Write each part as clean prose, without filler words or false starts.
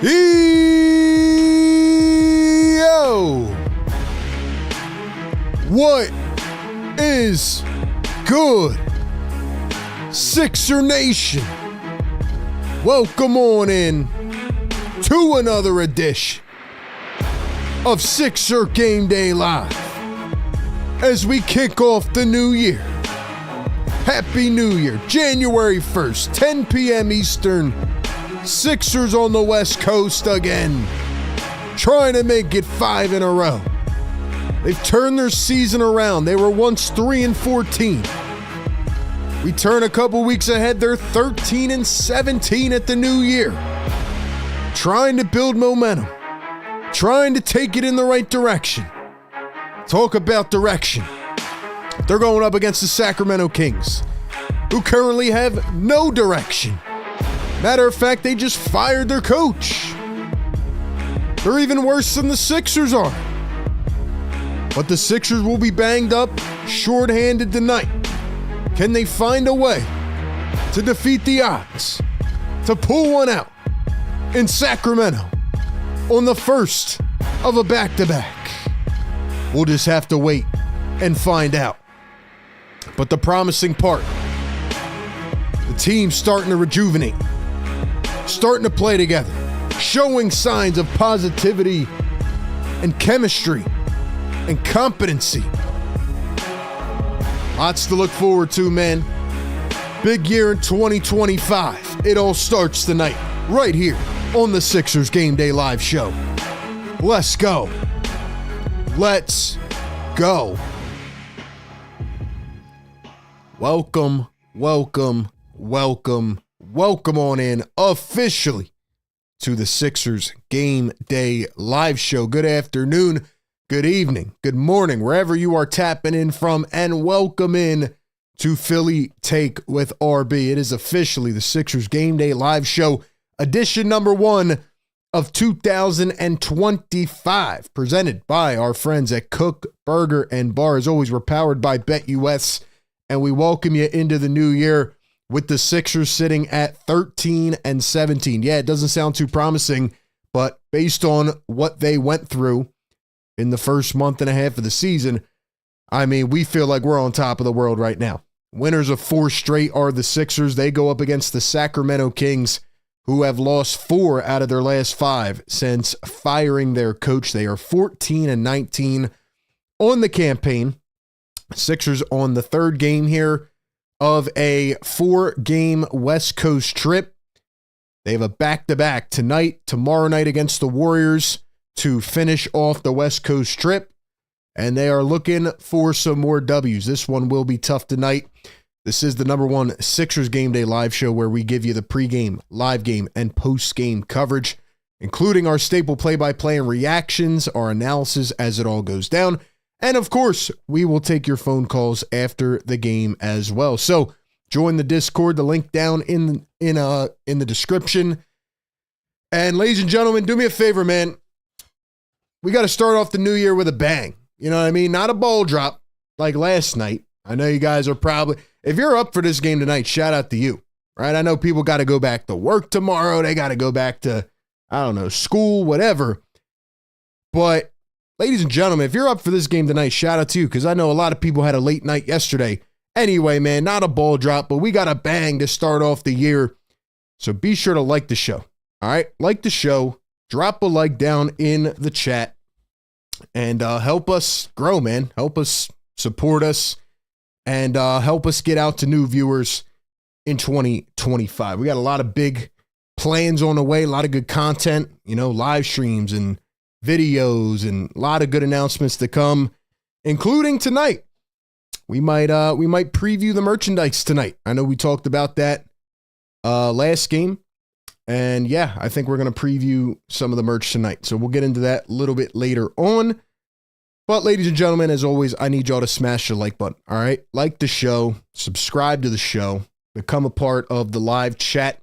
Yo! What is good, Sixer Nation? Welcome on in to another edition of Sixer Game Day Live as we kick off the new year. Happy New Year, January 1st, 10 p.m. Eastern. Sixers on the West Coast again, trying to make it 5 in a row. They've turned their season around. They were once 3-14. We turn a couple weeks ahead. They're 13-17 at the new year. Trying to build momentum. Trying to take it in the right direction. Talk about direction. They're going up against the Sacramento Kings, who currently have no direction. Matter of fact, they just fired their coach. They're even worse than the Sixers are. But the Sixers will be banged up, shorthanded tonight. Can they find a way to defeat the odds, to pull one out in Sacramento on the first of a back-to-back? We'll just have to wait and find out. But the promising part, the team's starting to rejuvenate, starting to play together, showing signs of positivity and chemistry and competency. Lots to look forward to, man. Big year in 2025. It all starts tonight, right here on the Sixers Game Day Live show. Let's go. Let's go. Welcome, welcome, welcome. Welcome on in officially to the Sixers Game Day Live show. Good afternoon, good evening, good morning, wherever you are tapping in from, and welcome in to Philly Take with RB. It is officially the Sixers Game Day Live show, edition number 1 of 2025, presented by our friends at Kook Burger and Bar. As always, we're powered by BetUS, and we welcome you into the new year with the Sixers sitting at 13-17. Yeah, it doesn't sound too promising, but based on what they went through in the first month and a half of the season, I mean, we feel like we're on top of the world right now. Winners of 4 straight are the Sixers. They go up against the Sacramento Kings, who have lost 4 out of their last 5 since firing their coach. They are 14-19 on the campaign. Sixers on the 3rd game here of a 4-game West Coast trip. They have a back-to-back tonight, tomorrow night against the Warriors to finish off the West Coast trip, and they are looking for some more W's. This one will be tough tonight. This is the number 1 Sixers Game Day Live show where we give you the pregame, live game, and post-game coverage, including our staple play-by-play and reactions, our analysis as it all goes down. And of course, we will take your phone calls after the game as well. So join the Discord, the link down in the description. And ladies and gentlemen, do me a favor, man. We got to start off the new year with a bang. You know what I mean? Not a ball drop like last night. I know you guys are probably, if you're up for this game tonight, shout out to you, right? I know people got to go back to work tomorrow. They got to go back to, I don't know, school, whatever. But ladies and gentlemen, if you're up for this game tonight, shout out to you, because I know a lot of people had a late night yesterday. Anyway, man, not a ball drop, but we got a bang to start off the year. So be sure to like the show. All right? Like the show. Drop a like down in the chat. And help us grow, man. Help us support us. And help us get out to new viewers in 2025. We got a lot of big plans on the way. A lot of good content. You know, live streams and videos and a lot of good announcements to come, including tonight. We might preview the merchandise tonight. I know we talked about that last game, and yeah, I think we're going to preview some of the merch tonight. So we'll get into that a little bit later on. But ladies and gentlemen, as always, I need y'all to smash the like button. All right, like the show, subscribe to the show, become a part of the live chat,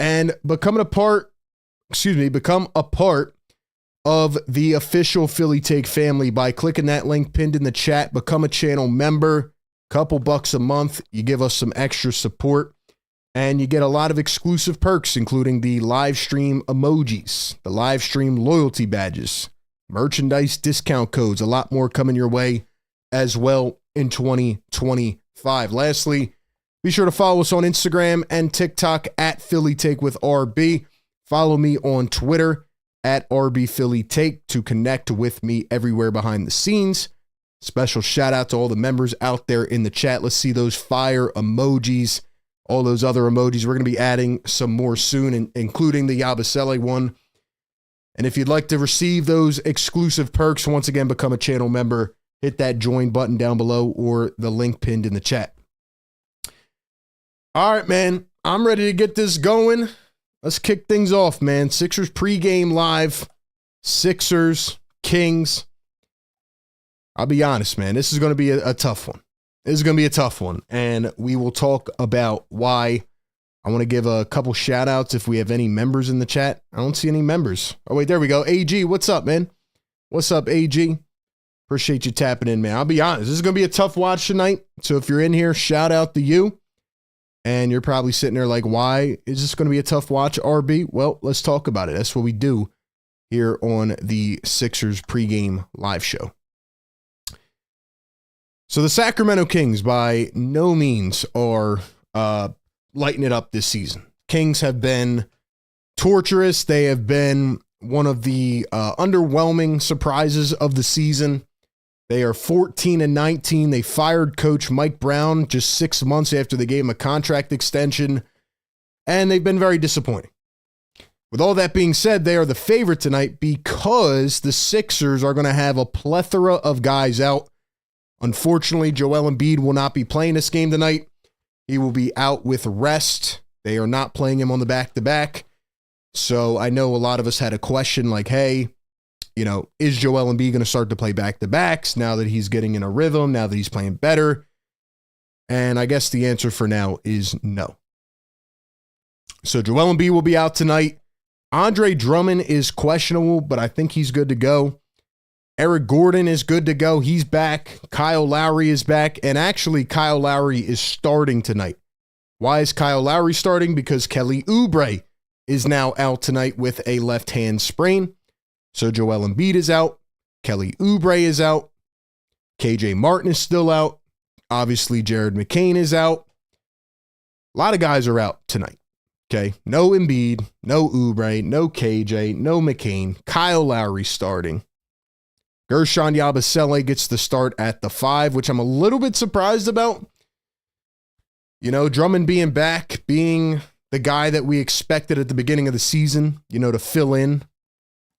and become a part of the official Philly Take family by clicking that link pinned in the chat. Become a channel member, couple bucks a month. You give us some extra support. And you get a lot of exclusive perks, including the live stream emojis, the live stream loyalty badges, merchandise discount codes, a lot more coming your way as well in 2025. Lastly, be sure to follow us on Instagram and TikTok at Philly Take with RB. Follow me on Twitter at RB Philly Take to connect with me everywhere behind the scenes. Special shout out to all the members out there in the chat. Let's see those fire emojis, all those other emojis. We're going to be adding some more soon, including the Yabusele one. And if you'd like to receive those exclusive perks, once again, become a channel member. Hit that join button down below or the link pinned in the chat. All right, man. I'm ready to get this going. Let's kick things off, man. Sixers pregame live. Sixers, Kings. I'll be honest, man. This is going to be a tough one. This is going to be a tough one. And we will talk about why. I want to give a couple shout outs if we have any members in the chat. I don't see any members. Oh, wait, there we go. AG, what's up, man? What's up, AG? Appreciate you tapping in, man. I'll be honest. This is going to be a tough watch tonight. So if you're in here, shout out to you. And you're probably sitting there like, why is this going to be a tough watch, RB? Well, let's talk about it. That's what we do here on the Sixers pregame live show. So the Sacramento Kings by no means are lighting it up this season. Kings have been torturous. They have been one of the underwhelming surprises of the season. They are 14-19. They fired coach Mike Brown just 6 months after they gave him a contract extension, and they've been very disappointing. With all that being said, they are the favorite tonight because the Sixers are going to have a plethora of guys out. Unfortunately, Joel Embiid will not be playing this game tonight. He will be out with rest. They are not playing him on the back-to-back. So I know a lot of us had a question like, hey, you know, is Joel Embiid going to start to play back-to-backs now that he's getting in a rhythm, now that he's playing better? And I guess the answer for now is no. So Joel Embiid will be out tonight. Andre Drummond is questionable, but I think he's good to go. Eric Gordon is good to go. He's back. Kyle Lowry is back. And actually, Kyle Lowry is starting tonight. Why is Kyle Lowry starting? Because Kelly Oubre is now out tonight with a left hand sprain. So Joel Embiid is out. Kelly Oubre is out. KJ Martin is still out. Obviously, Jared McCain is out. A lot of guys are out tonight. Okay. No Embiid, no Oubre, no KJ, no McCain. Kyle Lowry starting. Gershon Yabusele gets the start at the 5, which I'm a little bit surprised about. You know, Drummond being back, being the guy that we expected at the beginning of the season, you know, to fill in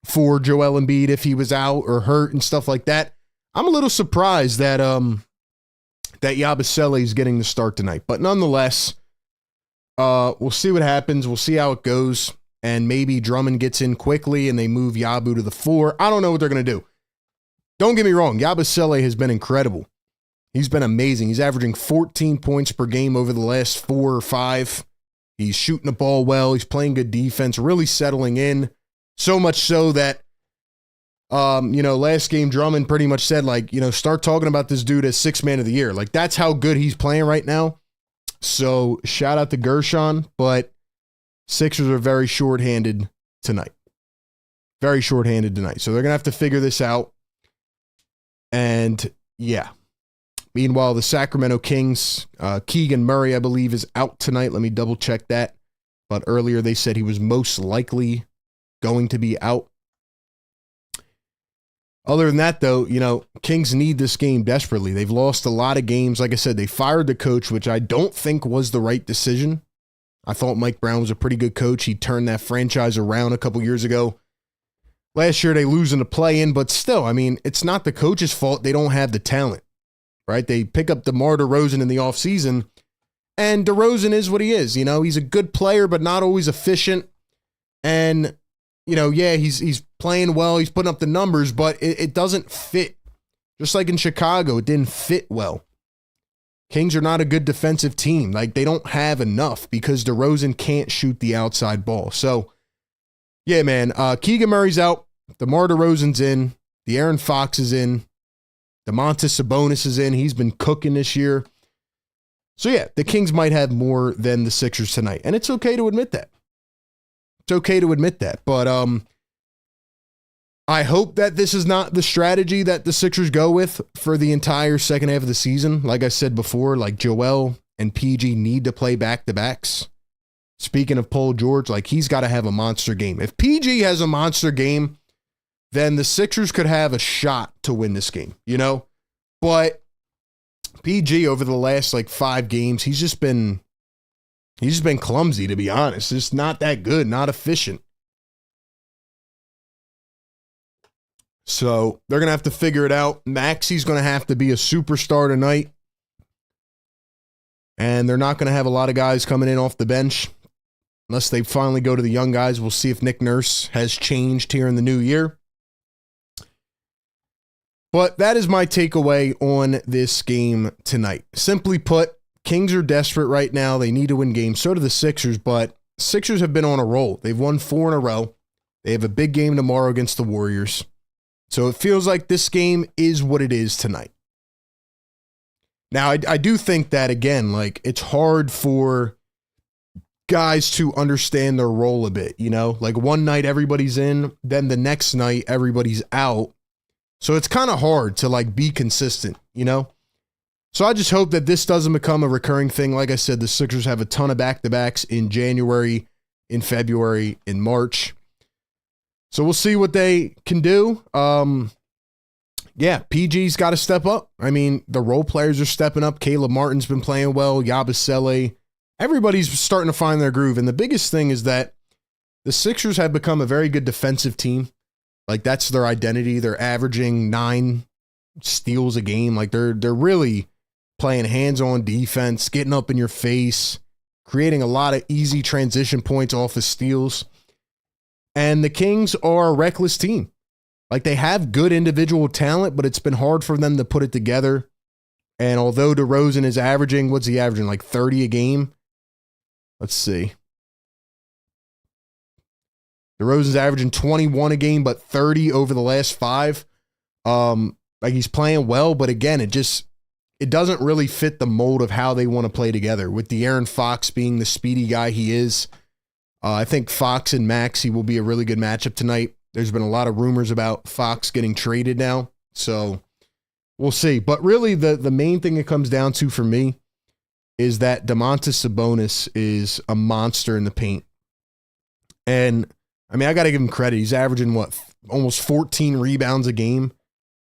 for Joel Embiid if he was out or hurt and stuff like that. I'm a little surprised that that Yabusele is getting the start tonight. But nonetheless, we'll see what happens. We'll see how it goes. And maybe Drummond gets in quickly and they move Yabu to the 4. I don't know what they're going to do. Don't get me wrong. Yabusele has been incredible. He's been amazing. He's averaging 14 points per game over the last 4 or 5. He's shooting the ball well. He's playing good defense, really settling in. So much so that, you know, last game Drummond pretty much said, like, you know, start talking about this dude as 6th man of the year. Like, that's how good he's playing right now. So shout out to Gershon, but Sixers are very shorthanded tonight. Very shorthanded tonight. So they're going to have to figure this out. And yeah. Meanwhile, the Sacramento Kings, Keegan Murray, I believe, is out tonight. Let me double check that. But earlier they said he was most likely going to be out. Other than that, though, you know, Kings need this game desperately. They've lost a lot of games. Like I said, they fired the coach, which I don't think was the right decision. I thought Mike Brown was a pretty good coach. He turned that franchise around a couple years ago. Last year, they lose in the play-in, but still, I mean, it's not the coach's fault. They don't have the talent, right? They pick up DeMar DeRozan in the offseason, and DeRozan is what he is. You know, he's a good player, but not always efficient. And, you know, yeah, he's playing well. He's putting up the numbers, but it doesn't fit. Just like in Chicago, it didn't fit well. Kings are not a good defensive team. Like, they don't have enough because DeRozan can't shoot the outside ball. So, yeah, man, Keegan Murray's out. DeMar DeRozan's in. De'Aaron Fox is in. Domantas Sabonis is in. He's been cooking this year. So yeah, the Kings might have more than the Sixers tonight, and it's okay to admit that. It's okay to admit that, but I hope that this is not the strategy that the Sixers go with for the entire second half of the season. Like I said before, like Joel and PG need to play back-to-backs. Speaking of Paul George, like he's got to have a monster game. If PG has a monster game, then the Sixers could have a shot to win this game, you know? But PG over the last like 5 games, he's just been clumsy, to be honest. Just not that good, not efficient. So they're going to have to figure it out. Maxi's going to have to be a superstar tonight. And they're not going to have a lot of guys coming in off the bench unless they finally go to the young guys. We'll see if Nick Nurse has changed here in the new year. But that is my takeaway on this game tonight. Simply put, Kings are desperate right now. They need to win games. So do the Sixers, but Sixers have been on a roll. They've won 4 in a row. They have a big game tomorrow against the Warriors. So it feels like this game is what it is tonight. Now, I do think that, again, like it's hard for guys to understand their role a bit, you know? Like one night everybody's in, then the next night everybody's out. So it's kind of hard to like be consistent, you know? So I just hope that this doesn't become a recurring thing. Like I said, the Sixers have a ton of back-to-backs in January, in February, in March. So we'll see what they can do. Yeah, PG's got to step up. I mean, the role players are stepping up. Caleb Martin's been playing well. Yabusele. Everybody's starting to find their groove. And the biggest thing is that the Sixers have become a very good defensive team. Like, that's their identity. They're averaging 9 steals a game. Like, they're really playing hands-on defense, getting up in your face, creating a lot of easy transition points off of steals. And the Kings are a reckless team. Like, they have good individual talent, but it's been hard for them to put it together. And although DeRozan is averaging, what's he averaging, like 30 a game? Let's see. DeRozan's averaging 21 a game, but 30 over the last 5. Like, he's playing well, but again, it doesn't really fit the mold of how they want to play together. With De'Aaron Fox being the speedy guy he is, I think Fox and Maxey will be a really good matchup tonight. There's been a lot of rumors about Fox getting traded now, so we'll see. But really, the main thing it comes down to for me is that Domantas Sabonis is a monster in the paint. And, I mean, I got to give him credit. He's averaging, almost 14 rebounds a game.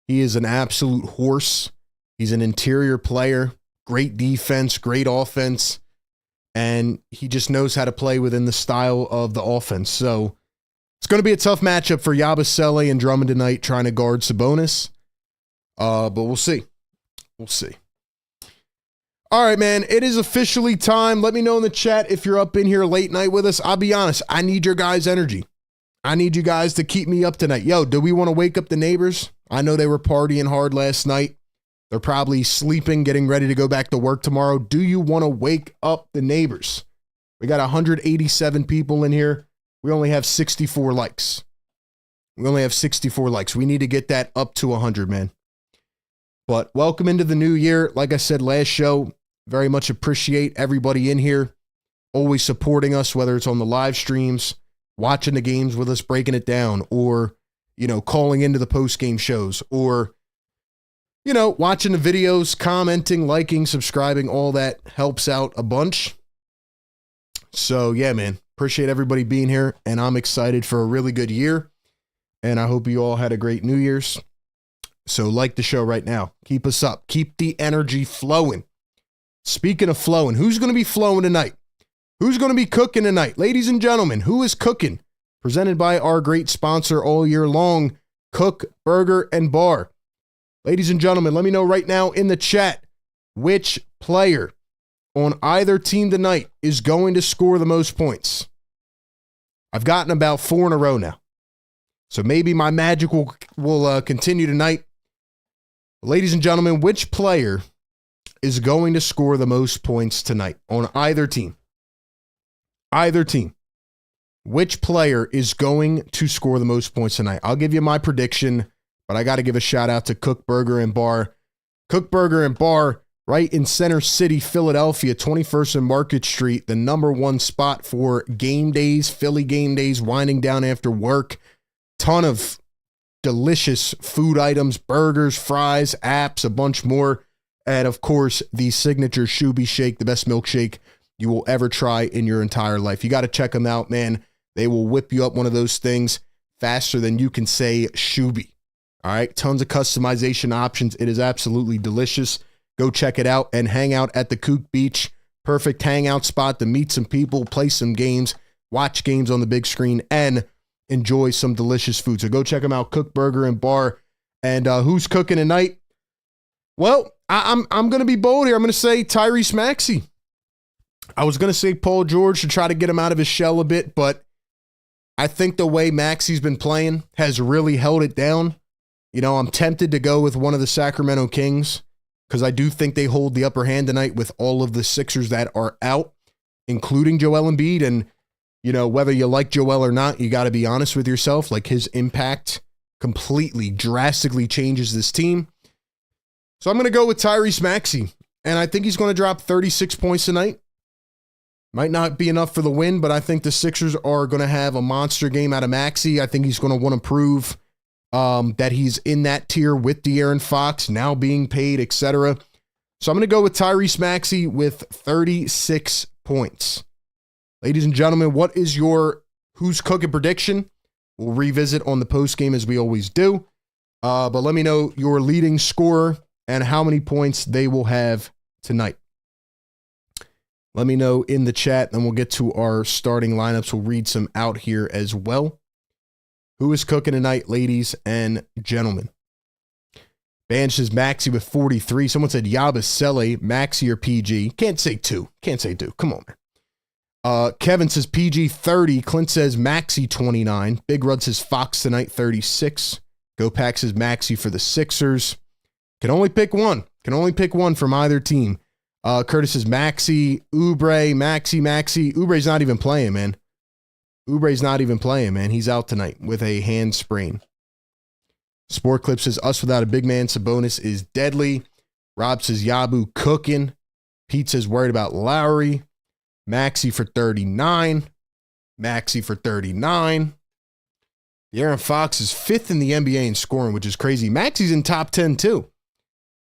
He is an absolute horse. He's an interior player, great defense, great offense, and he just knows how to play within the style of the offense. So it's going to be a tough matchup for Yabusele and Drummond tonight trying to guard Sabonis. But we'll see. We'll see. All right, man, it is officially time. Let me know in the chat if you're up in here late night with us. I'll be honest, I need your guys' energy. I need you guys to keep me up tonight. Yo, do we want to wake up the neighbors? I know they were partying hard last night. They're probably sleeping, getting ready to go back to work tomorrow. Do you want to wake up the neighbors? We got 187 people in here. We only have 64 likes. We only have 64 likes. We need to get that up to 100, man. But welcome into the new year. Like I said last show, very much appreciate everybody in here, always supporting us, whether it's on the live streams, watching the games with us, breaking it down, or, you know, calling into the post-game shows, or, you know, watching the videos, commenting, liking, subscribing. All that helps out a bunch. So, yeah, man, appreciate everybody being here, and I'm excited for a really good year, and I hope you all had a great New Year's. So like the show right now. Keep us up. Keep the energy flowing. Speaking of flowing, who's going to be flowing tonight? Who's going to be cooking tonight? Ladies and gentlemen, who is cooking? Presented by our great sponsor all year long, Kook Burger and Bar. Ladies and gentlemen, let me know right now in the chat which player on either team tonight is going to score the most points. I've gotten about 4 in a row now. So maybe my magic will continue tonight. Ladies and gentlemen, which player is going to score the most points tonight on either team? Either team. Which player is going to score the most points tonight? I'll give you my prediction, but I got to give a shout out to Kook Burger and Bar. Kook Burger and Bar right in Center City, Philadelphia, 21st and Market Street, the #1 spot for game days, Philly game days, winding down after work. Ton of delicious food items, burgers, fries, apps, a bunch more. And of course, the signature Shoobie Shake, the best milkshake you will ever try in your entire life. You got to check them out, man. They will whip you up one of those things faster than you can say Shoobie. All right, tons of customization options. It is absolutely delicious. Go check it out and hang out at the Kook Beach. Perfect hangout spot to meet some people, play some games, watch games on the big screen, and enjoy some delicious food. So go check them out, Kook Burger and Bar. And who's cooking tonight? Well, I'm going to be bold here. I'm going to say Tyrese Maxey. I was going to say Paul George to try to get him out of his shell a bit, but I think the way Maxey's been playing has really held it down. You know, I'm tempted to go with one of the Sacramento Kings because I do think they hold the upper hand tonight with all of the Sixers that are out, including Joel Embiid. And, you know, whether you like Joel or not, you got to be honest with yourself. Like, his impact completely, drastically changes this team. So I'm going to go with Tyrese Maxey, and I think he's going to drop 36 points tonight. Might not be enough for the win, but I think the Sixers are going to have a monster game out of Maxey. I think he's going to want to prove that he's in that tier with De'Aaron Fox, now being paid, etc. So I'm going to go with Tyrese Maxey with 36 points. Ladies and gentlemen, what is your who's cooking prediction? We'll revisit on the post game as we always do. But let me know your leading scorer and how many points they will have tonight. Let me know in the chat, then we'll get to our starting lineups. We'll read some out here as well. Who is cooking tonight, ladies and gentlemen? Ban says Maxey with 43. Someone said Yabusele, Maxey or PG. Can't say two. Can't say two. Come on, man. Kevin says PG 30. Clint says Maxey 29. Big Rud says Fox tonight 36. GoPack says Maxey for the Sixers. Can only pick one. Can only pick one from either team. Curtis says Maxey, Oubre, Maxey. Oubre's not even playing, man. Oubre's not even playing, man. He's out tonight with a hand sprain. Sport Clip says us without a big man. Sabonis is deadly. Rob says Yabu cooking. Pete says worried about Lowry. Maxey for 39. Maxey for 39. De'Aaron Fox is 5th in the NBA in scoring, which is crazy. Maxey's in top 10 too.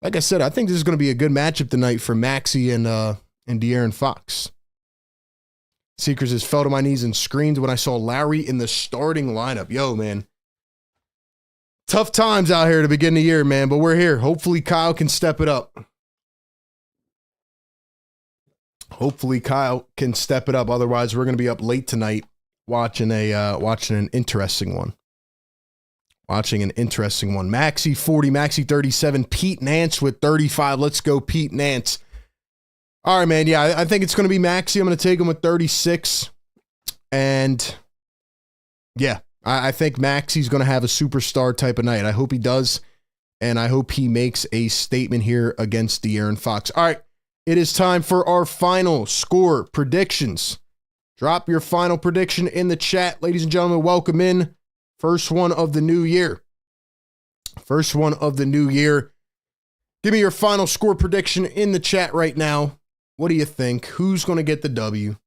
Like I said, I think this is going to be a good matchup tonight for Maxey and De'Aaron Fox. Seekers has fell to my knees and screamed when I saw Lowry in the starting lineup. Yo, man. Tough times out here to begin the year, man, but we're here. Hopefully Kyle can step it up. Hopefully Kyle can step it up. Otherwise, we're going to be up late tonight watching an interesting one. Maxey 40, Maxey 37, Pete Nance with 35. Let's go, Pete Nance. All right, man. Yeah, I think it's going to be Maxey. I'm going to take him with 36. And yeah, I think Maxey's going to have a superstar type of night. I hope he does. And I hope he makes a statement here against De'Aaron Fox. All right, it is time for our final score predictions. Drop your final prediction in the chat. Ladies and gentlemen, welcome in. First one of the new year. Give me your final score prediction in the chat right now. What do you think? Who's going to get the W?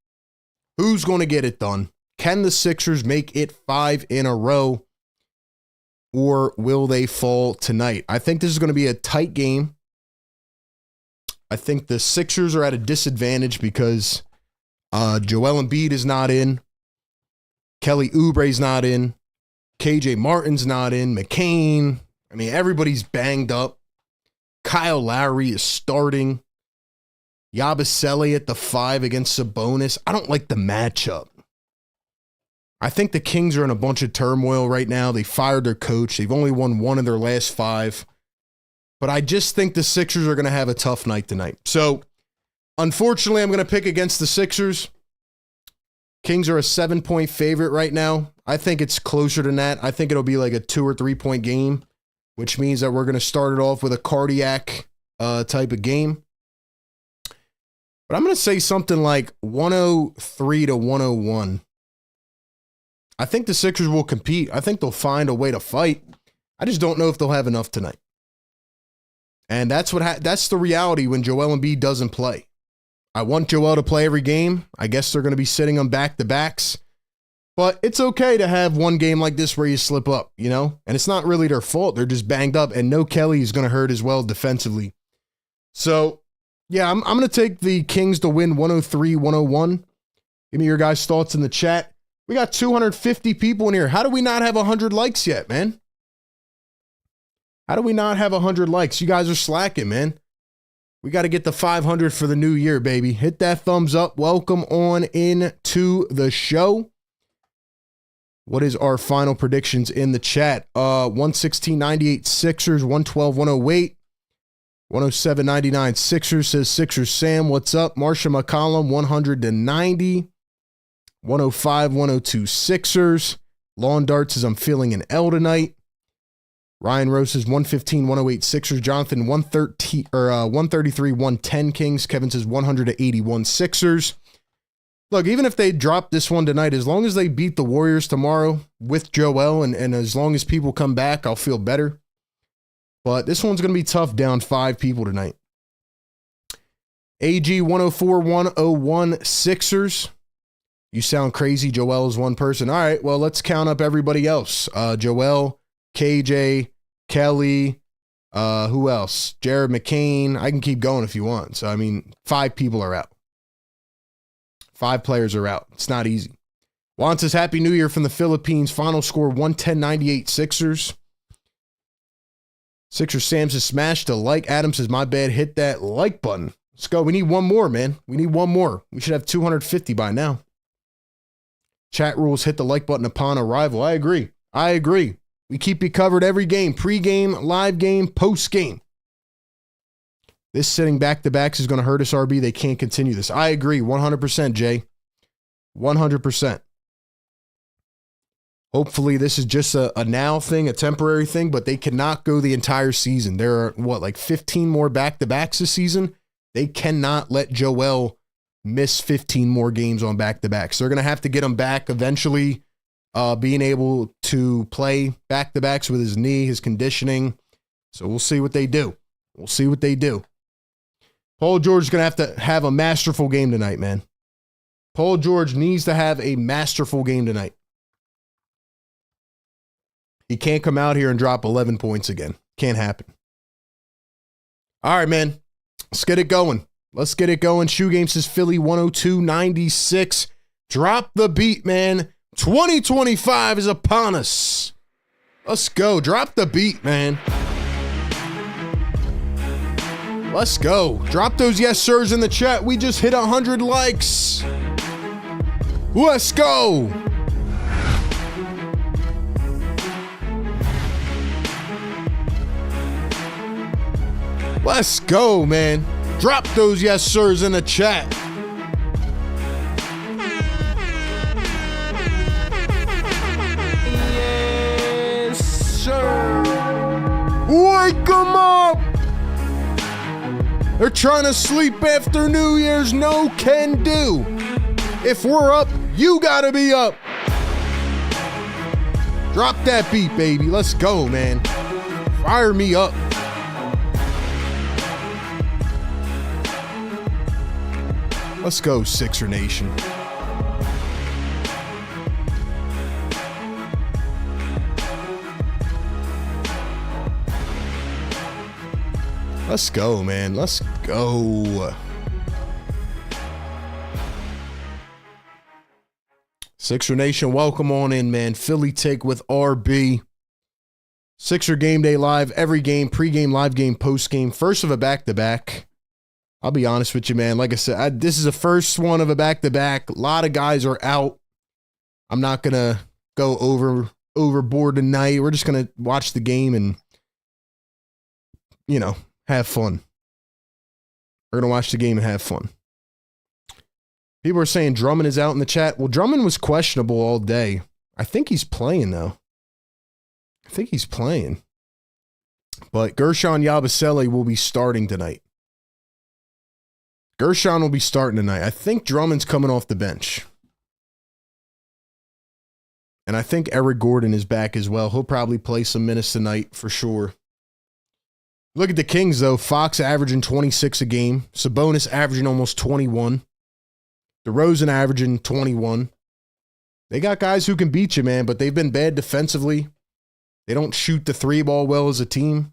Who's going to get it done? Can the Sixers make it 5 in a row? Or will they fall tonight? I think this is going to be a tight game. I think the Sixers are at a disadvantage because Joel Embiid is not in. Kelly Oubre's not in. KJ Martin's not in. McCain. I mean, everybody's banged up. Kyle Lowry is starting. Yabusele at the 5 against Sabonis. I don't like the matchup. I think the Kings are in a bunch of turmoil right now. They fired their coach. They've only won 1 of their last 5. But I just think the Sixers are going to have a tough night tonight. So, unfortunately, I'm going to pick against the Sixers. Kings are a 7-point favorite right now. I think it's closer than that. I think it'll be like a 2 or 3 point game, which means that we're going to start it off with a cardiac type of game. But I'm going to say something like 103 to 101. I think the Sixers will compete. I think they'll find a way to fight. I just don't know if they'll have enough tonight. And that's that's the reality when Joel Embiid doesn't play. I want Joel to play every game. I guess they're going to be sitting on back-to-backs. But it's okay to have one game like this where you slip up, you know? And it's not really their fault. They're just banged up. And no Kelly is going to hurt as well defensively. So, yeah, I'm going to take the Kings to win 103-101. Give me your guys' thoughts in the chat. We got 250 people in here. How do we not have 100 likes yet, man? How do we not have 100 likes? You guys are slacking, man. We got to get the 500 for the new year, baby. Hit that thumbs up. Welcome on in to the show. What is our final predictions in the chat? 116.98 Sixers, 112.108. 107.99 Sixers says Sixers Sam. What's up? Marsha McCollum, 100-90. 105-102 Sixers. Lawn Dart says I'm feeling an L tonight. Ryan Rose says 115-108 Sixers. Jonathan 133-110 Kings. Kevin says 100-81 Sixers. Look, even if they drop this one tonight, as long as they beat the Warriors tomorrow with Joel and as long as people come back, I'll feel better. But this one's going to be tough down 5 people tonight. AG 104-101 Sixers. You sound crazy. Joel is one person. All right, well, let's count up everybody else. Joel, KJ, Kelly, who else? Jared McCain. I can keep going if you want. So, I mean, 5 people are out. 5 players are out. It's not easy. Juan says, Happy New Year from the Philippines. Final score, 110-98 Sixers. Sixers Sam says, smash the like. Adam says, my bad. Hit that like button. Let's go. We need one more, man. We need one more. We should have 250 by now. Chat rules, hit the like button upon arrival. I agree. I agree. We keep you covered every game. Pre-game, live game, post-game. This sitting back-to-backs is going to hurt us, RB. They can't continue this. I agree. 100%, Jay. 100%. Hopefully, this is just a now thing, a temporary thing, but they cannot go the entire season. There are, like 15 more back-to-backs this season? They cannot let Joel miss 15 more games on back-to-backs. They're going to have to get him back eventually, being able to play back-to-backs with his knee, his conditioning. So we'll see what they do. We'll see what they do. Paul George is going to have a masterful game tonight, man. Paul George needs to have a masterful game tonight. He can't come out here and drop 11 points again. Can't happen. All right, man. Let's get it going. Let's get it going. Shoe Game says Philly 102-96. Drop the beat, man. 2025 is upon us. Let's go. Drop the beat, man. Let's go. Drop those yes sirs in the chat. We just hit 100 likes. Let's go. Let's go, man. Drop those yes sirs in the chat. Yes, sir. Wake them up. They're trying to sleep after New Year's. No can do. If we're up, you gotta be up. Drop that beat, baby. Let's go, man. Fire me up. Let's go, Sixer Nation. Let's go, man. Let's go. Sixer Nation, welcome on in, man. Philly take with RB. Sixer Game Day Live, every game, pregame, live game, postgame. First of a back-to-back. I'll be honest with you, man. Like I said, this is the first one of a back-to-back. A lot of guys are out. I'm not going to go overboard tonight. We're just going to watch the game and, have fun. We're going to watch the game and have fun. People are saying Drummond is out in the chat. Well, Drummond was questionable all day. I think he's playing, though. I think he's playing. But Gershon Yabusele will be starting tonight. Gershon will be starting tonight. I think Drummond's coming off the bench. And I think Eric Gordon is back as well. He'll probably play some minutes tonight for sure. Look at the Kings, though. Fox averaging 26 a game. Sabonis averaging almost 21. DeRozan averaging 21. They got guys who can beat you, man, but they've been bad defensively. They don't shoot the three ball well as a team.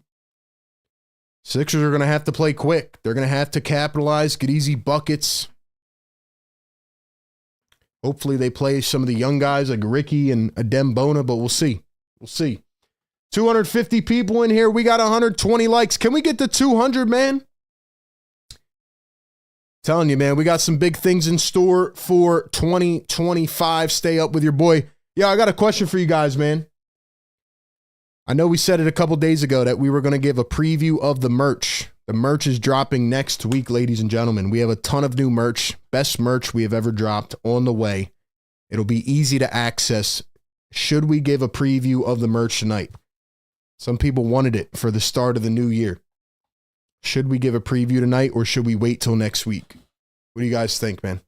Sixers are going to have to play quick. They're going to have to capitalize, get easy buckets. Hopefully they play some of the young guys like Ricky and Adembona, but we'll see. We'll see. 250 people in here. We got 120 likes. Can we get to 200, man? Telling you, man, we got some big things in store for 2025. Stay up with your boy. Yeah, I got a question for you guys, man. I know we said it a couple days ago that we were going to give a preview of the merch. The merch is dropping next week, ladies and gentlemen. We have a ton of new merch. Best merch we have ever dropped on the way. It'll be easy to access. Should we give a preview of the merch tonight? Some people wanted it for the start of the new year. Should we give a preview tonight or should we wait till next week? What do you guys think, man?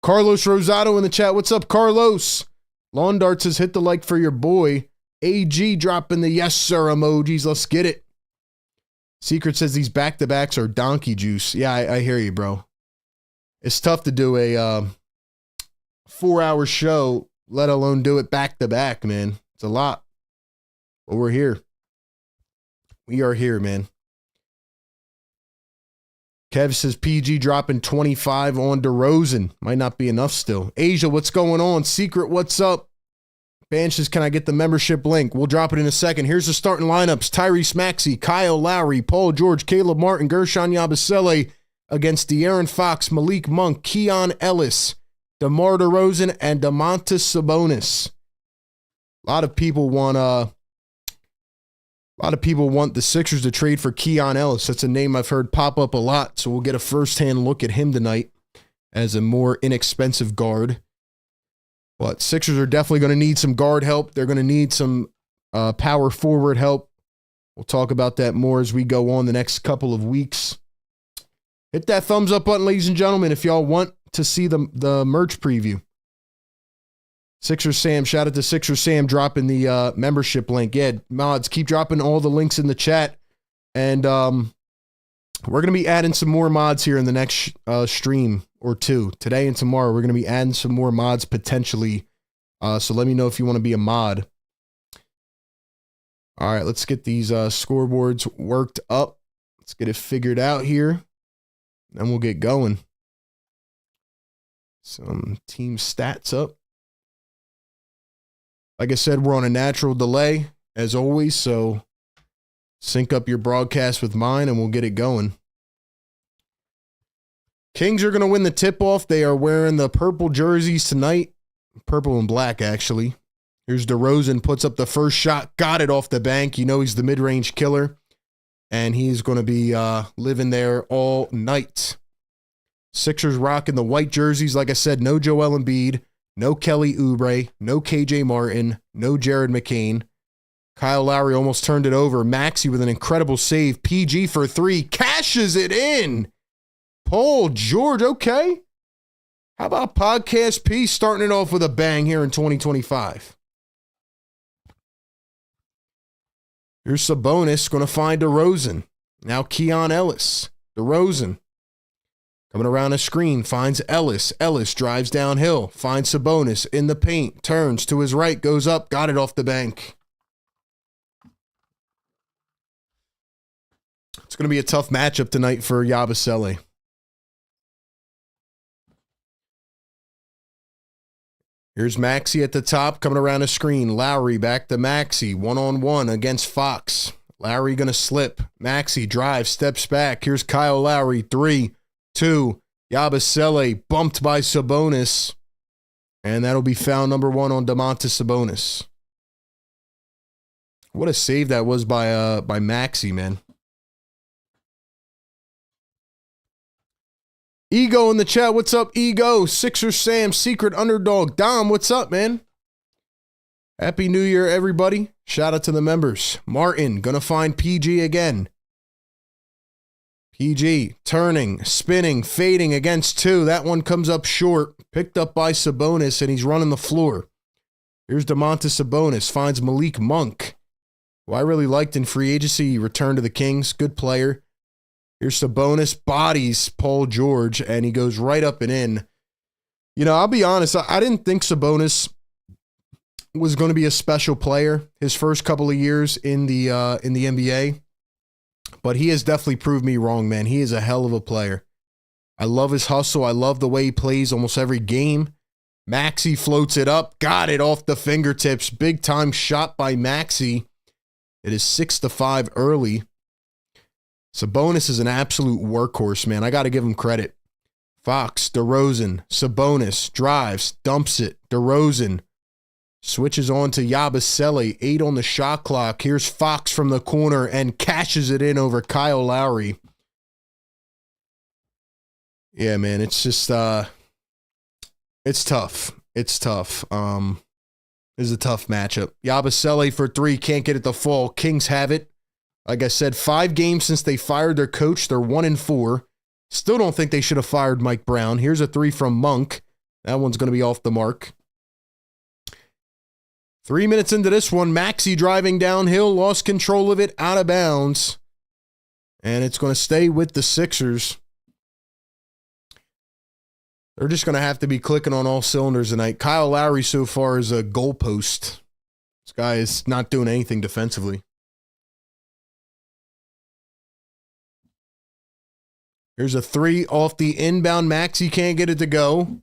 Carlos Rosado in the chat. What's up, Carlos? Lawn Dart says, hit the like for your boy. AG dropping the yes, sir emojis. Let's get it. Secret says these back-to-backs are donkey juice. Yeah, I hear you, bro. It's tough to do a 4-hour show, let alone do it back-to-back, man. It's a lot. But we're here. We are here, man. Kev says PG dropping 25 on DeRozan. Might not be enough still. Asia, what's going on? Secret, what's up? Ban says, can I get the membership link? We'll drop it in a second. Here's the starting lineups. Tyrese Maxey, Kyle Lowry, Paul George, Caleb Martin, Gershon Yabusele against De'Aaron Fox, Malik Monk, Keon Ellis, DeMar DeRozan, and Domantas Sabonis. A lot of people want the Sixers to trade for Keon Ellis. That's a name I've heard pop up a lot, so we'll get a first-hand look at him tonight as a more inexpensive guard. But Sixers are definitely going to need some guard help. They're going to need some power forward help. We'll talk about that more as we go on the next couple of weeks. Hit that thumbs up button, ladies and gentlemen, if y'all want to see the merch preview. Sixers Sam, shout out to Sixers Sam dropping the membership link. Yeah, mods, keep dropping all the links in the chat. And we're going to be adding some more mods here in the next stream or two. Today and tomorrow, we're going to be adding some more mods potentially. So let me know if you want to be a mod. All right, let's get these scoreboards worked up. Let's get it figured out here. Then we'll get going. Some team stats up. Like I said, we're on a natural delay, as always, so sync up your broadcast with mine, and we'll get it going. Kings are going to win the tip-off. They are wearing the purple jerseys tonight. Purple and black, actually. Here's DeRozan, puts up the first shot, got it off the bank. You know he's the mid-range killer, and he's going to be living there all night. Sixers rocking the white jerseys. Like I said, no Joel Embiid. No Kelly Oubre, no KJ Martin, no Jared McCain. Kyle Lowry almost turned it over. Maxey with an incredible save. PG for three. Cashes it in. Paul George, okay. How about Podcast P starting it off with a bang here in 2025? Here's Sabonis going to find DeRozan. Now Keon Ellis. DeRozan. Coming around a screen, finds Ellis. Ellis drives downhill, finds Sabonis in the paint, turns to his right, goes up, got it off the bank. It's going to be a tough matchup tonight for Yabusele. Here's Maxey at the top, coming around a screen. Lowry back to Maxey, one-on-one against Fox. Lowry going to slip. Maxey drives, steps back. Here's Kyle Lowry, 3, 2, Yabusele bumped by Sabonis, and that'll be foul number 1 on Domantas Sabonis. What a save that was by Maxey, man. Ego in the chat, what's up, Ego? Sixers Sam, secret underdog. Dom, what's up, man? Happy New Year, everybody. Shout out to the members. Martin, gonna find PG again. PG, turning, spinning, fading against 2. That one comes up short. Picked up by Sabonis, and he's running the floor. Here's Domantas Sabonis, finds Malik Monk. who I really liked in free agency. He returned to the Kings. Good player. Here's Sabonis, bodies Paul George, and he goes right up and in. You know, I'll be honest, I didn't think Sabonis was going to be a special player his first couple of years in the NBA, but he has definitely proved me wrong, man. He is a hell of a player. I love his hustle. I love the way he plays almost every game. Maxey floats it up, got it off the fingertips. Big time shot by Maxey. It is 6-5 early. Sabonis is an absolute workhorse, man. I got to give him credit. Fox, DeRozan, Sabonis, drives, dumps it. DeRozan switches on to Yabusele, 8 on the shot clock. Here's Fox from the corner and cashes it in over Kyle Lowry. Yeah, man, it's just, it's tough. It's tough. This is a tough matchup. Yabusele for 3, can't get it to fall. Kings have it. Like I said, 5 games since they fired their coach. They're 1-4. Still don't think they should have fired Mike Brown. Here's a 3 from Monk. That one's going to be off the mark. 3 minutes into this one, Maxey driving downhill, lost control of it, out of bounds. And it's going to stay with the Sixers. They're just going to have to be clicking on all cylinders tonight. Kyle Lowry so far is a goalpost. This guy is not doing anything defensively. Here's a 3 off the inbound. Maxey can't get it to go.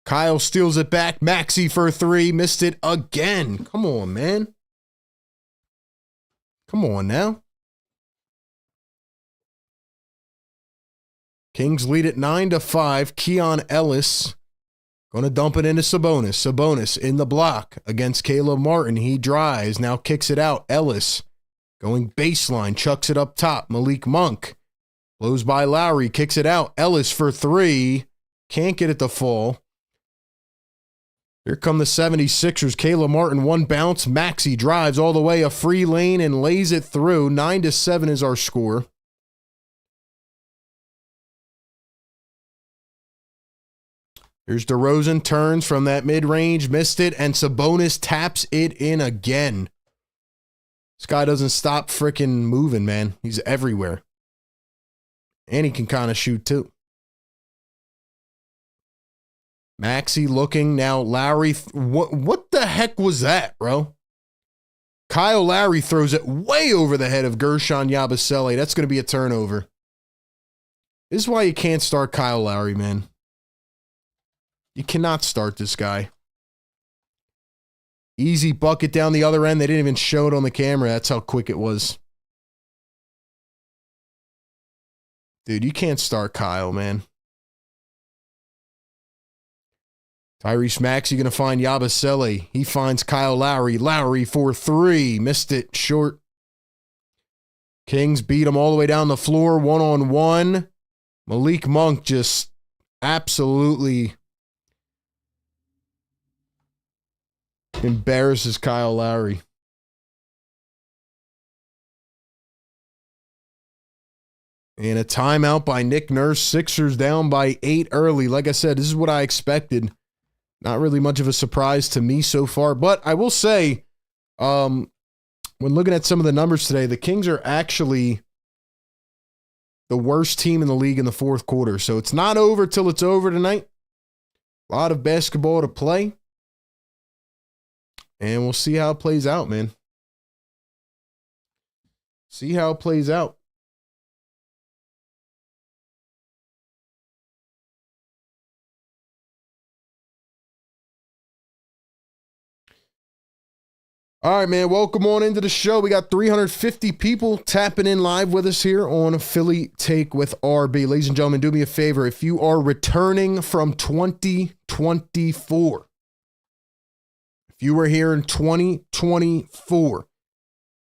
Kyle steals it back. Maxey for 3. Missed it again. Come on, man. Come on now. Kings lead at 9-5. Keon Ellis going to dump it into Sabonis. Sabonis in the block against Caleb Martin. He drives. Now kicks it out. Ellis going baseline. Chucks it up top. Malik Monk blows by Lowry, kicks it out. Ellis for 3. Can't get it to fall. Here come the 76ers. Caleb Martin, 1 bounce. Maxey drives all the way, a free lane, and lays it through. 9-7 is our score. Here's DeRozan, turns from that mid-range, missed it, and Sabonis taps it in again. This guy doesn't stop freaking moving, man. He's everywhere. And he can kind of shoot too. Maxey looking now. Lowry. What the heck was that, bro? Kyle Lowry throws it way over the head of Gershon Yabusele. That's going to be a turnover. This is why you can't start Kyle Lowry, man. You cannot start this guy. Easy bucket down the other end. They didn't even show it on the camera. That's how quick it was. Dude, you can't start Kyle, man. Tyrese Maxey going to find Yabusele. He finds Kyle Lowry. Lowry for 3. Missed it short. Kings beat him all the way down the floor. 1-on-1. Malik Monk just absolutely embarrasses Kyle Lowry. And a timeout by Nick Nurse. Sixers down by 8 early. Like I said, this is what I expected. Not really much of a surprise to me so far. But I will say, when looking at some of the numbers today, the Kings are actually the worst team in the league in the fourth quarter. So it's not over till it's over tonight. A lot of basketball to play. And we'll see how it plays out, man. See how it plays out. All right, man. Welcome on into the show. We got 350 people tapping in live with us here on Philly Take with RB. Ladies and gentlemen, do me a favor. If you are returning from 2024, if you were here in 2024,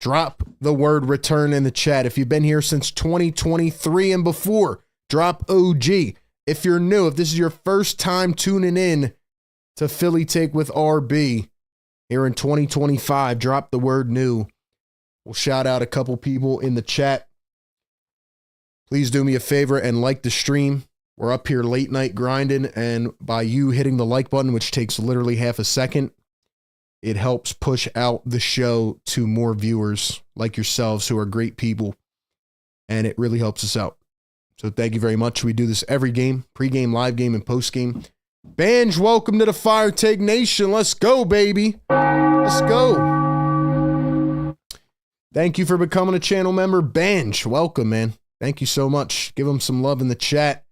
drop the word return in the chat. If you've been here since 2023 and before, drop OG. If you're new, if this is your first time tuning in to Philly Take with RB, here in 2025, drop the word new. We'll shout out a couple people in the chat. Please do me a favor and like the stream. We're up here late night grinding, and by you hitting the like button, which takes literally half a second, It helps push out the show to more viewers like yourselves who are great people. And it really helps us out. So thank you very much. We do this every game, pregame, live game, and postgame. Banj, welcome to the Fire Take Nation. Let's go, baby. Let's go. Thank you for becoming a channel member. Banj, welcome, man. Thank you so much. Give them some love in the chat.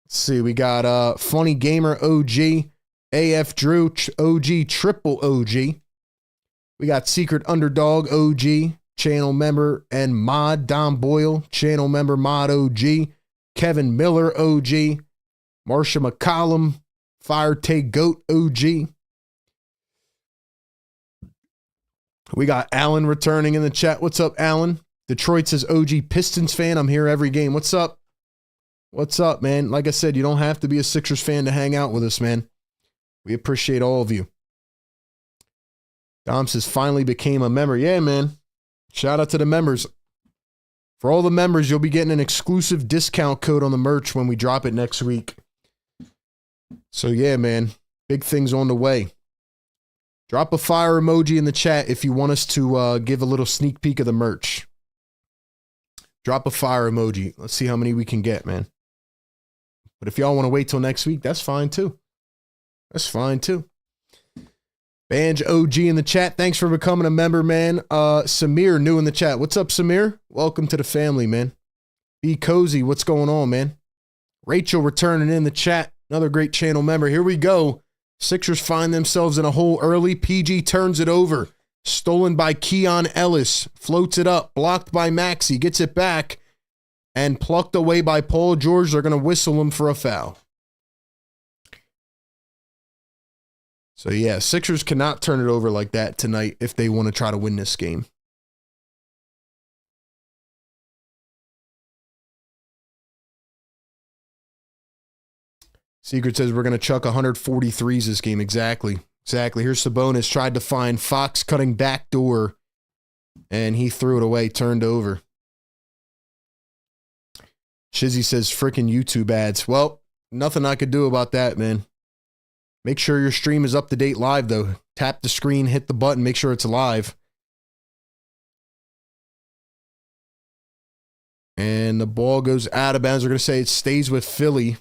Let's see. We got Funny Gamer OG, AF Drew OG, Triple OG. We got Secret Underdog OG, channel member and mod. Don Boyle, channel member, mod OG. Kevin Miller OG. Marsha McCollum, Fire Take Goat OG. We got Alan returning in the chat. What's up, Alan? Detroit says OG Pistons fan. I'm here every game. What's up? What's up, man? Like I said, you don't have to be a Sixers fan to hang out with us, man. We appreciate all of you. Dom says finally became a member. Yeah, man. Shout out to the members. For all the members, you'll be getting an exclusive discount code on the merch when we drop it next week. So yeah, man, big things on the way. Drop a fire emoji in the chat if you want us to give a little sneak peek of the merch. Drop a fire emoji. Let's see how many we can get, man. But if y'all want to wait till next week, that's fine too. That's fine too. Banj OG in the chat. Thanks for becoming a member, man. Samir, new in the chat. What's up, Samir? Welcome to the family, man. Be cozy. What's going on, man? Rachel returning in the chat. Another great channel member. Here we go. Sixers find themselves in a hole early. PG turns it over. Stolen by Keon Ellis. Floats it up. Blocked by Maxey. Gets it back. And plucked away by Paul George. They're going to whistle him for a foul. So yeah, Sixers cannot turn it over like that tonight if they want to try to win this game. Secret says we're going to chuck 143s this game. Exactly. Exactly. Here's Sabonis. Tried to find Fox cutting back door, and he threw it away, turned over. Shizzy says freaking YouTube ads. Well, nothing I could do about that, man. Make sure your stream is up to date live, though. Tap the screen, hit the button, make sure it's live. And the ball goes out of bounds. We're going to say it stays with Philly.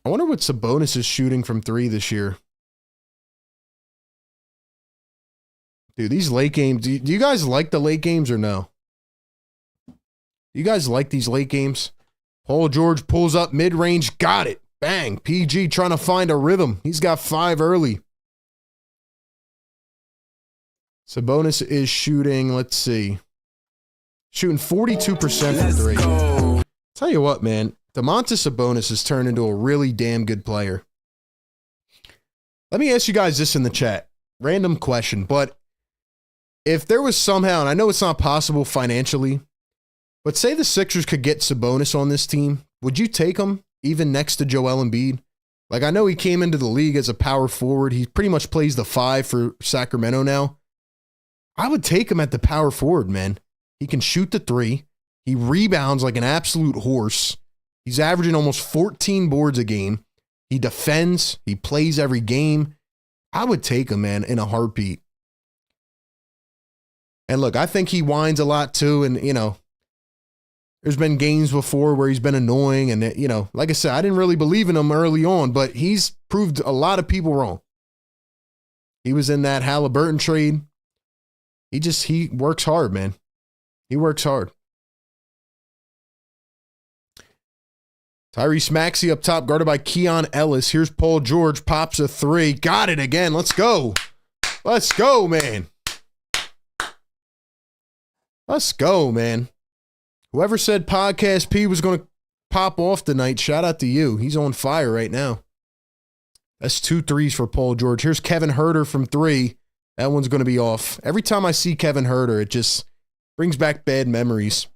I wonder what Sabonis is shooting from three this year. Dude, these late games, do you guys like the late games or no? You guys like these late games? Paul George pulls up mid-range, got it. Bang. PG trying to find a rhythm. He's got 5 early. Sabonis is shooting, let's see. Shooting 42% from three. Tell you what, man. Domantas Sabonis has turned into a really damn good player. Let me ask you guys this in the chat. Random question, but if there was somehow, and I know it's not possible financially, but say the Sixers could get Sabonis on this team, would you take him even next to Joel Embiid? Like, I know he came into the league as a power forward. He pretty much plays the 5 for Sacramento now. I would take him at the power forward, man. He can shoot the 3. He rebounds like an absolute horse. He's averaging almost 14 boards a game. He defends. He plays every game. I would take him, man, in a heartbeat. And look, I think he whines a lot too. And, you know, there's been games before where he's been annoying. And, you know, like I said, I didn't really believe in him early on, but he's proved a lot of people wrong. He was in that Halliburton trade. He works hard, man. He works hard. Tyrese Maxey up top, guarded by Keon Ellis. Here's Paul George, pops a 3. Got it again. Let's go. Let's go, man. Let's go, man. Whoever said Podcast P was going to pop off tonight, shout out to you. He's on fire right now. That's 2 threes for Paul George. Here's Kevin Huerter from 3. That one's going to be off. Every time I see Kevin Huerter, it just brings back bad memories.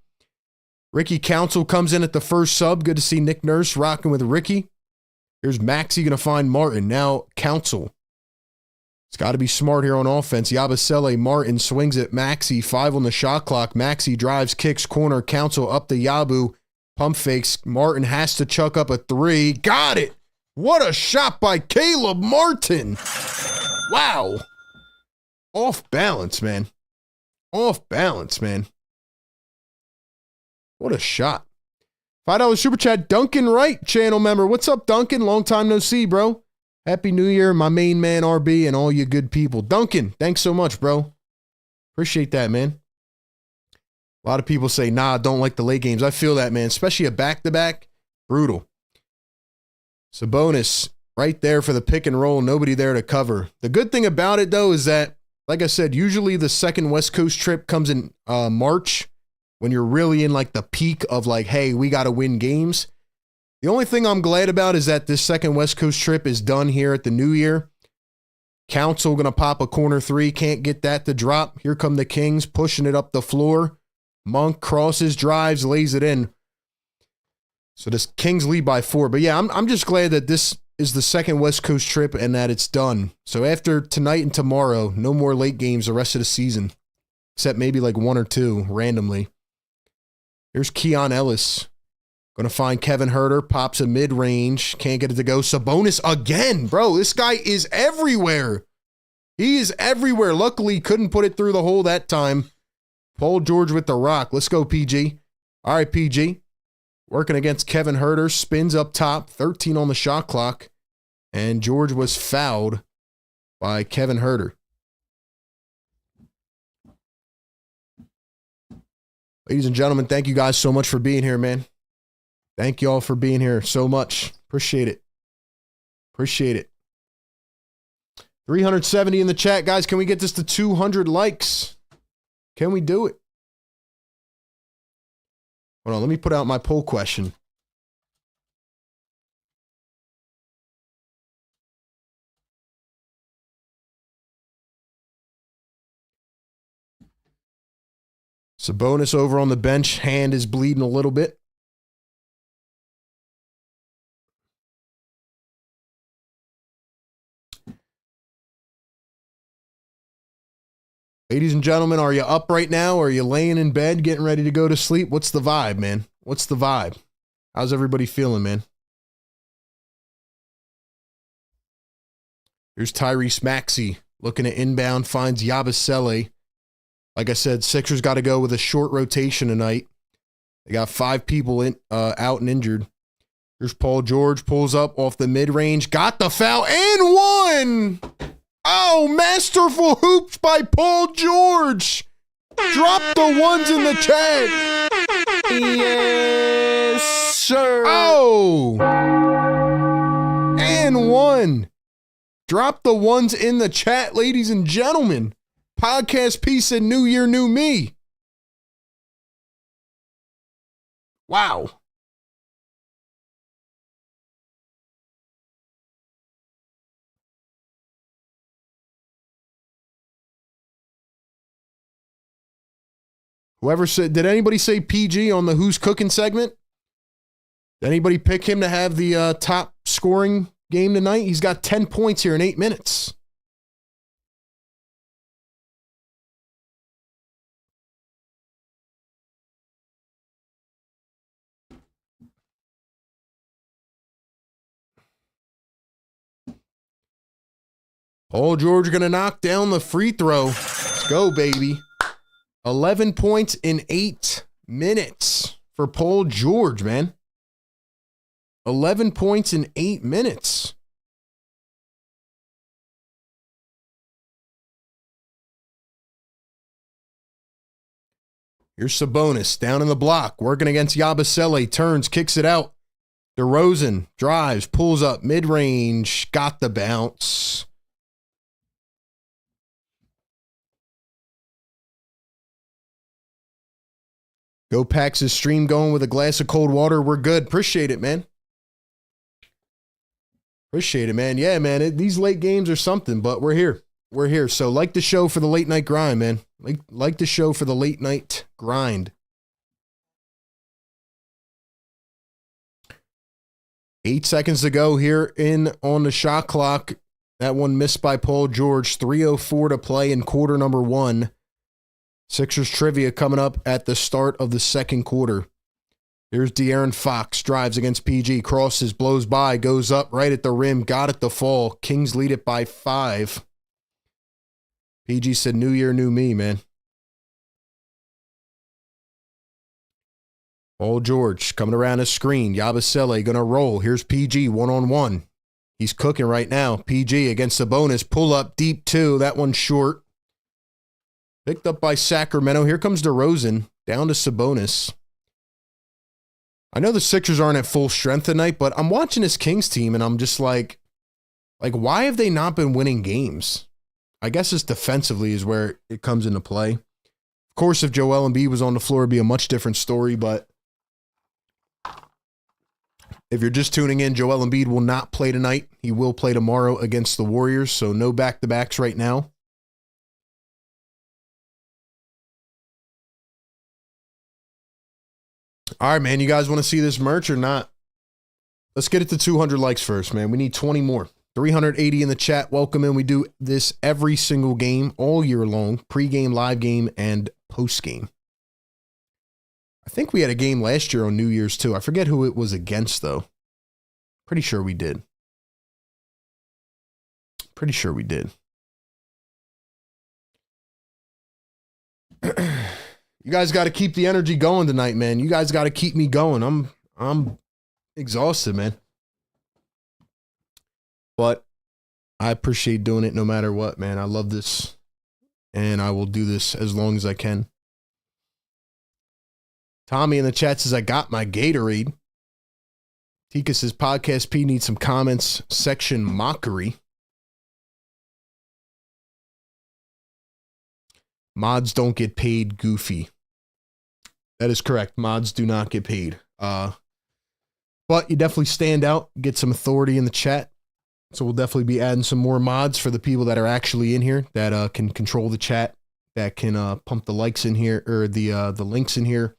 Ricky Council comes in at the first sub. Good to see Nick Nurse rocking with Ricky. Here's Maxey going to find Martin. Now Council. It's got to be smart here on offense. Yabusele Martin swings at Maxey. 5 on the shot clock. Maxey drives, kicks, corner. Council up to Yabu. Pump fakes. Martin has to chuck up a 3. Got it. What a shot by Caleb Martin. Wow. Off balance, man. Off balance, man. What a shot. $5 super chat. Duncan Wright, channel member. What's up, Duncan? Long time no see, bro. Happy New Year, my main man, RB, and all you good people. Duncan, thanks so much, bro. Appreciate that, man. A lot of people say, nah, don't like the late games. I feel that, man, especially a back-to-back. Brutal. Sabonis right there for the pick and roll. Nobody there to cover. The good thing about it, though, is that, like I said, usually the second West Coast trip comes in March when you're really in like the peak of like, hey, we got to win games. The only thing I'm glad about is that this second West Coast trip is done here at the New Year. Council going to pop a corner three. Can't get that to drop. Here come the Kings pushing it up the floor. Monk crosses, drives, lays it in. So this Kings lead by 4. But yeah, I'm just glad that this is the second West Coast trip and that it's done. So after tonight and tomorrow, no more late games the rest of the season. Except maybe like 1 or 2 randomly. Here's Keon Ellis. Going to find Kevin Huerter. Pops a mid-range. Can't get it to go. Sabonis again. Bro, this guy is everywhere. He is everywhere. Luckily, couldn't put it through the hole that time. Paul George with the rock. Let's go, PG. All right, PG. Working against Kevin Huerter. Spins up top. 13 on the shot clock. And George was fouled by Kevin Huerter. Ladies and gentlemen, thank you guys so much for being here, man. Thank you all for being here so much. Appreciate it. Appreciate it. 370 in the chat. Guys, can we get this to 200 likes? Can we do it? Hold on, let me put out my poll question. Sabonis over on the bench. Hand is bleeding a little bit. Ladies and gentlemen, are you up right now? Or are you laying in bed getting ready to go to sleep? What's the vibe, man? What's the vibe? How's everybody feeling, man? Here's Tyrese Maxey looking at inbound, finds Yabusele. Like I said, Sixers got to go with a short rotation tonight. They got 5 people in, out and injured. Here's Paul George, pulls up off the mid-range, got the foul, and one! Oh, masterful hoops by Paul George. Drop the ones in the chat. Yes, sir. Oh. And one. Drop the ones in the chat, ladies and gentlemen. Podcast piece and New Year, New Me. Wow. Whoever said, did anybody say PG on the Who's Cooking segment? Did anybody pick him to have the top scoring game tonight? He's got 10 points here in 8 minutes. Paul George going to knock down the free throw. Let's go, baby. 11 points in 8 minutes for Paul George, man. 11 points in 8 minutes. Here's Sabonis down in the block, working against Yabusele. Turns, kicks it out. DeRozan drives, pulls up mid-range, got the bounce. Go Pax is stream going with a glass of cold water. We're good. Appreciate it, man. Appreciate it, man. Yeah, man. These late games are something, but we're here. We're here. So like the show for the late night grind, man. Like the show for the late night grind. 8 seconds to go here on the shot clock. That one missed by Paul George. 3:04 to play in quarter number 1. Sixers trivia coming up at the start of the second quarter. Here's De'Aaron Fox, drives against PG, crosses, blows by, goes up right at the rim, got it to fall. Kings lead it by 5. PG said, new year, new me, man. Paul George coming around a screen. Yabusele going to roll. Here's PG one-on-one. He's cooking right now. PG against the bonus. Pull up deep 2. That one's short. Picked up by Sacramento. Here comes DeRozan. Down to Sabonis. I know the Sixers aren't at full strength tonight, but I'm watching this Kings team and I'm just like, why have they not been winning games? I guess it's defensively is where it comes into play. Of course, if Joel Embiid was on the floor, it'd be a much different story, but if you're just tuning in, Joel Embiid will not play tonight. He will play tomorrow against the Warriors, so no back-to-backs right now. All right, man, you guys want to see this merch or not? Let's get it to 200 likes first, man. We need 20 more. 380 in the chat. Welcome in. We do this every single game all year long. Pre-game, live game, and post-game. I think we had a game last year on New Year's too. I forget who it was against, though. Pretty sure we did. Pretty sure we did. You guys got to keep the energy going tonight, man. You guys got to keep me going. I'm exhausted, man. But I appreciate doing it no matter what, man. I love this. And I will do this as long as I can. Tommy in the chat says, I got my Gatorade. Tika says, Podcast P needs some comments section mockery. Mods don't get paid, goofy. That is correct. Mods do not get paid. But you definitely stand out, get some authority in the chat. So we'll definitely be adding some more mods for the people that are actually in here that can control the chat, that can pump the likes in here or the links in here.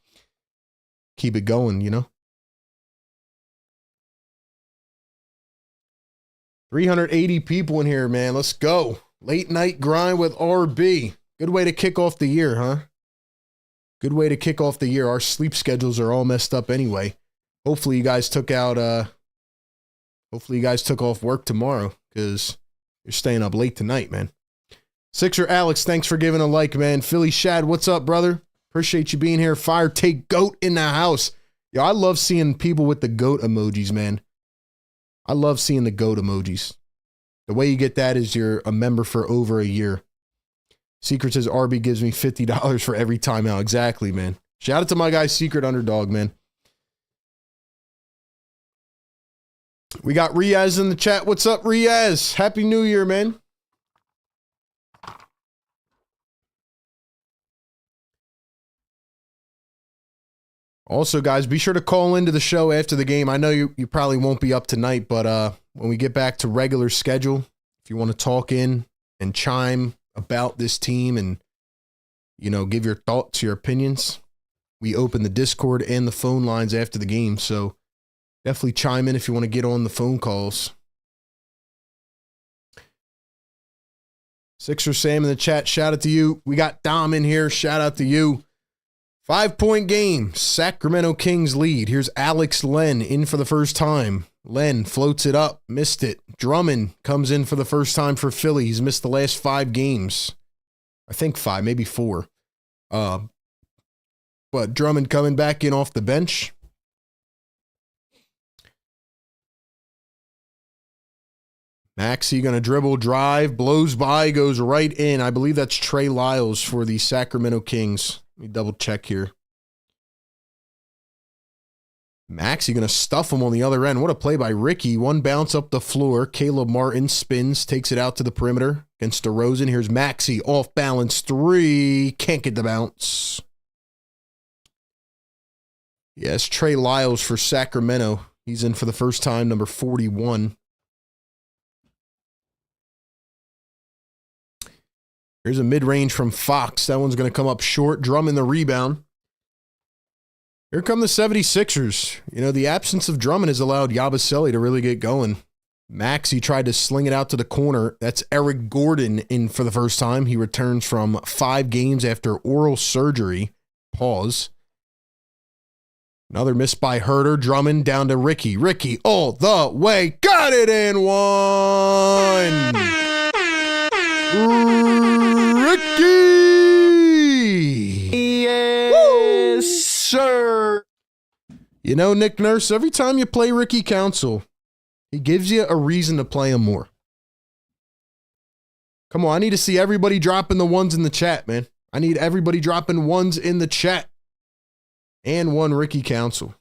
Keep it going, you know. 380 people in here, man. Let's go. Late night grind with RB. Good way to kick off the year, huh? Good way to kick off the year. Our sleep schedules are all messed up anyway. Hopefully you guys took out hopefully you guys took off work tomorrow because you're staying up late tonight, man. Sixer Alex, thanks for giving a like, man. Philly Shad, what's up, brother? Appreciate you being here. Fire Take Goat in the house. Yo, I love seeing people with the goat emojis, man. I love seeing the goat emojis. The way you get that is you're a member for over a year. Secret says RB gives me $50 for every timeout. Exactly, man. Shout out to my guy Secret Underdog, man. We got Riaz in the chat. What's up, Riaz? Happy New Year, man. Also, guys, be sure to call into the show after the game. I know you probably won't be up tonight, but when we get back to regular schedule, if you want to talk in and chime about this team and, you know, give your thoughts, your opinions, we open the Discord and the phone lines after the game. So definitely chime in if you want to get on the phone calls. Sixer Sam in the chat, shout out to you. We got Dom in here, shout out to you. 5-point game, Sacramento Kings lead. Here's Alex Len in for the first time. Len floats it up, missed it. Drummond comes in for the first time for Philly. He's missed the last 5 games. I think 5, maybe 4. But Drummond coming back in off the bench. Maxey going to dribble, drive, blows by, goes right in. I believe that's Trey Lyles for the Sacramento Kings. Let me double check here. Maxey going to stuff him on the other end. What a play by Ricky. One bounce up the floor. Caleb Martin spins, takes it out to the perimeter against DeRozan. Here's Maxey, off balance 3. Can't get the bounce. Yes, Trey Lyles for Sacramento. He's in for the first time, number 41. Here's a mid-range from Fox. That one's going to come up short. Drummond the rebound. Here come the 76ers. You know, the absence of Drummond has allowed Yabusele to really get going. Maxey tried to sling it out to the corner. That's Eric Gordon in for the first time. He returns from 5 games after oral surgery. Pause. Another miss by Herder. Drummond down to Ricky. Ricky all the way. Got it in one. Ricky. Yes, sir. You know, Nick Nurse, every time you play Ricky Council, he gives you a reason to play him more. Come on, I need to see everybody dropping the ones in the chat, man. I need everybody dropping ones in the chat. And one Ricky Council.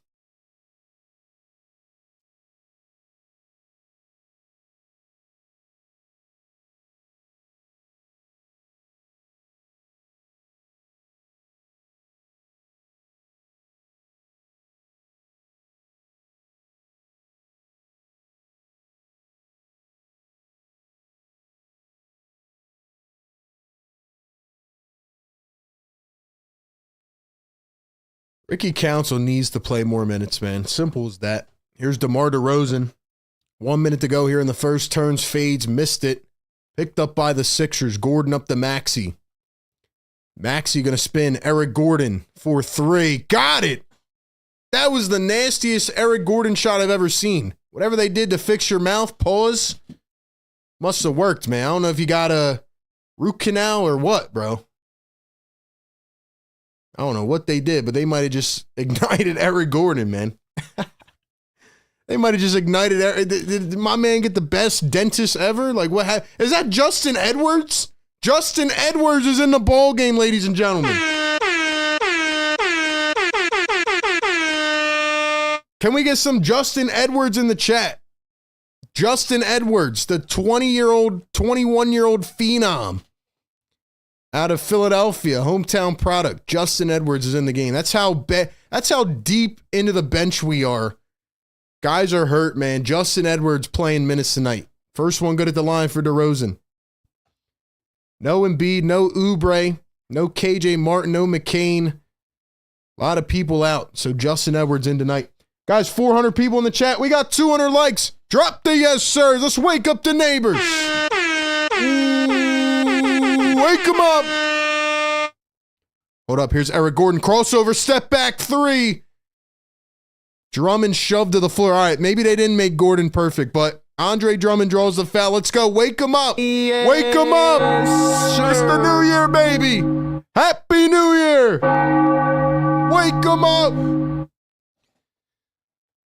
Ricky Council needs to play more minutes, man. Simple as that. Here's DeMar DeRozan. 1 minute to go here in the first. Turns, fades, missed it. Picked up by the Sixers. Gordon up to Maxey. Maxey going to spin. Eric Gordon for three. Got it. That was the nastiest Eric Gordon shot I've ever seen. Whatever they did to fix your mouth, pause, must have worked, man. I don't know if you got a root canal or what, bro. I don't know what they did, but they might have just ignited Eric Gordon, man. They might have just ignited. Did my man get the best dentist ever? Like, what happened? Is that Justin Edwards? Justin Edwards is in the ball game, ladies and gentlemen. Can we get some Justin Edwards in the chat? Justin Edwards, the 21-year-old phenom out of Philadelphia, hometown product. Justin Edwards is in the game. That's how deep into the bench we are. Guys are hurt, man. Justin Edwards playing minutes tonight. First one good at the line for DeRozan. No Embiid, no Oubre, no KJ Martin, no McCain. A lot of people out, so Justin Edwards in tonight. Guys, 400 people in the chat. We got 200 likes. Drop the yes, sirs. Let's wake up the neighbors. Wake them up. Hold up. Here's Eric Gordon. Crossover. Step back. Three. Drummond shoved to the floor. All right. Maybe they didn't make Gordon perfect, but Andre Drummond draws the foul. Let's go. Wake him up. Yes, Wake him up. It's the new year, baby. Happy New Year. Wake him up.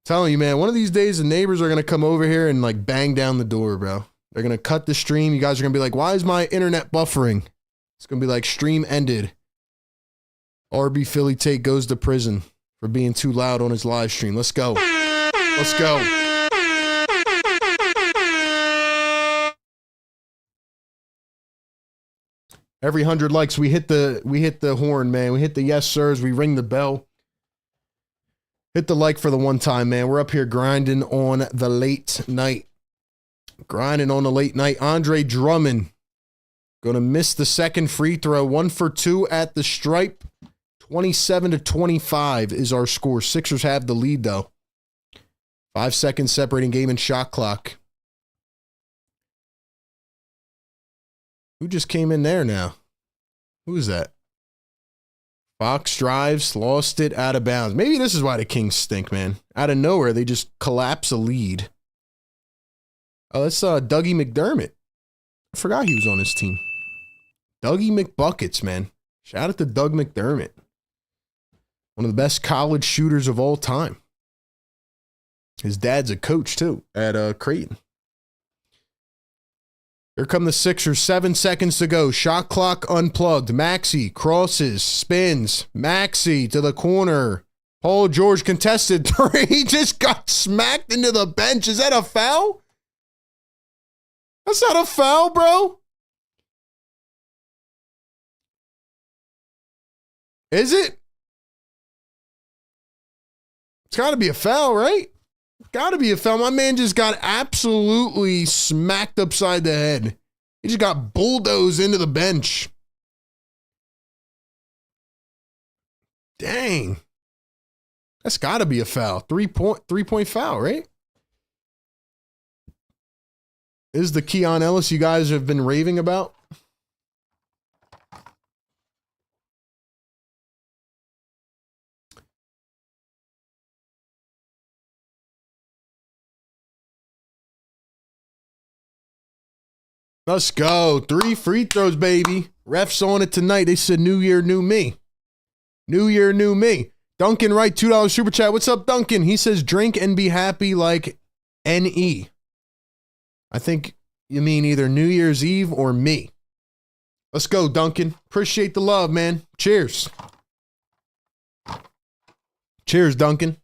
Telling you, man, one of these days the neighbors are going to come over here and like bang down the door, bro. They're going to cut the stream. You guys are going to be like, why is my internet buffering? It's going to be like, stream ended. RB Philly Tate goes to prison for being too loud on his live stream. Let's go. Let's go. Every 100 likes, we hit the horn, man. We hit the yes, sirs. We ring the bell. Hit the like for the one time, man. We're up here grinding on the late night. Grinding on the late night. Andre Drummond going to miss the second free throw. 1 for 2 at the stripe. 27-25 is our score. Sixers have the lead, though. 5 seconds separating game and shot clock. Who just came in there now? Who is that? Fox drives, lost it, out of bounds. Maybe this is why the Kings stink, man. Out of nowhere, they just collapse a lead. Oh, that's Dougie McDermott. I forgot he was on this team. Dougie McBuckets, man. Shout out to Doug McDermott. One of the best college shooters of all time. His dad's a coach, too, at Creighton. Here come the Sixers. 7 seconds to go. Shot clock unplugged. Maxey crosses, spins. Maxey to the corner. Paul George contested three. He just got smacked into the bench. Is that a foul? That's not a foul, bro. Is it? It's got to be a foul, right? Got to be a foul. My man just got absolutely smacked upside the head. He just got bulldozed into the bench. Dang. That's got to be a foul. 3-point foul, right? This is the Keon Ellis you guys have been raving about. Let's go. 3 free throws, baby. Refs on it tonight. They said new year, new me. New year, new me. Duncan Wright, $2 super chat. What's up, Duncan? He says drink and be happy like N.E. I think you mean either New Year's Eve or me. Let's go, Duncan. Appreciate the love, man. Cheers. Cheers, Duncan.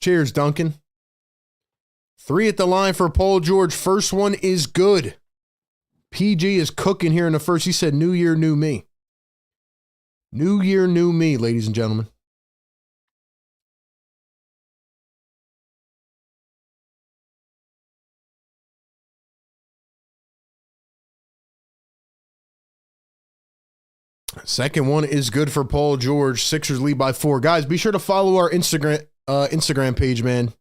Cheers, Duncan. 3 at the line for Paul George. First one is good. PG is cooking here in the first. He said, new year, new me. New year, new me, ladies and gentlemen. Second one is good for Paul George. Sixers lead by 4. Guys, be sure to follow our Instagram page, man.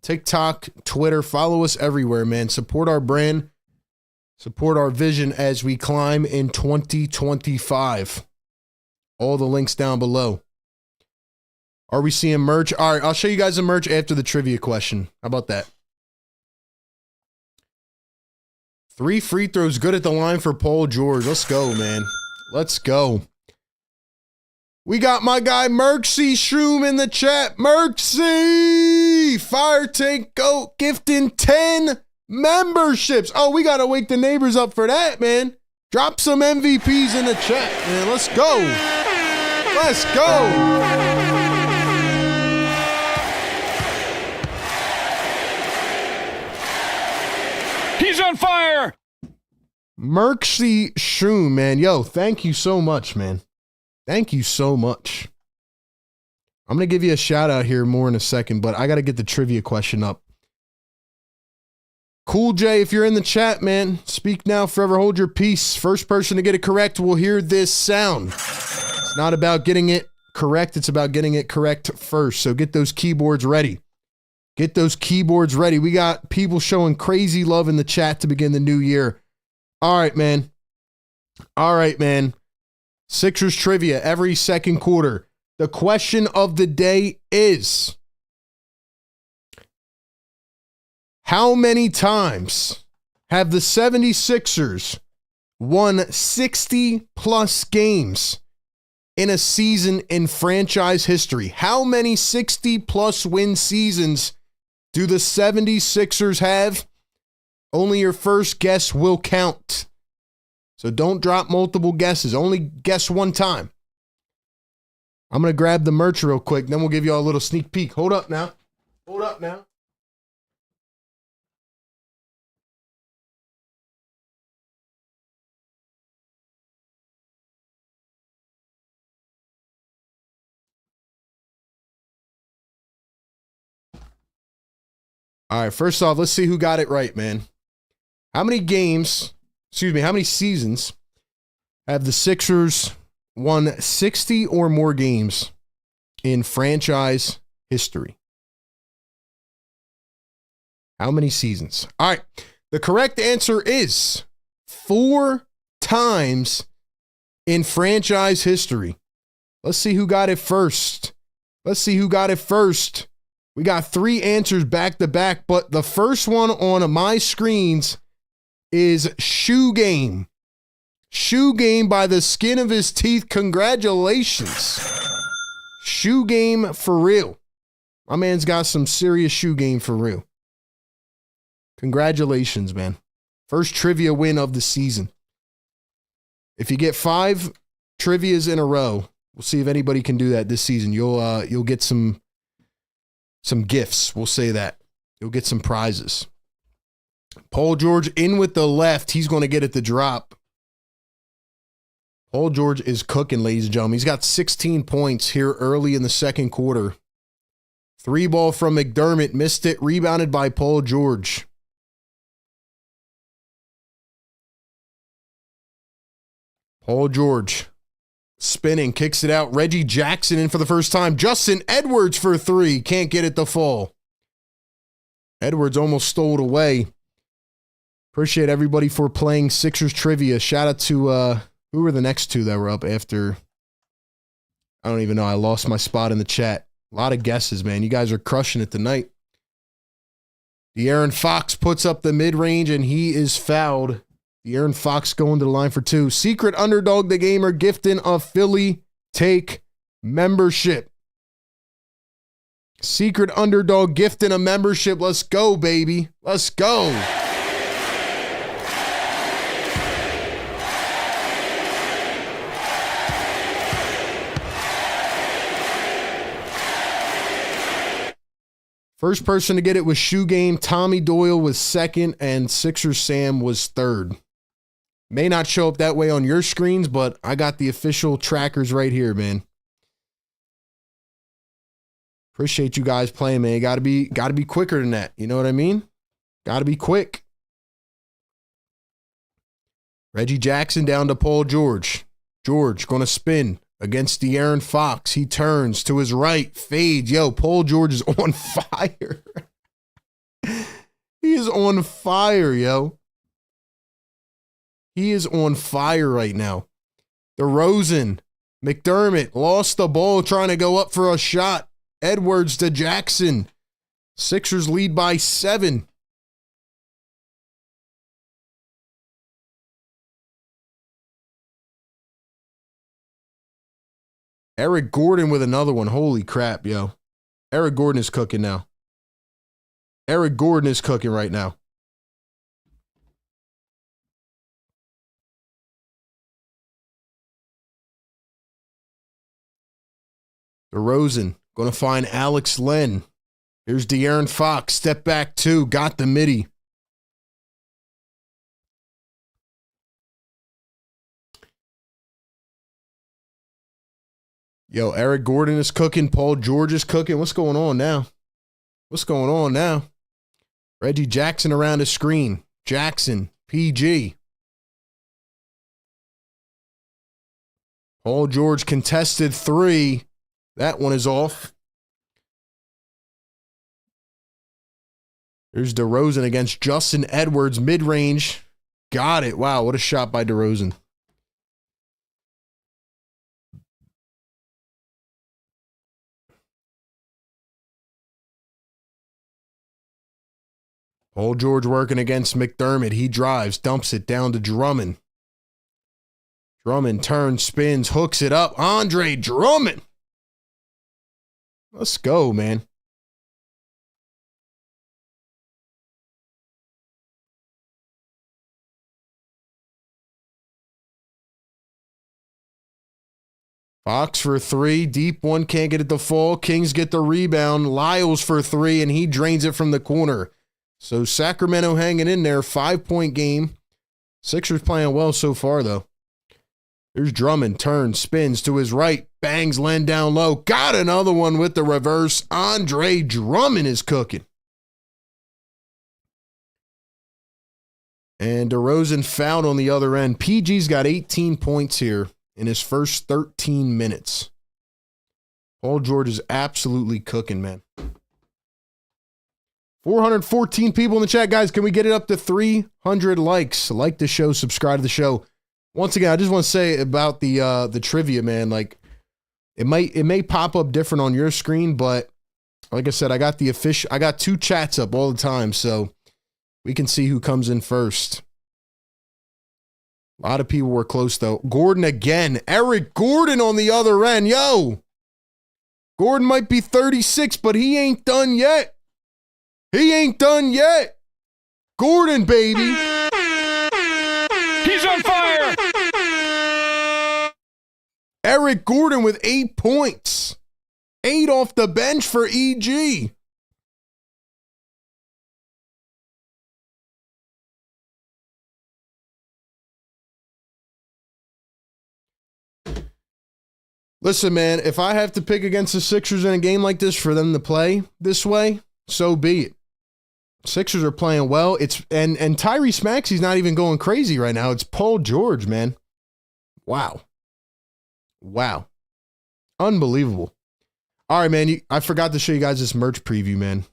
TikTok, Twitter, follow us everywhere, man. Support our brand. Support our vision as we climb in 2025. All the links down below. Are we seeing merch? All right, I'll show you guys the merch after the trivia question. How about that? 3 free throws good at the line for Paul George. Let's go, man. Let's go. We got my guy Merksy Shroom in the chat. Merksy! Fire Tank Goat gifting 10 memberships. Oh, we got to wake the neighbors up for that, man. Drop some MVPs in the chat, man. Let's go. Let's go. He's on fire. Merksy Shroom, man. Yo, thank you so much, man. Thank you so much. I'm going to give you a shout out here more in a second, but I got to get the trivia question up. Cool J, if you're in the chat, man, speak now, forever hold your peace. First person to get it correct will hear this sound. It's not about getting it correct. It's about getting it correct first. So get those keyboards ready. Get those keyboards ready. We got people showing crazy love in the chat to begin the new year. All right, man. All right, man. Sixers trivia every second quarter. The question of the day is, how many times have the 76ers won 60-plus games in a season in franchise history? How many 60-plus win seasons do the 76ers have? Only your first guess will count. So don't drop multiple guesses. Only guess one time. I'm going to grab the merch real quick, then we'll give you all a little sneak peek. Hold up now. Hold up now. All right, first off, let's see who got it right, man. How many seasons have the Sixers won 60 or more games in franchise history? How many seasons? All right, the correct answer is 4 times in franchise history. Let's see who got it first. Let's see who got it first. We got 3 answers back to back, but the first one on my screens is Shoe Game. Shoe Game by the skin of his teeth. Congratulations. Shoe Game for real. My man's got some serious shoe game for real. Congratulations, man. First trivia win of the season. If you get 5 trivias in a row, we'll see if anybody can do that this season. You'll get some gifts. We'll say that. You'll get some prizes. Paul George in with the left. He's going to get it to drop. Paul George is cooking, ladies and gentlemen. He's got 16 points here early in the second quarter. 3 ball from McDermott. Missed it. Rebounded by Paul George. Paul George spinning, kicks it out. Reggie Jackson in for the first time. Justin Edwards for 3. Can't get it to fall. Edwards almost stole it away. Appreciate everybody for playing Sixers trivia. Shout out to, who were the next 2 that were up after? I don't even know. I lost my spot in the chat. A lot of guesses, man. You guys are crushing it tonight. De'Aaron Fox puts up the mid-range, and he is fouled. De'Aaron Fox going to the line for 2. Secret Underdog, the gamer, gifting a Philly Take membership. Secret Underdog gifting a membership. Let's go, baby. Let's go. First person to get it was Shoegame. Tommy Doyle was second, and Sixer Sam was third. May not show up that way on your screens, but I got the official trackers right here, man. Appreciate you guys playing, man. Gotta be quicker than that. You know what I mean? Gotta be quick. Reggie Jackson down to Paul George. George gonna spin against De'Aaron Fox. He turns to his right. Fade. Yo, Paul George is on fire. He is on fire, yo. He is on fire right now. DeRozan. McDermott lost the ball trying to go up for a shot. Edwards to Jackson. Sixers lead by 7. Eric Gordon with another one. Holy crap, yo. Eric Gordon is cooking now. Eric Gordon is cooking right now. DeRozan going to find Alex Len. Here's De'Aaron Fox. Step back 2. Got the midi. Yo, Eric Gordon is cooking. Paul George is cooking. What's going on now? What's going on now? Reggie Jackson around the screen. Jackson. PG. Paul George contested 3. That one is off. There's DeRozan against Justin Edwards. Mid-range. Got it. Wow, what a shot by DeRozan. Paul George working against McDermott. He drives, dumps it down to Drummond. Drummond turns, spins, hooks it up. Andre Drummond. Let's go, man. Fox for 3. Deep one, can't get it to fall. Kings get the rebound. Lyles for 3, and he drains it from the corner. So Sacramento hanging in there. 5-point game. Sixers playing well so far, though. Here's Drummond. Turns, spins to his right. Bangs Len down low. Got another one with the reverse. Andre Drummond is cooking. And DeRozan fouled on the other end. PG's got 18 points here in his first 13 minutes. Paul George is absolutely cooking, man. 414 people in the chat, guys. Can we get it up to 300 likes? Like the show, subscribe to the show. Once again, I just want to say about the trivia, man. Like, it may pop up different on your screen, but like I said, I got 2 chats up all the time, so we can see who comes in first. A lot of people were close, though. Gordon again. Eric Gordon on the other end. Yo! Gordon might be 36, but he ain't done yet. He ain't done yet. Gordon, baby. He's on fire. Eric Gordon with 8 points. 8 off the bench for EG. Listen, man, if I have to pick against the Sixers in a game like this for them to play this way, so be it. Sixers are playing well. And Tyrese Maxey's not even going crazy right now. It's Paul George, man. Wow. Wow. Unbelievable. All right, man. I forgot to show you guys this merch preview, man.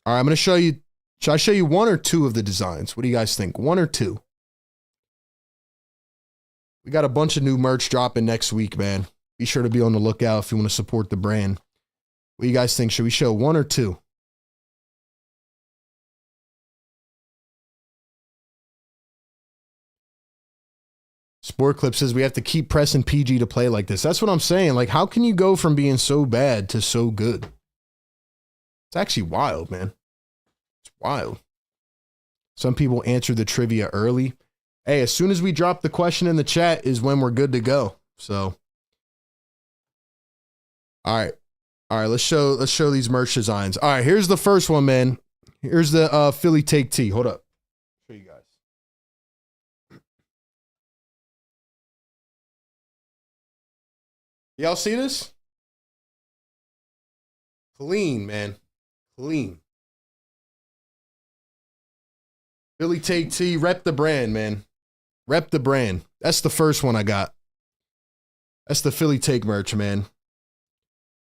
All right, I'm going to show you. Should I show you 1 or 2 of the designs? What do you guys think? 1 or 2? We got a bunch of new merch dropping next week, man. Be sure to be on the lookout if you want to support the brand. What do you guys think? Should we show 1 or 2? Sport Clip says we have to keep pressing PG to play like this. That's what I'm saying. Like, how can you go from being so bad to so good? It's actually wild, man. It's wild. Some people answer the trivia early. Hey, as soon as we drop the question in the chat is when we're good to go. So, all right. All right, let's show these merch designs. All right, here's the first one, man. Here's the Philly Take Tea. Hold up. Show you guys. Y'all see this? Clean, man. Clean. Philly Take Tea, rep the brand, man. Rep the brand. That's the first one I got. That's the Philly Take merch, man.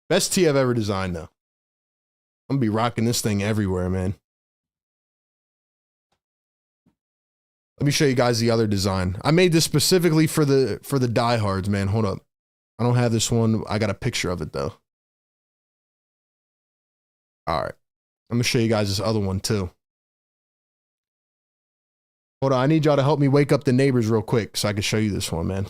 Best tee I've ever designed, though. I'm gonna be rocking this thing everywhere, man. Let me show you guys the other design. I made this specifically for the diehards, man. Hold up. I don't have this one. I got a picture of it, though. All right. I'm gonna show you guys this other one, too. Hold on. I need y'all to help me wake up the neighbors real quick so I can show you this one, man.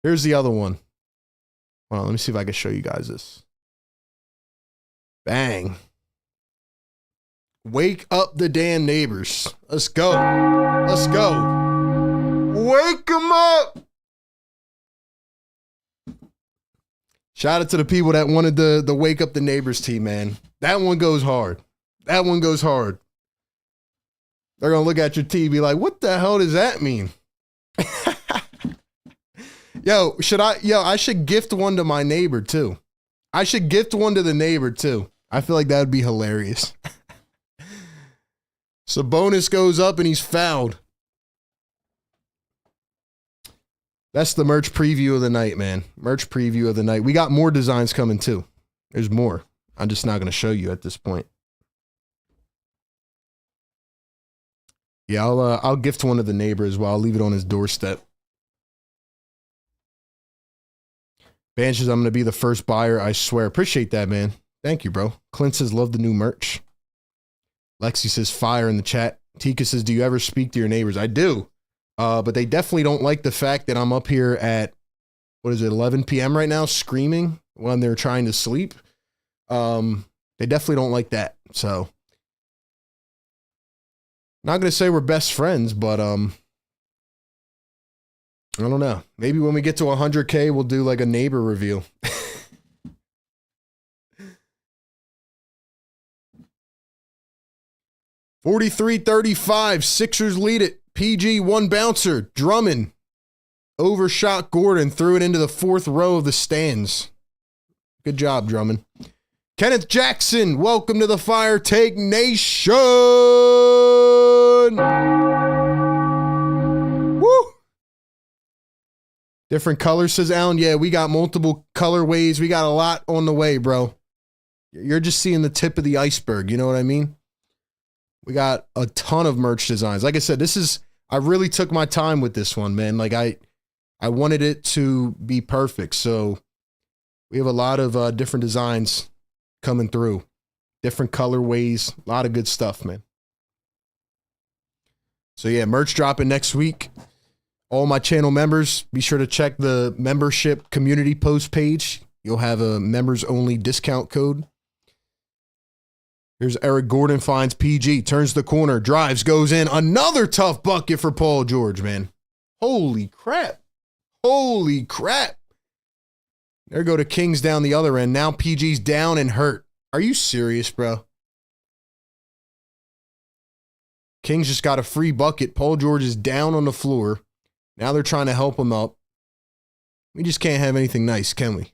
Here's the other one. Well, let me see if I can show you guys this. Bang. Wake up the damn neighbors. Let's go. Let's go. Wake them up. Shout out to the people that wanted the Wake Up the Neighbors team, man. That one goes hard. That one goes hard. They're going to look at your TV like, what the hell does that mean? Yo, I should gift one to my neighbor too. I should gift one to the neighbor too. I feel like that would be hilarious. Sabonis goes up and he's fouled. That's the merch preview of the night, man. Merch preview of the night. We got more designs coming too. There's more. I'm just not going to show you at this point. Yeah, I'll gift one to the neighbor as well. I'll leave it on his doorstep. Ban says, I'm going to be the first buyer, I swear. Appreciate that, man. Thank you, bro. Clint says, love the new merch. Lexi says, fire in the chat. Tika says, do you ever speak to your neighbors? I do. But they definitely don't like the fact that I'm up here at, 11 p.m. right now, screaming when they're trying to sleep. They definitely don't like that. So, not going to say we're best friends, but I don't know. Maybe when we get to 100K, we'll do like a neighbor review. $43-35. Sixers lead it. PG, one bouncer. Drummond overshot Gordon, threw it into the fourth row of the stands. Good job, Drummond. Kenneth Jackson, welcome to the Fire Take Nation. Woo! Different colors, says Alan. Yeah, we got multiple colorways. We got a lot on the way, bro. You're just seeing the tip of the iceberg. You know what I mean? We got a ton of merch designs. Like I said, I really took my time with this one, man. Like I wanted it to be perfect. So we have a lot of different designs coming through. Different colorways. A lot of good stuff, man. So yeah, merch dropping next week. All my channel members, be sure to check the membership community post page. You'll have a members only discount code. Here's Eric Gordon finds PG, turns the corner, drives, goes in. Another tough bucket for Paul George, man. Holy crap. Holy crap. There go to Kings down the other end. Now PG's down and hurt. Are you serious, bro? Kings just got a free bucket. Paul George is down on the floor. Now they're trying to help him up. We just can't have anything nice, can we?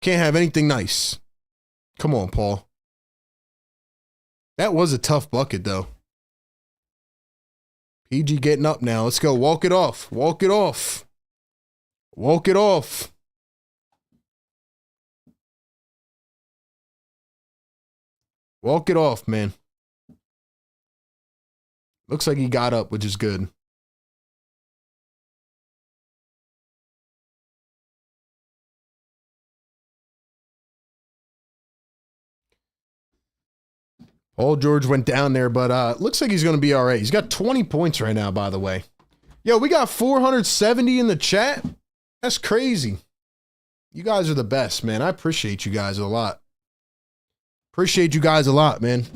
Can't have anything nice. Come on, Paul. That was a tough bucket, though. PG getting up now. Let's go. Walk it off. Walk it off. Walk it off. Walk it off, man. Looks like he got up, which is good. Paul George went down there, but looks like he's going to be all right. He's got 20 points right now, by the way. Yo, we got 470 in the chat. That's crazy. You guys are the best, man. I appreciate you guys a lot. Appreciate you guys a lot, man.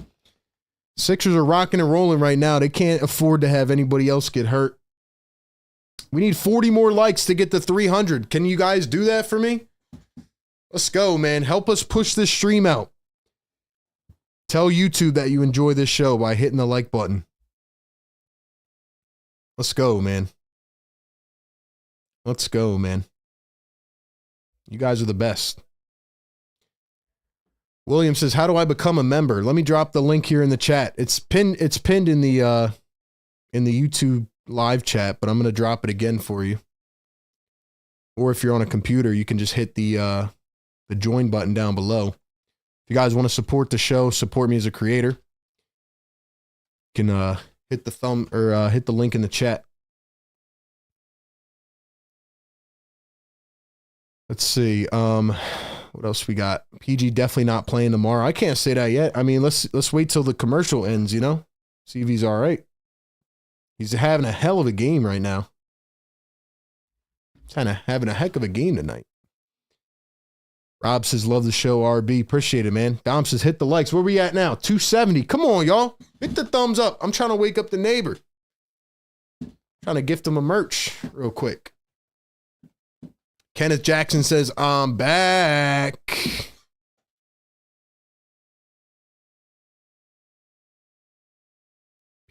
Sixers are rocking and rolling right now. They can't afford to have anybody else get hurt. We need 40 more likes to get to 300. Can you guys do that for me? Let's go, man. Help us push this stream out. Tell YouTube that you enjoy this show by hitting the like button. Let's go, man. Let's go, man. You guys are the best. William says, how do I become a member? Let me drop the link here in the chat. It's pinned in the YouTube live chat, but I'm going to drop it again for you. Or if you're on a computer, you can just hit the join button down below. If you guys want to support the show, support me as a creator, you can hit the hit the link in the chat. Let's see. What else we got? PG definitely not playing tomorrow. I can't say that yet. I mean, let's wait till the commercial ends, you know? See if he's all right. He's having a hell of a game right now. Kind of having a heck of a game tonight. Rob says, love the show, RB. Appreciate it, man. Dom says, hit the likes. Where we at now? 270. Come on, y'all. Hit the thumbs up. I'm trying to wake up the neighbor. Trying to gift him a merch real quick. Kenneth Jackson says, I'm back.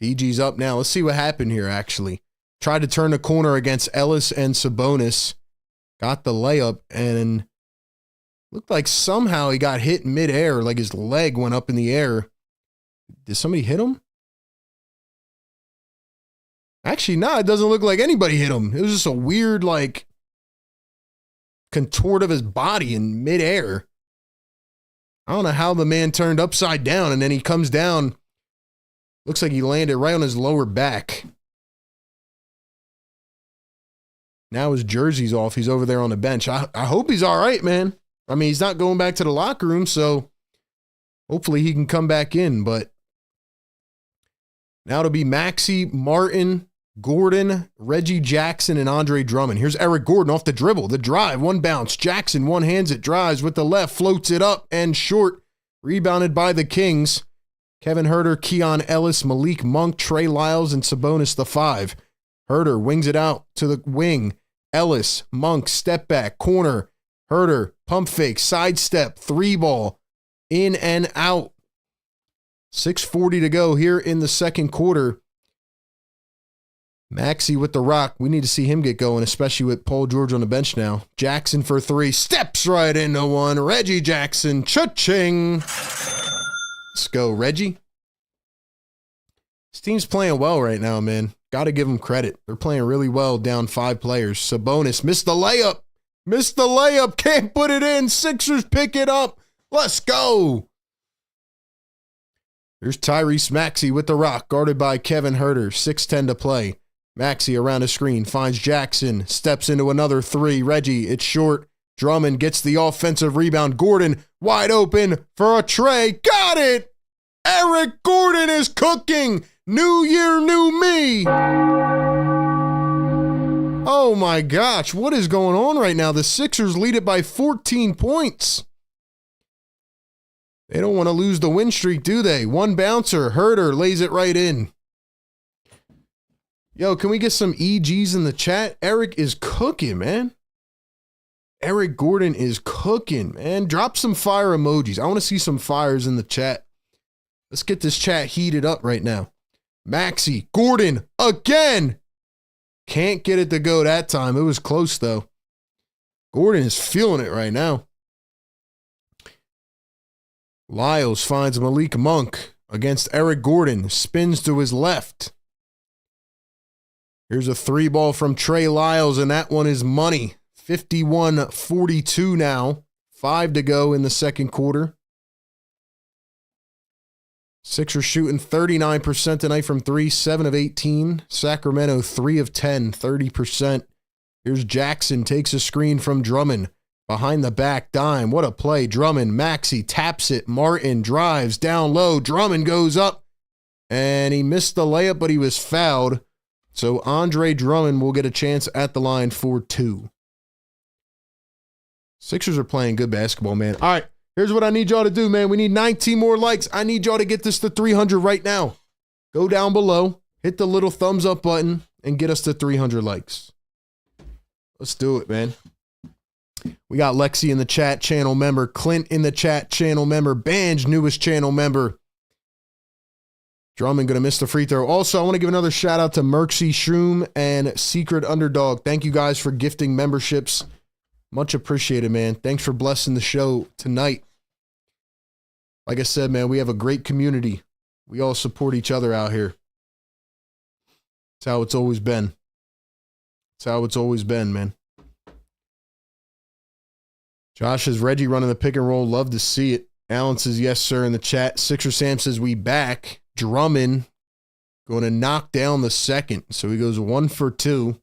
PG's up now. Let's see what happened here, actually. Tried to turn the corner against Ellis and Sabonis. Got the layup and looked like somehow he got hit midair, like his leg went up in the air. Did somebody hit him? Actually, no, it doesn't look like anybody hit him. It was just a weird, like, contort of his body in midair. I don't know how the man turned upside down and then he comes down. Looks like he landed right on his lower back. Now his jersey's off. He's over there on the bench. I hope he's all right, man. I mean, he's not going back to the locker room, so hopefully he can come back in. But now it'll be Maxey, Martin, Gordon, Reggie Jackson, and Andre Drummond. Here's Eric Gordon off the dribble. The drive, one bounce. Jackson one-hands it, drives with the left, floats it up and short. Rebounded by the Kings. Kevin Huerter, Keon Ellis, Malik Monk, Trey Lyles, and Sabonis the 5. Huerter wings it out to the wing. Ellis, Monk, step back, corner. Huerter, pump fake, sidestep, 3-ball, in and out. 6:40 to go here in the second quarter. Maxey with the rock. We need to see him get going, especially with Paul George on the bench now. Jackson for 3. Steps right into one. Reggie Jackson. Cha-ching. Let's go, Reggie. This team's playing well right now, man. Got to give them credit. They're playing really well down 5 players. Sabonis missed the layup. Missed the layup. Can't put it in. Sixers pick it up. Let's go. There's Tyrese Maxey with the rock, guarded by Kevin Huerter. 6:10 to play. Maxey around the screen, finds Jackson, steps into another 3. Reggie, it's short. Drummond gets the offensive rebound. Gordon, wide open for a tray. Got it! Eric Gordon is cooking! New year, new me! Oh my gosh, what is going on right now? The Sixers lead it by 14 points. They don't want to lose the win streak, do they? One bouncer, Huerter lays it right in. Yo, can we get some EGs in the chat? Eric is cooking, man. Eric Gordon is cooking, man. Drop some fire emojis. I want to see some fires in the chat. Let's get this chat heated up right now. Maxey, Gordon, again. Can't get it to go that time. It was close, though. Gordon is feeling it right now. Lyles finds Malik Monk against Eric Gordon. Spins to his left. Here's a 3-ball from Trey Lyles, and that one is money. 51-42 now. 5 to go in the second quarter. Sixers shooting 39% tonight from 3, 7 of 18. Sacramento 3 of 10, 30%. Here's Jackson, takes a screen from Drummond. Behind the back dime. What a play. Drummond, Maxey taps it. Martin drives down low. Drummond goes up. And he missed the layup, but he was fouled. So Andre Drummond will get a chance at the line for 2. Sixers are playing good basketball, man. All right, here's what I need y'all to do, man. We need 19 more likes. I need y'all to get this to 300 right now. Go down below, hit the little thumbs up button, and get us to 300 likes. Let's do it, man. We got Lexi in the chat, channel member. Clint in the chat, channel member. Banj, newest channel member. Drummond going to miss the free throw. Also, I want to give another shout out to Merksy Shroom and Secret Underdog. Thank you guys for gifting memberships. Much appreciated, man. Thanks for blessing the show tonight. Like I said, man, we have a great community. We all support each other out here. That's how it's always been. That's how it's always been, man. Josh says, Reggie running the pick and roll. Love to see it. Alan says, yes, sir, in the chat. Sixer Sam says, we back. Drummond going to knock down the second. So he goes 1 for 2.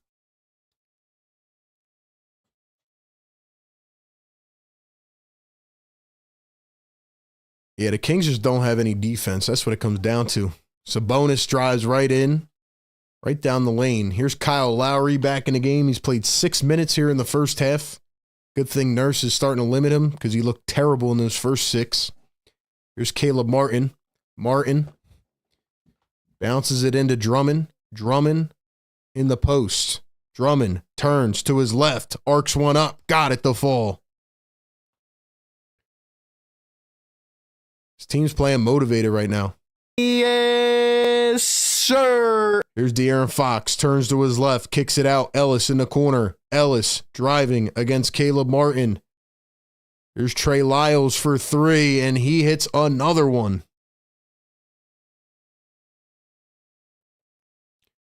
Yeah, the Kings just don't have any defense. That's what it comes down to. Sabonis drives right in, right down the lane. Here's Kyle Lowry back in the game. He's played 6 minutes here in the first half. Good thing Nurse is starting to limit him because he looked terrible in those first 6. Here's Caleb Martin. Martin bounces it into Drummond. Drummond in the post. Drummond turns to his left. Arcs one up. Got it to fall. His team's playing motivated right now. Yes, sir. Here's De'Aaron Fox. Turns to his left. Kicks it out. Ellis in the corner. Ellis driving against Caleb Martin. Here's Trey Lyles for 3, and he hits another one.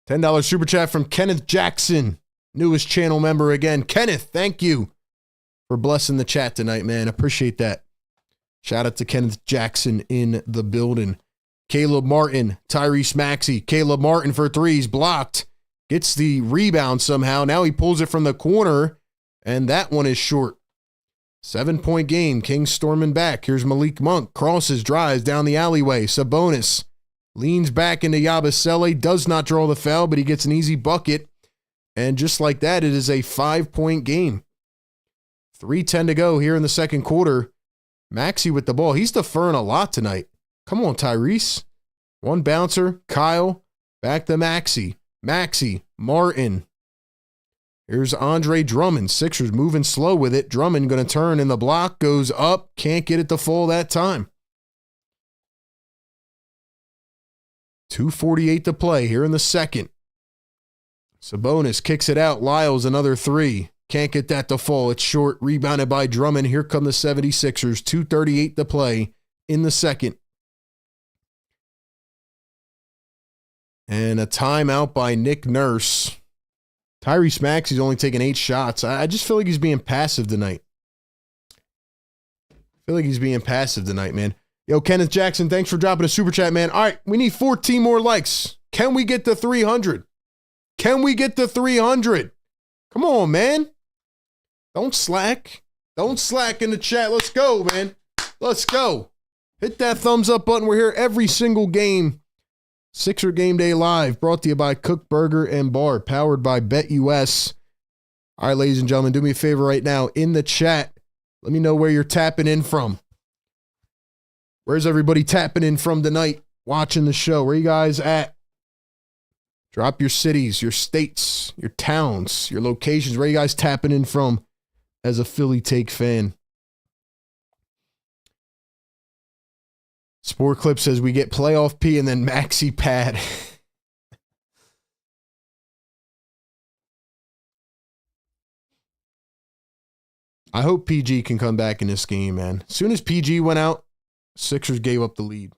$10 super chat from Kenneth Jackson, newest channel member again. Kenneth, thank you for blessing the chat tonight, man. Appreciate that. Shout out to Kenneth Jackson in the building. Caleb Martin, Tyrese Maxey. Caleb Martin for 3s, blocked. Gets the rebound somehow. Now he pulls it from the corner, and that one is short. 7-point game. Kings storming back. Here's Malik Monk. Crosses, drives down the alleyway. Sabonis leans back into Yabusele. Does not draw the foul, but he gets an easy bucket. And just like that, it is a 5-point game. 3:10 to go here in the second quarter. Maxey with the ball. He's deferring a lot tonight. Come on, Tyrese. One bouncer. Kyle. Back to Maxey. Maxey. Martin. Here's Andre Drummond. Sixers moving slow with it. Drummond going to turn, and the block goes up. Can't get it to fall that time. 2:48 to play here in the second. Sabonis kicks it out. Lyles another 3. Can't get that to fall. It's short. Rebounded by Drummond. Here come the 76ers. 2:38 to play in the second. And a timeout by Nick Nurse. Tyrese Maxey's only taken 8 shots. I just feel like he's being passive tonight. Man. Yo, Kenneth Jackson, thanks for dropping a super chat, man. All right, we need 14 more likes. Can we get to 300? Can we get to 300? Come on, man. Don't slack. Don't slack in the chat. Let's go, man. Let's go. Hit that thumbs up button. We're here every single game. Sixer Game Day Live, brought to you by Kook Burger and Bar, powered by BetUS. All right, ladies and gentlemen, do me a favor right now. In the chat, let me know where you're tapping in from. Where's everybody tapping in from tonight, watching the show? Where you guys at? Drop your cities, your states, your towns, your locations. Where you guys tapping in from as a Philly Take fan? Sport Clip says we get playoff P and then Maxi Pad. I hope PG can come back in this game, man. As soon as PG went out, Sixers gave up the lead.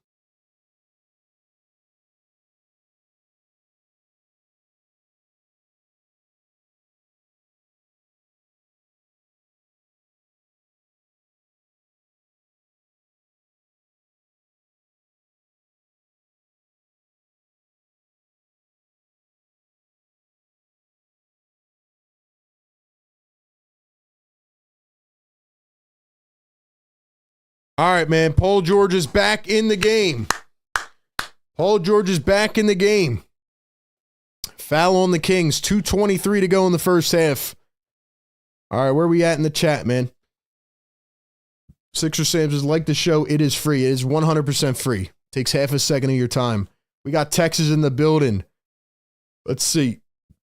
All right, man. Paul George is back in the game. Paul George is back in the game. Foul on the Kings. 2:23 to go in the first half. All right, where we at in the chat, man? Sixer Sam says, like the show, it is free. It is 100% free. Takes half a second of your time. We got Texas in the building. Let's see.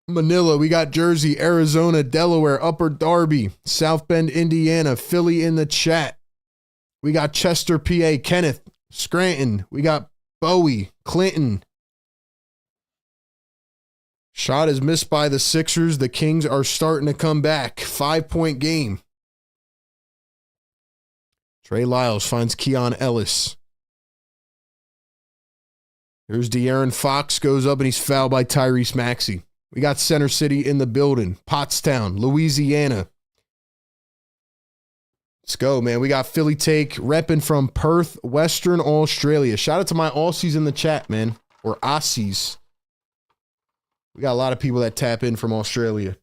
Manila, we got Jersey, Arizona, Delaware, Upper Darby, South Bend, Indiana, Philly in the chat. We got Chester, PA, Kenneth, Scranton. We got Bowie, Clinton. Shot is missed by the Sixers. The Kings are starting to come back. 5-point game. Trey Lyles finds Keon Ellis. Here's De'Aaron Fox, goes up and he's fouled by Tyrese Maxey. We got Center City in the building. Pottstown, Louisiana. Let's go, man. We got Philly Take repping from Perth, Western Australia. Shout out to my Aussies in the chat, man. Or Aussies. We got a lot of people that tap in from Australia.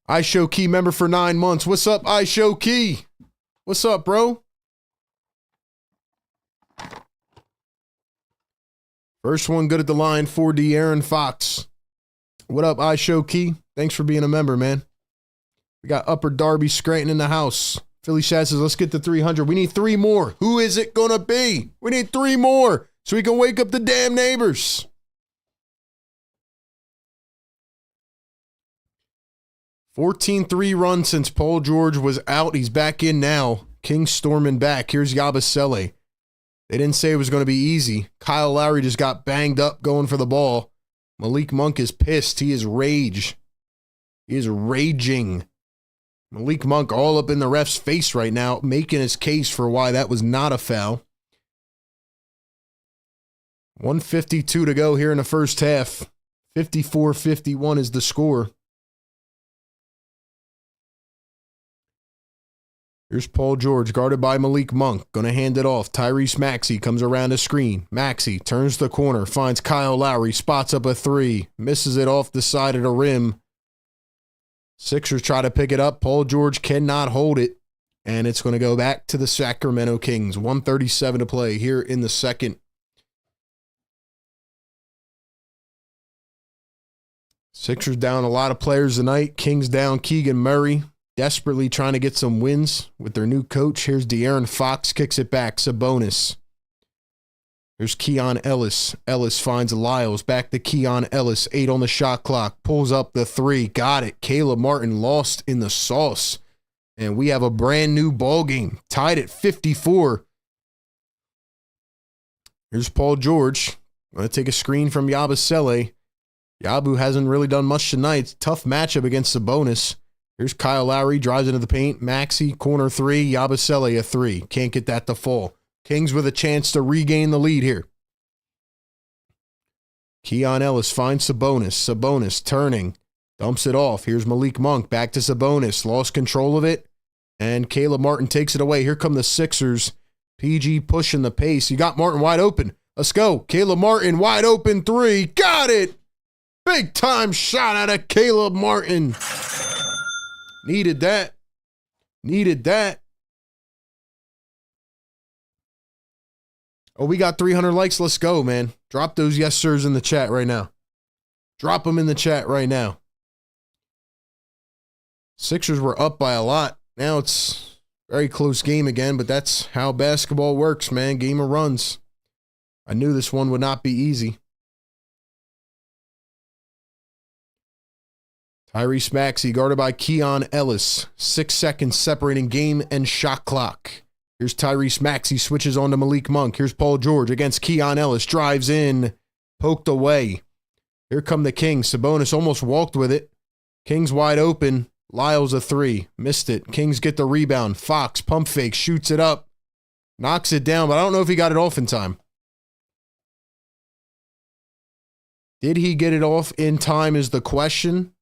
iShowKey member for 9 months. What's up, iShowKey? What's up, bro? First one good at the line for De'Aaron Fox. What up, iShowKey? Thanks for being a member, man. We got Upper Darby Scranton in the house. Philly Shad says, let's get to 300. We need 3 more. Who is it going to be? We need 3 more so we can wake up the damn neighbors. 14-3 run since Paul George was out. He's back in now. King storming back. Here's Yabusele. They didn't say it was going to be easy. Kyle Lowry just got banged up going for the ball. Malik Monk is pissed. He is rage. He is raging. Malik Monk all up in the ref's face right now, making his case for why that was not a foul. 1:52 to go here in the first half. 54-51 is the score. Here's Paul George, guarded by Malik Monk. Going to hand it off. Tyrese Maxey comes around the screen. Maxey turns the corner, finds Kyle Lowry, spots up a 3, misses it off the side of the rim. Sixers try to pick it up. Paul George cannot hold it, and it's going to go back to the Sacramento Kings. 1:37 to play here in the second. Sixers down a lot of players tonight. Kings down Keegan Murray. Desperately trying to get some wins with their new coach. Here's De'Aaron Fox, kicks it back. Sabonis. Here's Keon Ellis. Ellis finds Lyles. Back to Keon Ellis. 8 on the shot clock. Pulls up the 3. Got it. Caleb Martin lost in the sauce. And we have a brand new ball game. Tied at 54. Here's Paul George. Going to take a screen from Yabusele. Yabu hasn't really done much tonight. Tough matchup against Sabonis. Here's Kyle Lowry, drives into the paint. Maxey, corner 3. Yabusele, a 3. Can't get that to fall. Kings with a chance to regain the lead here. Keon Ellis finds Sabonis. Sabonis turning. Dumps it off. Here's Malik Monk. Back to Sabonis. Lost control of it. And Caleb Martin takes it away. Here come the Sixers. PG pushing the pace. You got Martin wide open. Let's go. Caleb Martin, wide open 3. Got it. Big time shot out of Caleb Martin. Needed that. Needed that. Oh, we got 300 likes. Let's go, man. Drop those yes sirs in the chat right now. Drop them in the chat right now. Sixers were up by a lot. Now it's a very close game again, but that's how basketball works, man. Game of runs. I knew this one would not be easy. Tyrese Maxey guarded by Keon Ellis. 6 seconds separating game and shot clock. Here's Tyrese Maxey, switches on to Malik Monk. Here's Paul George against Keon Ellis. Drives in, poked away. Here come the Kings. Sabonis almost walked with it. Kings wide open. Lyles a 3. Missed it. Kings get the rebound. Fox, pump fake, shoots it up. Knocks it down, but I don't know if he got it off in time. Did he get it off in time is the question.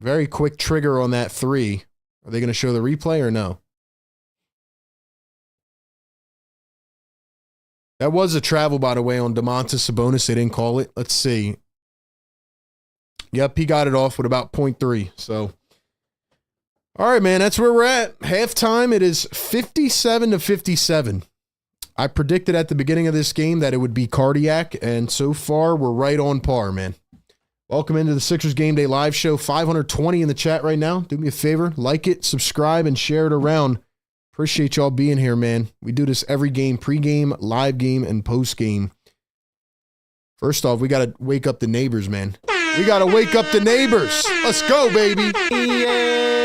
Very quick trigger on that 3. Are they going to show the replay or no? That was a travel, by the way, on Domantas Sabonis. They didn't call it. Let's see. Yep, he got it off with about 0.3. So All right, man, that's where we're at. Halftime, it is 57-57. I predicted at the beginning of this game that it would be cardiac, and so far, we're right on par, man. Welcome into the Sixers Game Day live show. 520 in the chat right now. Do me a favor, like it, subscribe, and share it around. Appreciate y'all being here, man. We do this every game, pregame, live game, and postgame. First off, we got to wake up the neighbors, man. We got to wake up the neighbors. Let's go, baby.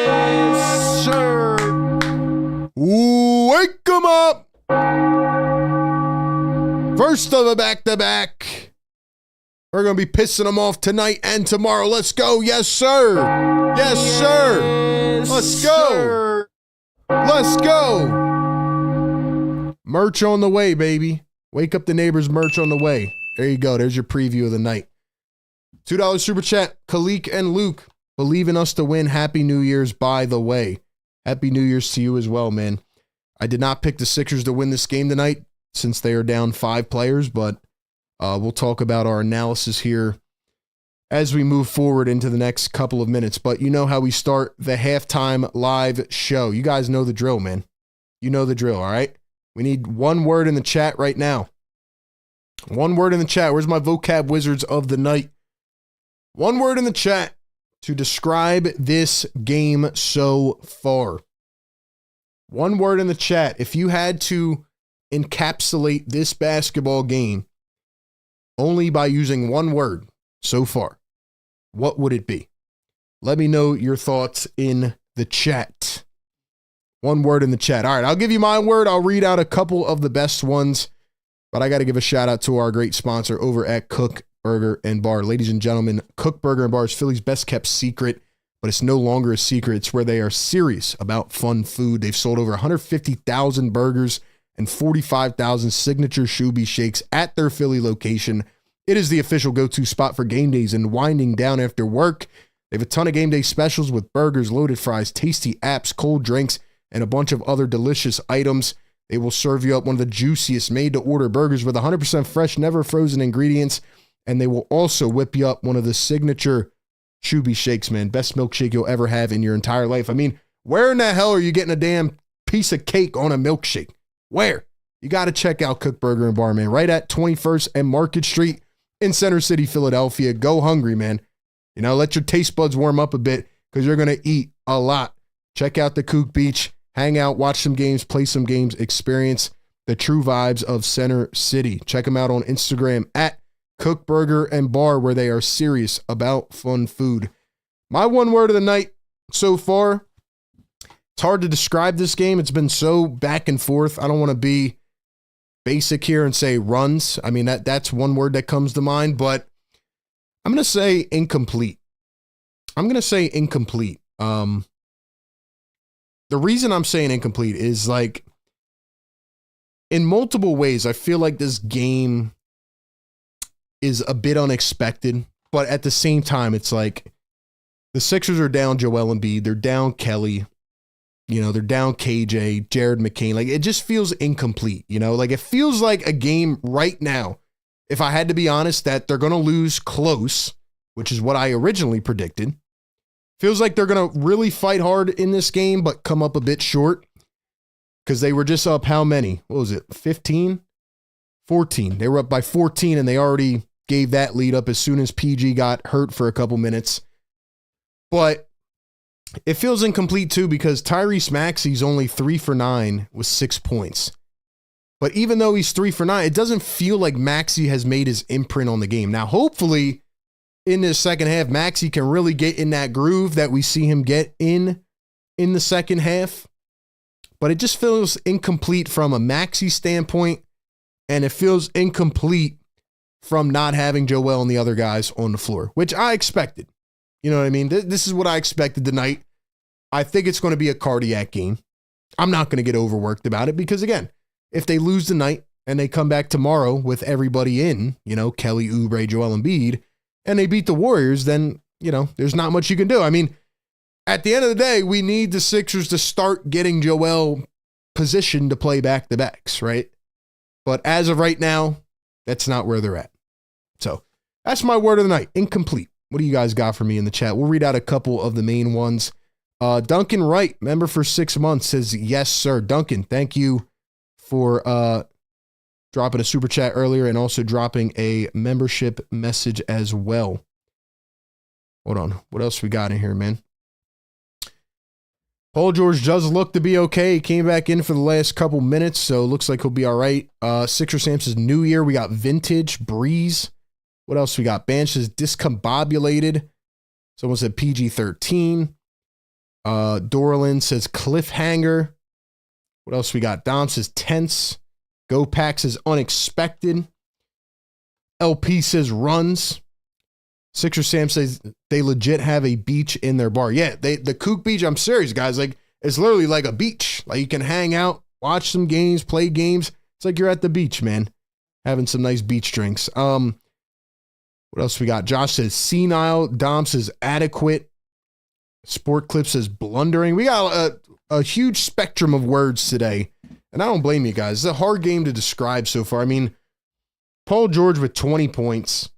Yes, sir. Wake them up. First of a back-to-back. We're going to be pissing them off tonight and tomorrow. Let's go. Yes, sir. Yes, sir. Let's go. Let's go. Merch on the way, baby. Wake up the neighbors merch on the way. There you go. There's your preview of the night. $2 super chat. Kalik and Luke. Believe in us to win. Happy New Year's, by the way. Happy New Year's to you as well, man. I did not pick the Sixers to win this game tonight since they are down 5 players, but we'll talk about our analysis here as we move forward into the next couple of minutes. But you know how we start the halftime live show. You guys know the drill, man. You know the drill, all right? We need one word in the chat right now. One word in the chat. Where's my vocab wizards of the night? One word in the chat to describe this game so far. One word in the chat. If you had to encapsulate this basketball game only by using one word so far, what would it be? Let me know your thoughts in the chat. One word in the chat. All right, I'll give you my word. I'll read out a couple of the best ones, but I got to give a shout out to our great sponsor over at Kook Burger and Bar. Ladies and gentlemen, Kook Burger and Bar is Philly's best kept secret, but it's no longer a secret. It's where they are serious about fun food. They've sold over 150,000 burgers and 45,000 signature Shoobie Shakes at their Philly location. It is the official go-to spot for game days and winding down after work. They have a ton of game day specials with burgers, loaded fries, tasty apps, cold drinks, and a bunch of other delicious items. They will serve you up one of the juiciest made-to-order burgers with 100% fresh, never frozen ingredients. And they will also whip you up one of the signature Shoobie Shakes, man. Best milkshake you'll ever have in your entire life. I mean, where in the hell are you getting a damn piece of cake on a milkshake? Where? You got to check out Kook Burger and Bar, man. Right at 21st and Market Street in Center City, Philadelphia. Go hungry, man. You know, let your taste buds warm up a bit because you're going to eat a lot. Check out the Kook Beach. Hang out, watch some games, play some games, experience the true vibes of Center City. Check them out on Instagram at Kook Burger and Bar, where they are serious about fun food. My one word of the night so far, it's hard to describe this game. It's been so back and forth. I don't want to be basic here and say runs. I mean, that's one word that comes to mind, but I'm going to say incomplete. The reason I'm saying incomplete is like in multiple ways, I feel like this game is a bit unexpected, but at the same time, it's like the Sixers are down Joel Embiid, they're down Kelly, you know, they're down KJ, Jared McCain. Like it just feels incomplete, you know, like it feels like a game right now, if I had to be honest, that they're going to lose close, which is what I originally predicted. Feels like they're going to really fight hard in this game, but come up a bit short because they were just up how many? What was it? 15? 14. They were up by 14 and they already gave that lead up as soon as PG got hurt for a couple minutes. But it feels incomplete too because Tyrese Maxey's only 3 for 9 with 6 points. But even though he's 3 for 9, it doesn't feel like Maxey has made his imprint on the game. Now, hopefully, in this second half, Maxey can really get in that groove that we see him get in the second half. But it just feels incomplete from a Maxey standpoint, and it feels incomplete from not having Joel and the other guys on the floor, which I expected. You know what I mean? This is what I expected tonight. I think it's going to be a cardiac game. I'm not going to get overworked about it because, again, if they lose tonight and they come back tomorrow with everybody in, you know, Kelly Oubre, Joel Embiid, and they beat the Warriors, then, you know, there's not much you can do. I mean, at the end of the day, we need the Sixers to start getting Joel positioned to play back-to-backs, right? But as of right now, that's not where they're at. So that's my word of the night, incomplete. What do you guys got for me in the chat? We'll read out a couple of the main ones Duncan Wright, member for 6 months, says, yes, sir. Duncan, thank you for dropping a super chat earlier and also dropping a membership message as well. Hold on. What else we got in here, man? Paul George does look to be okay. He came back in for the last couple minutes, so it looks like he'll be all right. Sixer Sam says New Year. We got Vintage, Breeze. What else we got? Banch says discombobulated. Someone said PG-13. Dorlin says cliffhanger. What else we got? Dom says tense. GoPack says unexpected. LP says runs. Sixer Sam says they legit have a beach in their bar. Yeah, the Kook Beach, I'm serious, guys. Like, it's literally like a beach. Like, you can hang out, watch some games, play games. It's like you're at the beach, man. Having some nice beach drinks. What else we got? Josh says senile. Dom says adequate. Sport Clip says blundering. We got a huge spectrum of words today. And I don't blame you guys. It's a hard game to describe so far. I mean, Paul George with 20 points,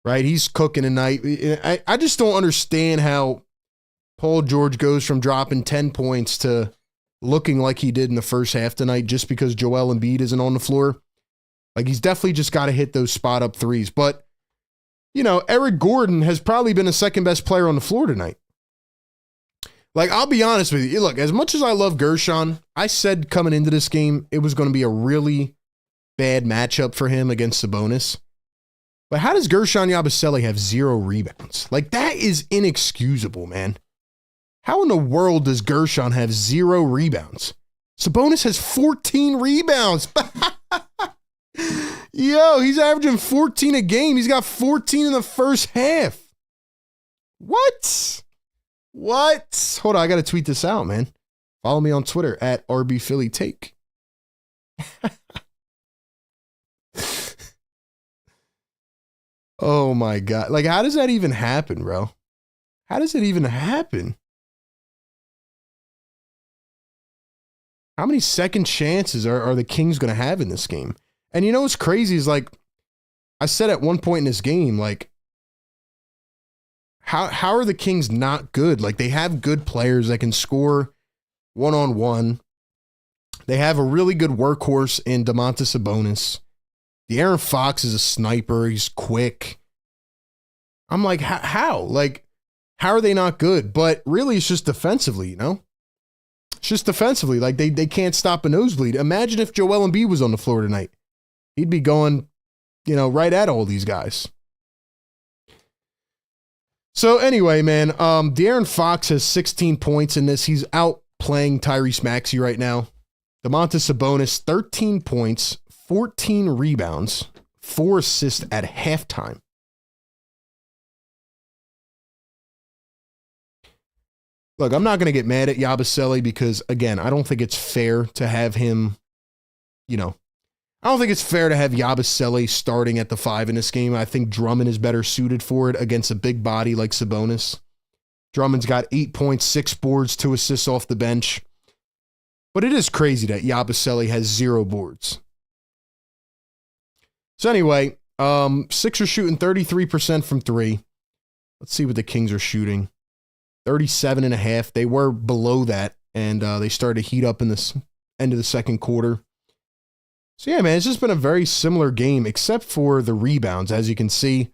right? He's cooking tonight. I just don't understand how Paul George goes from dropping 10 points to looking like he did in the first half tonight just because Joel Embiid isn't on the floor. Like, he's definitely just got to hit those spot up threes. But, you know, Eric Gordon has probably been the second best player on the floor tonight. Like, I'll be honest with you. Look, as much as I love Gershon, I said coming into this game, it was going to be a really bad matchup for him against Sabonis. But how does Gershon Yabusele have 0 rebounds? Like, that is inexcusable, man. How in the world does Gershon have 0 rebounds? Sabonis has 14 rebounds. Yo, he's averaging 14 a game. He's got 14 in the first half. What? Hold on, I got to tweet this out, man. Follow me on Twitter at RBPhillyTake. Oh my God. Like, how does that even happen, bro? How does it even happen? How many second chances are the Kings going to have in this game? And you know what's crazy is, like, I said at one point in this game, like, how are the Kings not good? Like, they have good players that can score one-on-one. They have a really good workhorse in Domantas Sabonis. De'Aaron Fox is a sniper. He's quick. I'm like, how? Like, how are they not good? But really, it's just defensively, you know? It's just defensively. Like, they can't stop a nosebleed. Imagine if Joel Embiid was on the floor tonight. He'd be going, you know, right at all these guys. So anyway, man, De'Aaron Fox has 16 points in this. He's out playing Tyrese Maxey right now. Domantas Sabonis, 13 points, 14 rebounds, 4 assists at halftime. Look, I'm not going to get mad at Yabusele because, again, I don't think it's fair to have him, you know, I don't think it's fair to have Yabusele starting at the 5 in this game. I think Drummond is better suited for it against a big body like Sabonis. Drummond's got 8 points, 6 boards, 2 assists off the bench. But it is crazy that Yabusele has 0 boards. So anyway, Sixers shooting 33% from 3. Let's see what the Kings are shooting. 37.5. They were below that, and they started to heat up in the end of the second quarter. So yeah, man, it's just been a very similar game, except for the rebounds, as you can see.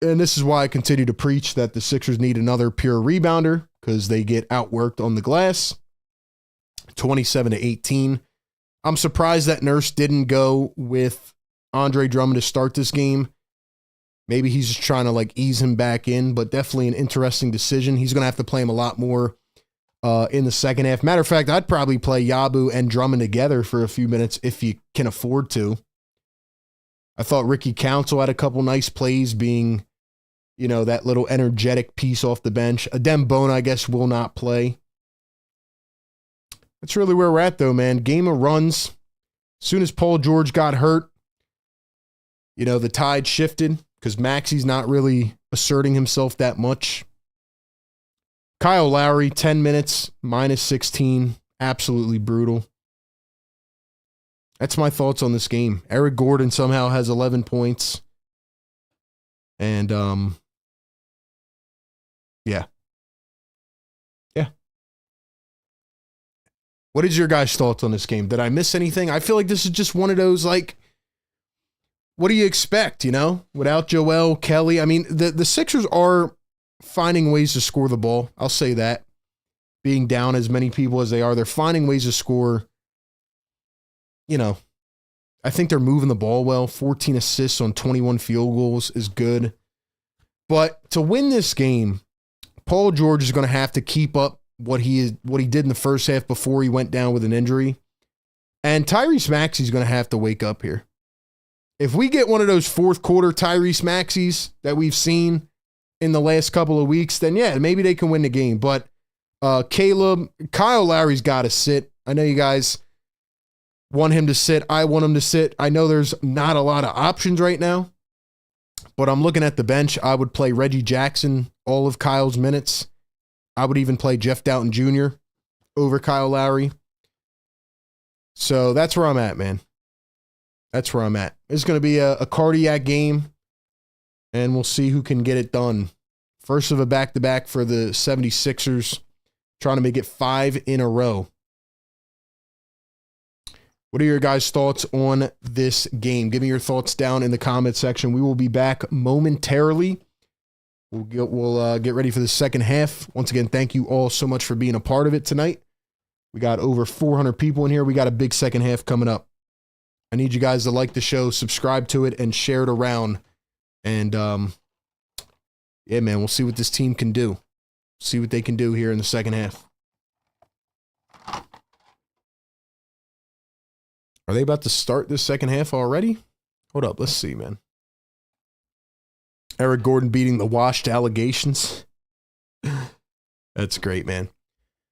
And this is why I continue to preach that the Sixers need another pure rebounder, because they get outworked on the glass. 27-18. I'm surprised that Nurse didn't go with Andre Drummond to start this game. Maybe he's just trying to, like, ease him back in, but definitely an interesting decision. He's going to have to play him a lot more in the second half. Matter of fact, I'd probably play Yabu and Drummond together for a few minutes if you can afford to. I thought Ricky Council had a couple nice plays, being, you know, that little energetic piece off the bench. Adem Bona, I guess, will not play. That's really where we're at, though, man. Game of runs. As soon as Paul George got hurt, you know, the tide shifted because Maxey's not really asserting himself that much. Kyle Lowry, 10 minutes, minus 16. Absolutely brutal. That's my thoughts on this game. Eric Gordon somehow has 11 points. And, yeah. What is your guys' thoughts on this game? Did I miss anything? I feel like this is just one of those, like, what do you expect, you know? Without Joel, Kelly. I mean, the Sixers are finding ways to score the ball. I'll say that. Being down as many people as they are, they're finding ways to score. You know, I think they're moving the ball well. 14 assists on 21 field goals is good. But to win this game, Paul George is going to have to keep up what he did in the first half before he went down with an injury. And Tyrese Maxey's going to have to wake up here. If we get one of those fourth quarter Tyrese Maxeys that we've seen in the last couple of weeks, then yeah, maybe they can win the game. But Kyle Lowry's got to sit. I know you guys want him to sit. I want him to sit. I know there's not a lot of options right now, but I'm looking at the bench. I would play Reggie Jackson all of Kyle's minutes. I would even play Jeff Doughton Jr. over Kyle Lowry. So that's where I'm at, man. That's where I'm at. It's going to be a cardiac game, and we'll see who can get it done. First of a back-to-back for the 76ers, trying to make it 5 in a row. What are your guys' thoughts on this game? Give me your thoughts down in the comment section. We will be back momentarily. We'll get ready for the second half. Once again, thank you all so much for being a part of it tonight. We got over 400 people in here. We got a big second half coming up. I need you guys to like the show, subscribe to it, and share it around. And, yeah, man, we'll see what this team can do. See what they can do here in the second half. Are they about to start this second half already? Hold up, let's see, man. Eric Gordon beating the washed allegations. That's great, man.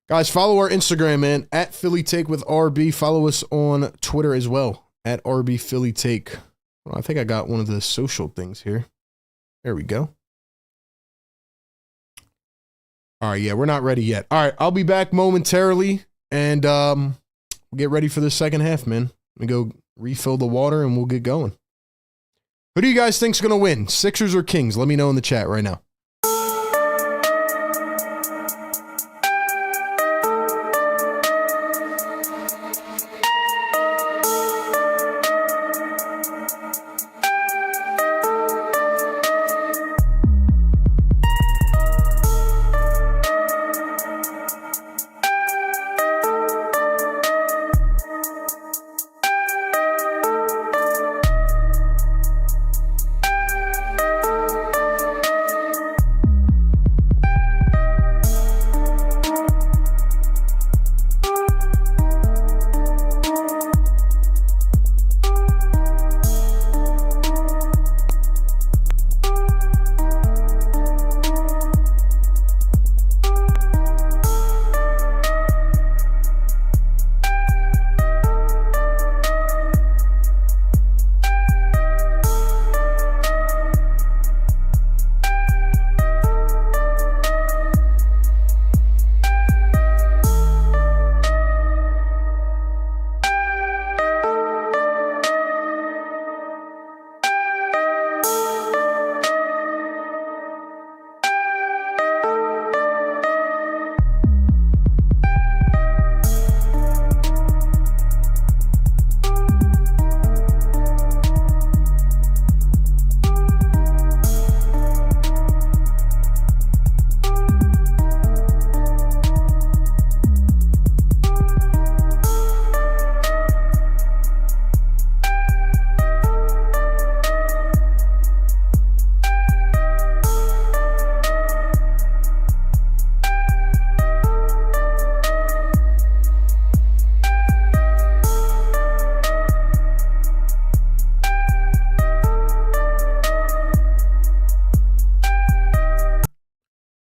Guys, follow our Instagram, man, at Philly Take with RB. Follow us on Twitter as well, at RB Philly Take. Well, I think I got one of the social things here. There we go. All right, yeah, we're not ready yet. All right, I'll be back momentarily, and we'll get ready for the second half, man. Let me go refill the water, and we'll get going. Who do you guys think's going to win, Sixers or Kings? Let me know in the chat right now.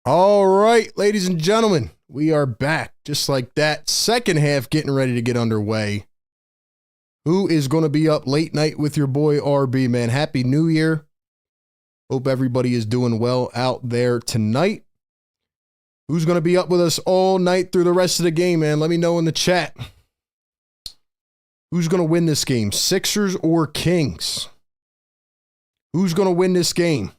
All right, ladies and gentlemen, we are back just like that. Second half getting ready to get underway. Who is going to be up late night with your boy RB, man? Happy New Year. Hope everybody is doing well out there tonight. Who's going to be up with us all night through the rest of the game, man? Let me know in the chat. Who's going to win this game, Sixers or Kings? Who's going to win this game?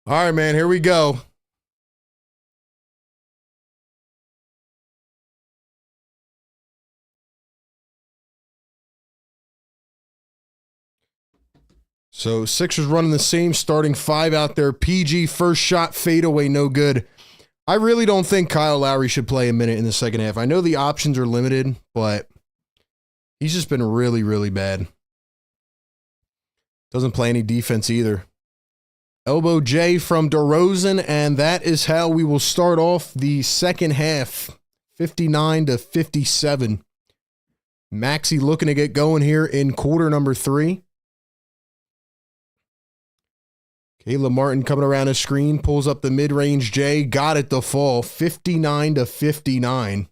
All right, man, here we go. So Sixers running the same starting five out there. PG, first shot, fadeaway, no good. I really don't think Kyle Lowry should play a minute in the second half. I know the options are limited, but he's just been really, really bad. Doesn't play any defense either. Elbow J from DeRozan, and that is how we will start off the second half, 59-57. Maxey looking to get going here in quarter number 3. Caleb Martin coming around his screen, pulls up the mid-range J, got it to fall, 59-59.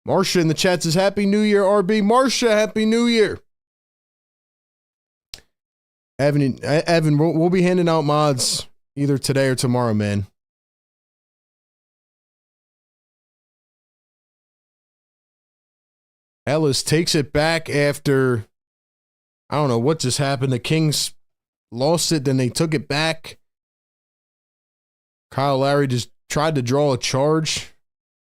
Marsha in the chat says, Happy New Year, RB. Marsha, Happy New Year. Evan, we'll be handing out mods either today or tomorrow, man. Ellis takes it back after, I don't know what just happened. The Kings lost it, then they took it back. Kyle Lowry just tried to draw a charge.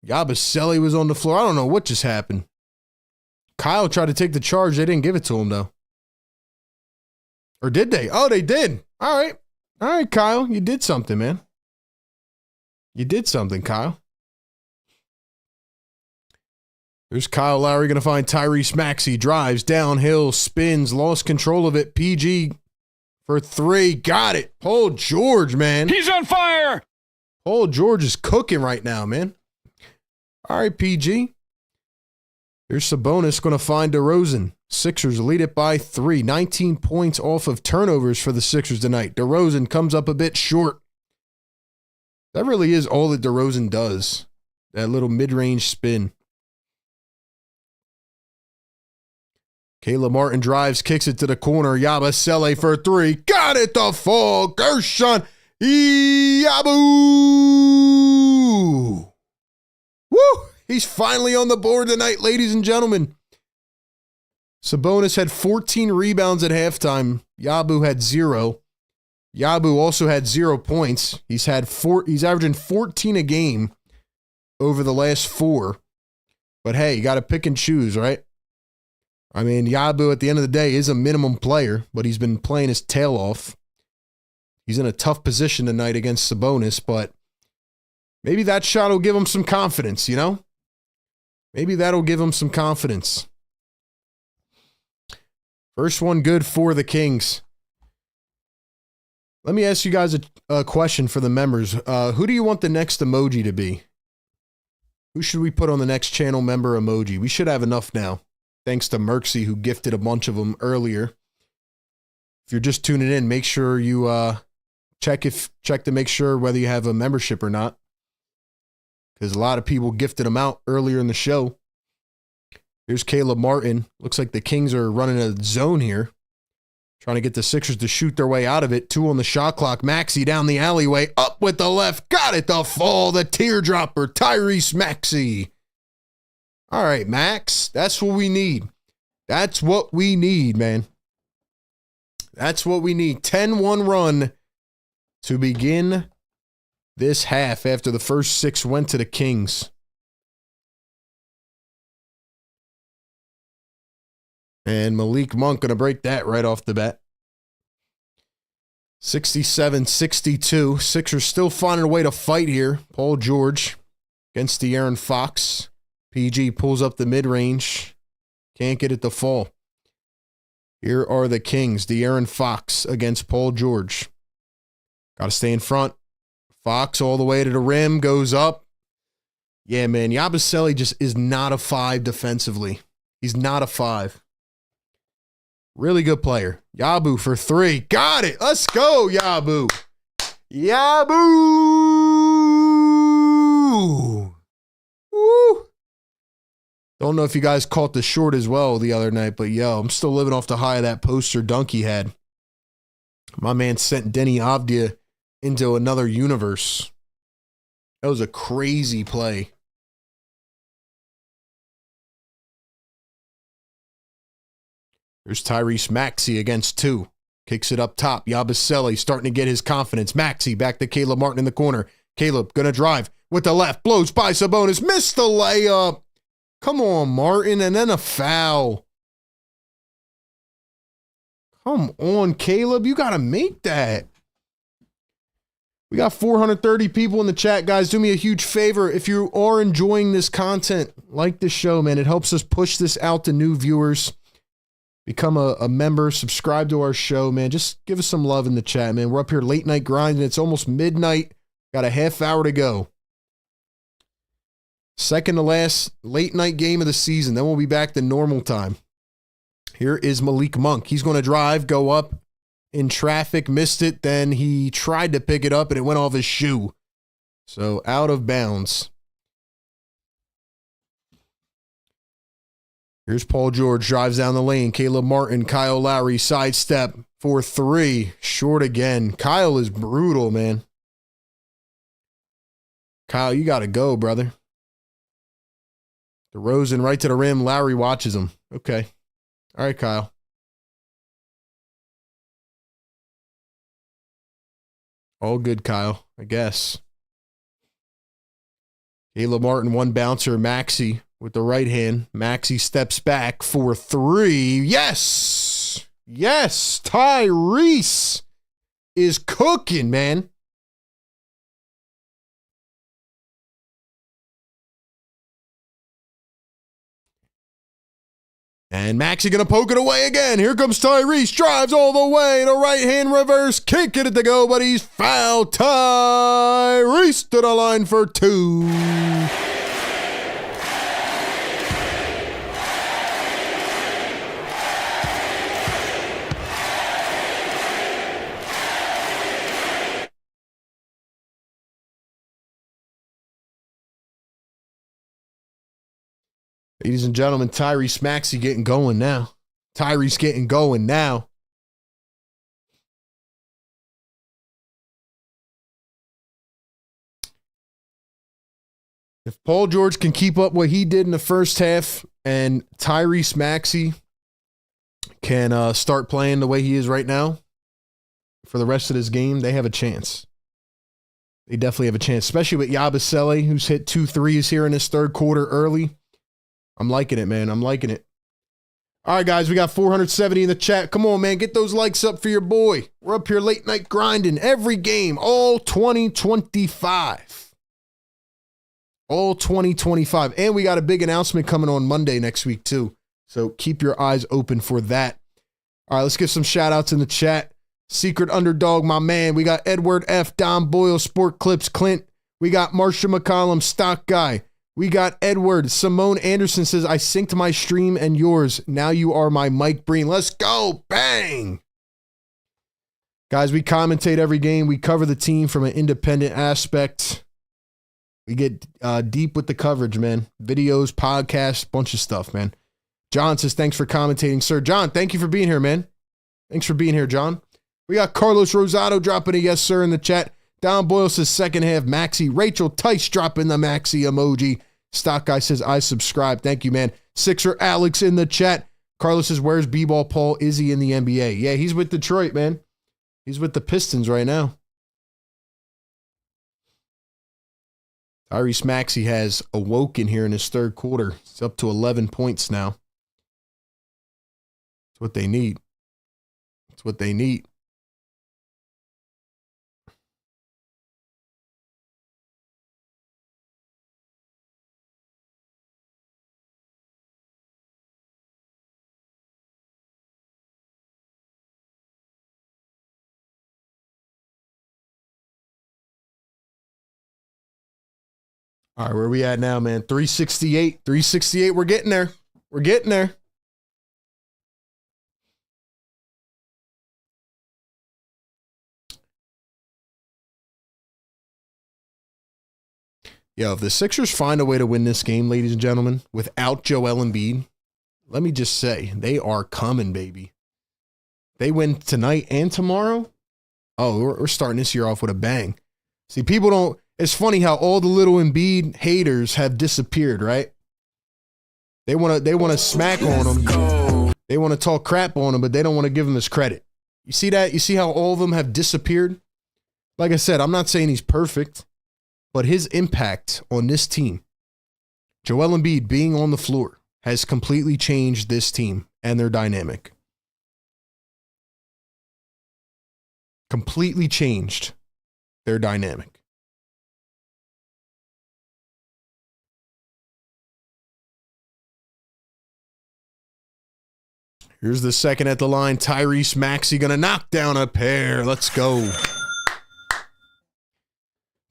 Yabusele was on the floor. I don't know what just happened. Kyle tried to take the charge. They didn't give it to him, though. Or did they? Oh, they did. All right. All right, Kyle. You did something, man. You did something, Kyle. There's Kyle Lowry going to find Tyrese Maxey. Drives downhill, spins, lost control of it. PG for 3. Got it. Paul George, man. He's on fire. Paul George is cooking right now, man. All right, PG. Here's Sabonis going to find DeRozan. Sixers lead it by 3. 19 points off of turnovers for the Sixers tonight. DeRozan comes up a bit short. That really is all that DeRozan does. That little mid-range spin. Caleb Martin drives, kicks it to the corner. Yabusele for 3. Got it to fall. Gershon Yabu. Woo! He's finally on the board tonight, ladies and gentlemen. Sabonis had 14 rebounds at halftime. Yabu had 0. Yabu also had 0 points. He's averaging 14 a game over the last 4. But hey, you got to pick and choose, right? I mean, Yabu at the end of the day is a minimum player, but he's been playing his tail off. He's in a tough position tonight against Sabonis, but maybe that shot will give him some confidence, you know? Maybe that'll give him some confidence. First one good for the Kings. Let me ask you guys a question for the members. Who do you want the next emoji to be? Who should we put on the next channel member emoji? We should have enough now. Thanks to Merksy, who gifted a bunch of them earlier. If you're just tuning in, make sure you check to make sure whether you have a membership or not. Because a lot of people gifted them out earlier in the show. Here's Caleb Martin. Looks like the Kings are running a zone here. Trying to get the Sixers to shoot their way out of it. 2 on the shot clock. Maxey down the alleyway. Up with the left. Got it to fall. The teardropper. Tyrese Maxey. All right, Max. That's what we need. That's what we need, man. That's what we need. 10-1 run to begin this half after the first 6 went to the Kings. And Malik Monk going to break that right off the bat. 67-62. Sixers still finding a way to fight here. Paul George against De'Aaron Fox. PG pulls up the mid-range. Can't get it to fall. Here are the Kings. De'Aaron Fox against Paul George. Got to stay in front. Fox all the way to the rim. Goes up. Yeah, man. Yabusele just is not a 5 defensively. He's not a 5. Really good player. Yabu for 3. Got it. Let's go, Yabu. Yabu. Woo. Don't know if you guys caught the short as well the other night, but yo, I'm still living off the high of that poster dunk he had. My man sent Denny Avdia into another universe. That was a crazy play. There's Tyrese Maxey against 2. Kicks it up top. Yabusele starting to get his confidence. Maxey back to Caleb Martin in the corner. Caleb going to drive with the left. Blows by Sabonis. Missed the layup. Come on, Martin. And then a foul. Come on, Caleb. You got to make that. We got 430 people in the chat, guys. Do me a huge favor. If you are enjoying this content, like this show, man. It helps us push this out to new viewers. Become a member. Subscribe to our show, man. Just give us some love in the chat, man. We're up here late night grinding. It's almost midnight. Got a half hour to go. Second to last late night game of the season. Then we'll be back to normal time. Here is Malik Monk. He's going to drive, go up in traffic, missed it. Then he tried to pick it up and it went off his shoe. So out of bounds. Here's Paul George, drives down the lane. Caleb Martin, Kyle Lowry, sidestep for three. Short again. Kyle is brutal, man. Kyle, you got to go, brother. DeRozan right to the rim. Lowry watches him. Okay. All right, Kyle. All good, Kyle, I guess. Caleb Martin, one bouncer. Maxey with the right hand. Maxey steps back for three. Yes! Yes! Tyrese is cooking, man. And Maxey going to poke it away again. Here comes Tyrese. Drives all the way. The right hand reverse. Can't get it to go, but he's fouled. Tyrese to the line for two. Ladies and gentlemen, Tyrese Maxey getting going now. Tyrese getting going now. If Paul George can keep up what he did in the first half and Tyrese Maxey can start playing the way he is right now for the rest of this game, they have a chance. They definitely have a chance, especially with Yabusele, who's hit 2 threes here in this third quarter early. I'm liking it, man. I'm liking it. All right, guys, we got 470 in the chat. Come on, man. Get those likes up for your boy. We're up here late night grinding every game, all 2025. All 2025. And we got a big announcement coming on Monday next week, too. So keep your eyes open for that. All right, let's get some shout outs in the chat. Secret Underdog, my man. We got Edward F. Don Boyle, Sport Clips, Clint. We got Marsha McCollum, Stock Guy. We got Edward. Simone Anderson says, I synced my stream and yours. Now you are my Mike Breen. Let's go. Bang. Guys, we commentate every game. We cover the team from an independent aspect. We get deep with the coverage, man. Videos, podcasts, bunch of stuff, man. John says, thanks for commentating, sir. John, thank you for being here, man. Thanks for being here, John. We got Carlos Rosado dropping a yes, sir, in the chat. Don Boyle says second half, Maxey. Rachel Tice dropping the Maxey emoji. Stock Guy says, I subscribe. Thank you, man. Sixer Alex in the chat. Carlos says, where's B-Ball Paul? Is he in the NBA? Yeah, he's with Detroit, man. He's with the Pistons right now. Tyrese Maxey has awoken here in his third quarter. It's up to 11 points now. That's what they need. That's what they need. All right, where are we at now, man? 368. 368. We're getting there. We're getting there. Yo, if the Sixers find a way to win this game, ladies and gentlemen, without Joel Embiid, let me just say, they are coming, baby. They win tonight and tomorrow. Oh, we're starting this year off with a bang. See, people don't. It's funny how all the little Embiid haters have disappeared, right? They want to smack on him. They want to talk crap on him, but they don't want to give him his credit. You see that? You see how all of them have disappeared? Like I said, I'm not saying he's perfect, but his impact on this team, Joel Embiid being on the floor, has completely changed this team and their dynamic. Completely changed their dynamic. Here's the second at the line. Tyrese Maxey going to knock down a pair. Let's go.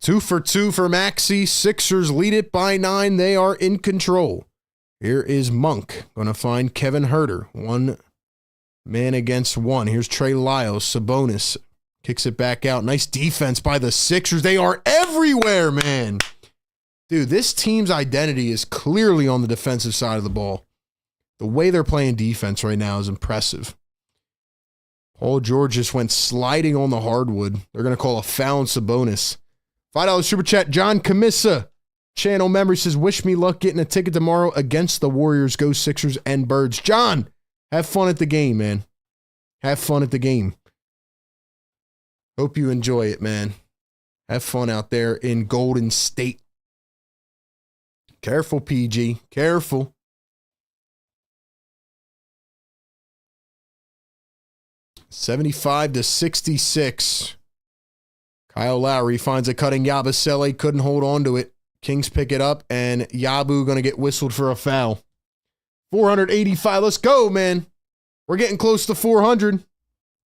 2 for 2 for Maxey. Sixers lead it by 9. They are in control. Here is Monk going to find Kevin Huerter. 1 man against 1. Here's Trey Lyles. Sabonis kicks it back out. Nice defense by the Sixers. They are everywhere, man. Dude, this team's identity is clearly on the defensive side of the ball. The way they're playing defense right now is impressive. Paul George just went sliding on the hardwood. They're going to call a foul on Sabonis. $5 super chat. John Camissa, channel member, says, wish me luck getting a ticket tomorrow against the Warriors. Go Sixers and Birds. John, have fun at the game, man. Have fun at the game. Hope you enjoy it, man. Have fun out there in Golden State. Careful, PG. Careful. $75-66. Kyle Lowry finds a cutting Yabusele. Couldn't hold on to it. Kings pick it up, and Yabu going to get whistled for a foul. 485. Let's go, man. We're getting close to 400.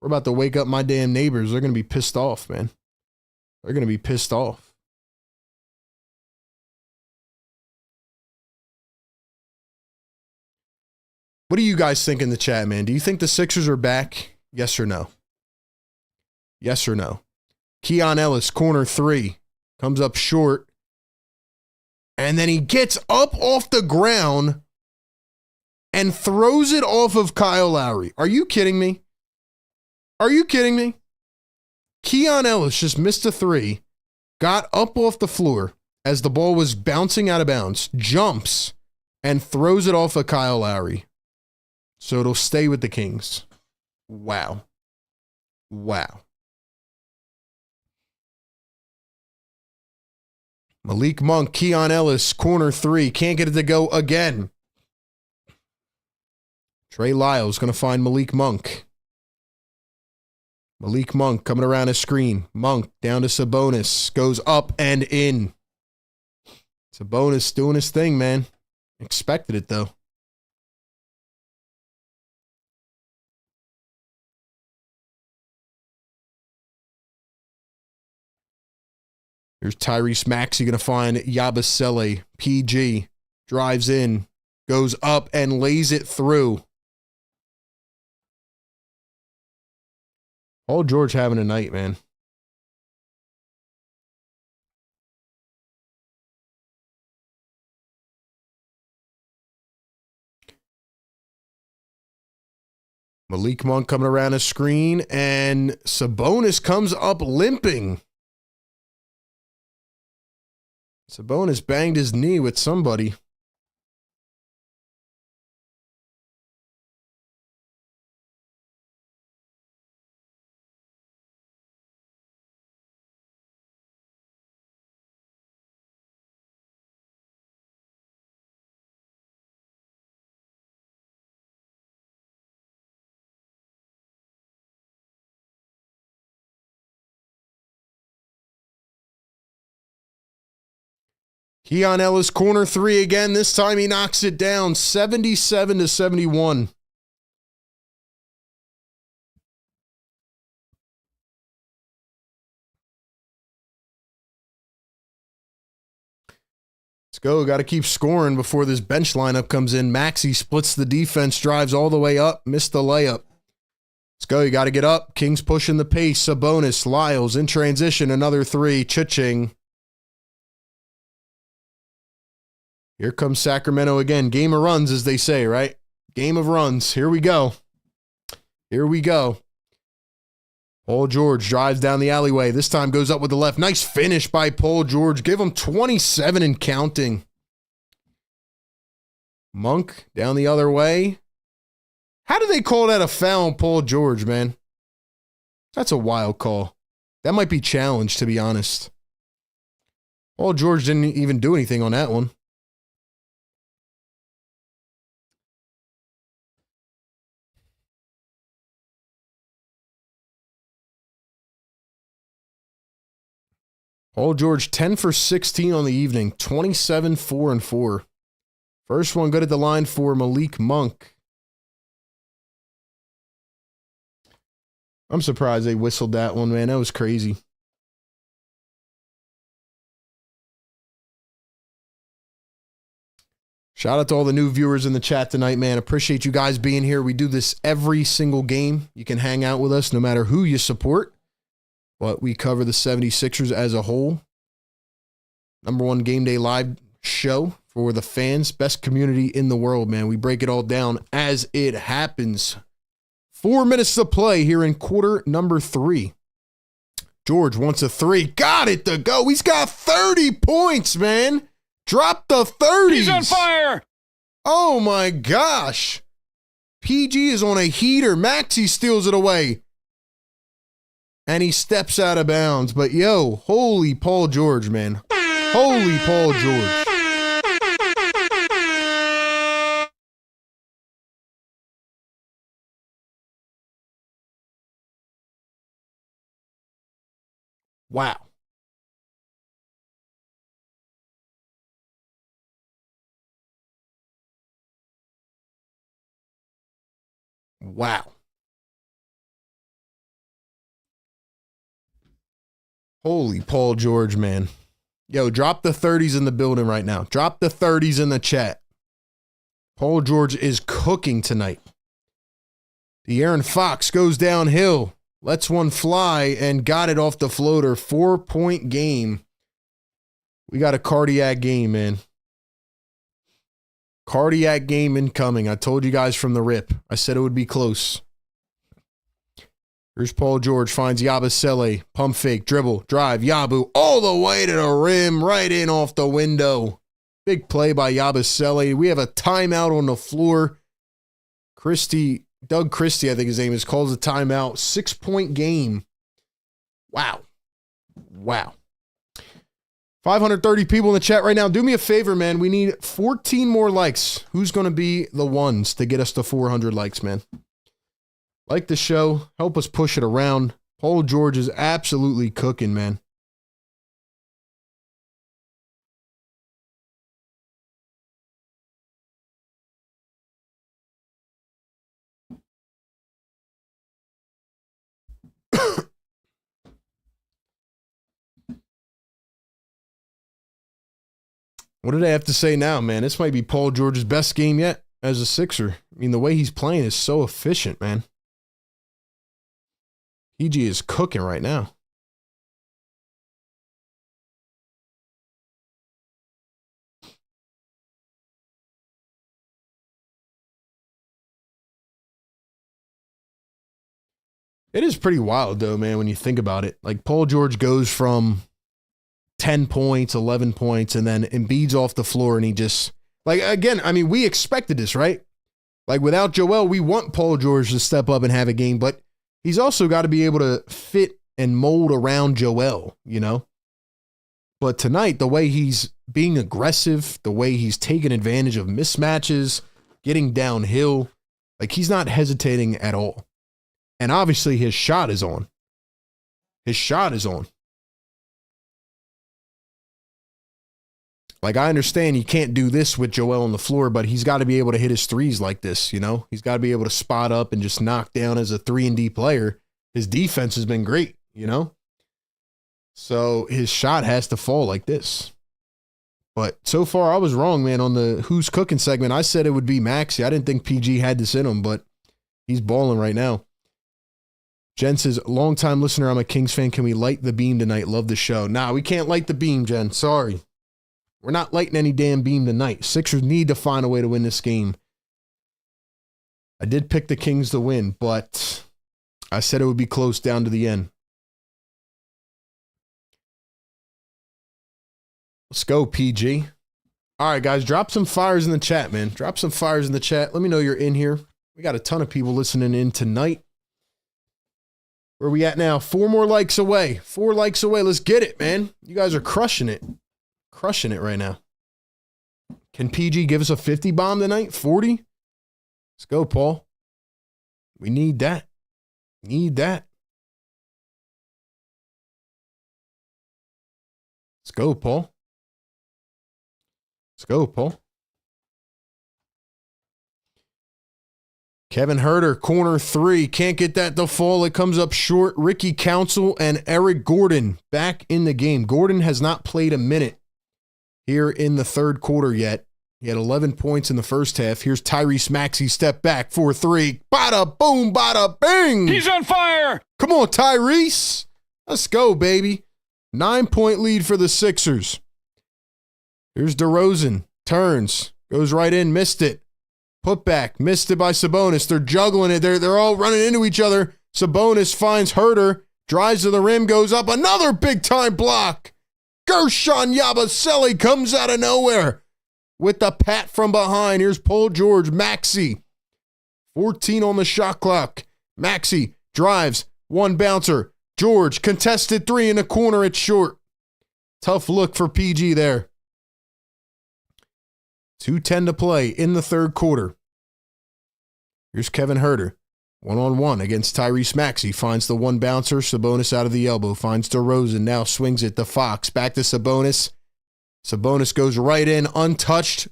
We're about to wake up my damn neighbors. They're going to be pissed off, man. They're going to be pissed off. What do you guys think in the chat, man? Do you think the Sixers are back? Yes or no? Yes or no? Keon Ellis, corner 3. Comes up short. And then he gets up off the ground and throws it off of Kyle Lowry. Are you kidding me? Are you kidding me? Keon Ellis just missed a 3. Got up off the floor as the ball was bouncing out of bounds. Jumps and throws it off of Kyle Lowry. So it'll stay with the Kings. Wow. Wow. Malik Monk, Keon Ellis, corner 3. Can't get it to go again. Trey Lyles going to find Malik Monk. Malik Monk coming around a screen. Monk down to Sabonis. Goes up and in. Sabonis doing his thing, man. Expected it, though. Here's Tyrese Maxey going to find Yabusele. PG drives in, goes up and lays it through. Paul George having a night, man. Malik Monk coming around a screen, and Sabonis comes up limping. Sabonis banged his knee with somebody. Keon Ellis, corner 3 again. This time he knocks it down, 77-71. Let's go. Got to keep scoring before this bench lineup comes in. Maxey splits the defense, drives all the way up, missed the layup. Let's go. You got to get up. Kings pushing the pace. Sabonis, Lyles in transition. Another 3. Cha-ching. Here comes Sacramento again. Game of runs, as they say, right? Game of runs. Here we go. Here we go. Paul George drives down the alleyway. This time goes up with the left. Nice finish by Paul George. Give him 27 and counting. Monk down the other way. How do they call that a foul on Paul George, man? That's a wild call. That might be challenged, to be honest. Paul George didn't even do anything on that one. Paul George, 10 for 16 on the evening, 27, 4 and 4. First one good at the line for Malik Monk. I'm surprised they whistled that one, man. That was crazy. Shout out to all the new viewers in the chat tonight, man. Appreciate you guys being here. We do this every single game. You can hang out with us no matter who you support. But we cover the 76ers as a whole. #1 game day live show for the fans. Best community in the world, man. We break it all down as it happens. 4 minutes to play here in quarter number 3. George wants a 3. Got it to go. He's got 30 points, man. Drop the 30s. He's on fire. Oh, my gosh. PG is on a heater. Maxey steals it away. And he steps out of bounds. But, yo, holy Paul George, man. Holy Paul George. Wow. Wow. Holy Paul George, man. Yo, drop the 30s in the building right now. Drop the 30s in the chat. Paul George is cooking tonight. De'Aaron Fox goes downhill. Lets one fly and got it off the floater. 4-point game. We got a cardiac game, man. Cardiac game incoming. I told you guys from the rip. I said it would be close. Here's Paul George, finds Yabusele. Pump fake, dribble, drive, Yabu all the way to the rim, right in off the window. Big play by Yabusele. We have a timeout on the floor. Doug Christie, I think his name is, calls a timeout. 6-point game. Wow. Wow. 530 people in the chat right now. Do me a favor, man. We need 14 more likes. Who's going to be the ones to get us to 400 likes, man? Like the show. Help us push it around. Paul George is absolutely cooking, man. What do they have to say now, man? This might be Paul George's best game yet as a Sixer. I mean, the way he's playing is so efficient, man. PG is cooking right now. It is pretty wild, though, man, when you think about it. Like, Paul George goes from 10 points, 11 points, and then Embiid's off the floor, and he just... Like, again, I mean, we expected this, right? Like, without Joel, we want Paul George to step up and have a game, but he's also got to be able to fit and mold around Joel, you know? But tonight, the way he's being aggressive, the way he's taking advantage of mismatches, getting downhill, like, he's not hesitating at all. And obviously, his shot is on. His shot is on. Like, I understand you can't do this with Joel on the floor, but he's got to be able to hit his threes like this, you know? He's got to be able to spot up and just knock down as a 3-and-D player. His defense has been great, you know? So his shot has to fall like this. But so far, I was wrong, man, on the Who's Cooking segment. I said it would be Maxey. I didn't think PG had this in him, but he's balling right now. Jen says, long-time listener, I'm a Kings fan. Can we light the beam tonight? Love the show. Nah, we can't light the beam, Jen. Sorry. We're not lighting any damn beam tonight. Sixers need to find a way to win this game. I did pick the Kings to win, but I said it would be close down to the end. Let's go, PG. All right, guys, drop some fires in the chat, man. Drop some fires in the chat. Let me know you're in here. We got a ton of people listening in tonight. Where we at now? 4 more likes away. 4 likes away. Let's get it, man. You guys are crushing it. Crushing it right now. Can PG give us a 50 bomb tonight? 40? Let's go, Paul. We need that. Need that. Let's go, Paul. Let's go, Paul. Kevin Herter, corner 3. Can't get that to fall. It comes up short. Ricky Council and Eric Gordon back in the game. Gordon has not played a minute here in the third quarter yet. He had 11 points in the first half. Here's Tyrese Maxey, step back for 3. Bada boom, bada bing. He's on fire. Come on, Tyrese. Let's go, baby. 9-point lead for the Sixers. Here's DeRozan. Turns. Goes right in. Missed it. Put back. Missed it by Sabonis. They're juggling it. They're all running into each other. Sabonis finds Herter. Drives to the rim. Goes up. Another big-time block. Gershon Yabusele comes out of nowhere with the pat from behind. Here's Paul George. Maxey. 14 on the shot clock. Maxey drives. One bouncer. George. Contested 3 in the corner. It's short. Tough look for PG there. 2:10 to play in the third quarter. Here's Kevin Herter. 1-on-1 against Tyrese Maxey. Finds the one bouncer. Sabonis out of the elbow. Finds DeRozan. Now swings it to Fox. Back to Sabonis. Sabonis goes right in. Untouched.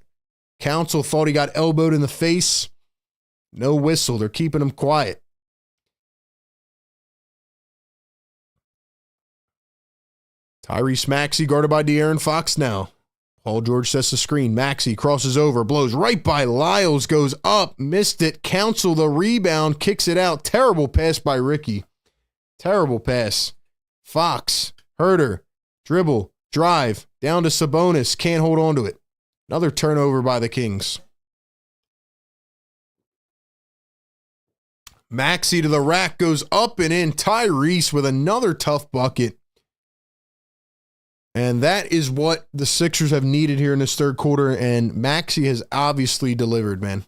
Council thought he got elbowed in the face. No whistle. They're keeping him quiet. Tyrese Maxey guarded by De'Aaron Fox now. Paul George sets the screen. Maxey crosses over, blows right by Lyles, goes up, missed it. Council the rebound, kicks it out. Terrible pass by Ricky. Terrible pass. Fox, Herter, dribble, drive, down to Sabonis, can't hold on to it. Another turnover by the Kings. Maxey to the rack, goes up and in. Tyrese with another tough bucket. And that is what the Sixers have needed here in this third quarter, and Maxey has obviously delivered, man.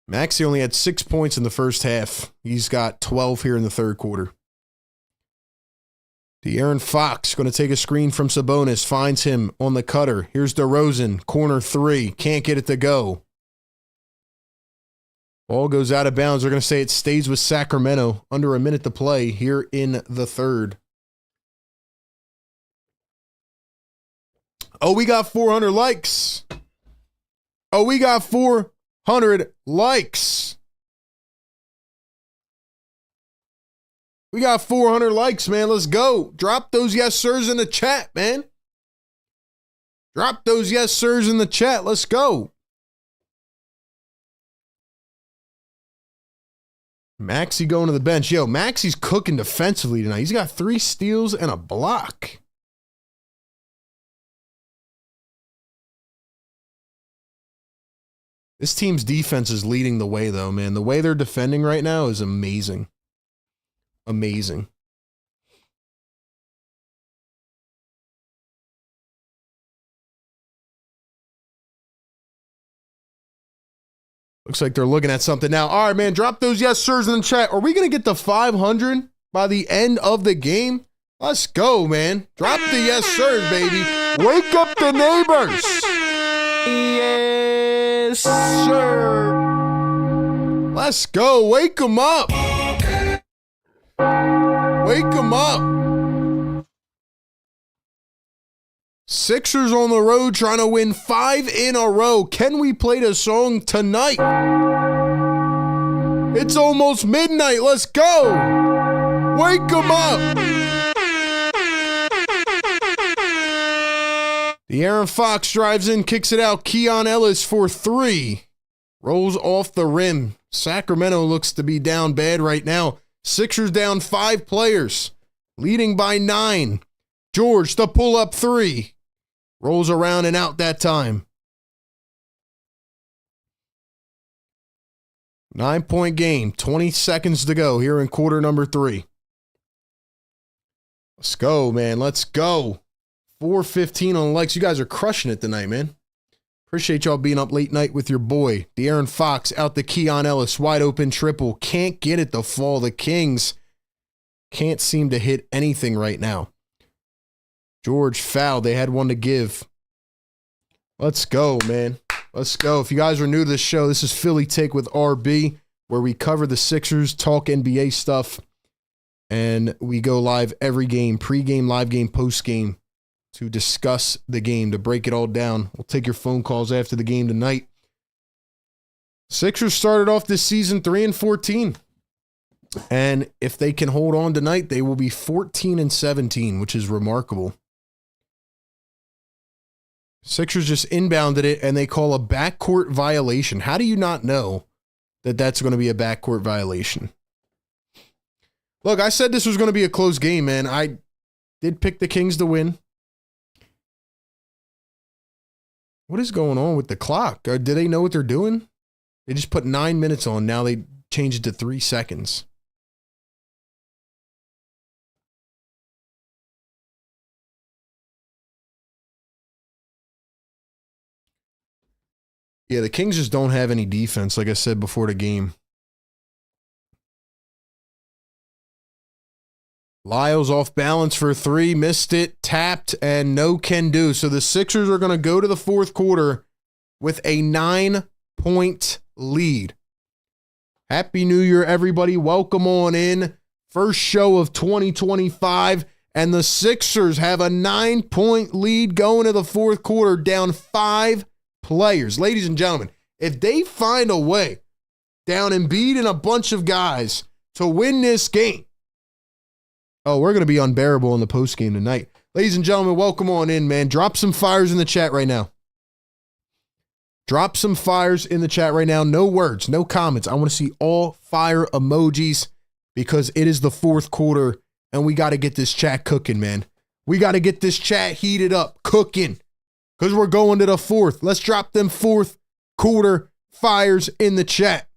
Maxey only had 6 points in the first half. He's got 12 here in the third quarter. De'Aaron Fox going to take a screen from Sabonis, finds him on the cutter. Here's DeRozan, corner 3, can't get it to go. Ball goes out of bounds. They're going to say it stays with Sacramento. Under a minute to play here in the third. Oh, we got 400 likes. Oh, we got 400 likes. We got 400 likes, man. Let's go. Drop those yes sirs in the chat, man. Drop those yes sirs in the chat. Let's go. Maxey going to the bench. Yo, Maxey's cooking defensively tonight. He's got 3 steals and a block. This team's defense is leading the way, though, man. The way they're defending right now is amazing. Amazing. Looks like they're looking at something now. All right, man, drop those yes sirs in the chat. Are we going to get to 500 by the end of the game? Let's go, man. Drop the yes sirs, baby. Wake up the neighbors. Yes, sir. Let's go. Wake them up. Wake them up. Sixers on the road trying to win 5 in a row. Can we play the song tonight? It's almost midnight. Let's go. Wake them up. De'Aaron Fox drives in, kicks it out. Keon Ellis for 3. Rolls off the rim. Sacramento looks to be down bad right now. Sixers down 5 players. Leading by 9. George, the pull-up 3. Rolls around and out that time. 9-point game. 20 seconds to go here in quarter number 3. Let's go, man. Let's go. 415 on the likes. You guys are crushing it tonight, man. Appreciate y'all being up late night with your boy. De'Aaron Fox out the Keon Ellis. Wide open triple. Can't get it to fall. The Kings can't seem to hit anything right now. George fouled. They had one to give. Let's go, man. Let's go. If you guys are new to this show, this is Philly Take with RB, where we cover the Sixers, talk NBA stuff, and we go live every game, pregame, live game, postgame, to discuss the game, to break it all down. We'll take your phone calls after the game tonight. Sixers started off this season 3-14. And if they can hold on tonight, they will be 14-17, which is remarkable. Sixers just inbounded it, and they call a backcourt violation. How do you not know that that's going to be a backcourt violation? Look, I said this was going to be a close game, man. I did pick the Kings to win. What is going on with the clock? Do they know what they're doing? They just put 9 minutes on. Now they changed it to 3 seconds. Yeah, the Kings just don't have any defense, like I said before the game. Lyles off balance for 3, missed it, tapped, and no can do. So the Sixers are going to go to the fourth quarter with a 9-point lead. Happy New Year, everybody. Welcome on in. First show of 2025, and the Sixers have a 9-point lead going to the fourth quarter, down 5 players. Ladies and gentlemen, if they find a way down Embiid and a bunch of guys to win this game, oh, we're going to be unbearable in the postgame tonight. Ladies and gentlemen, welcome on in, man. Drop some fires in the chat right now. Drop some fires in the chat right now. No words, no comments. I want to see all fire emojis because it is the fourth quarter and we got to get this chat cooking, man. We got to get this chat heated up, cooking, because we're going to the fourth. Let's drop them fourth quarter fires in the chat.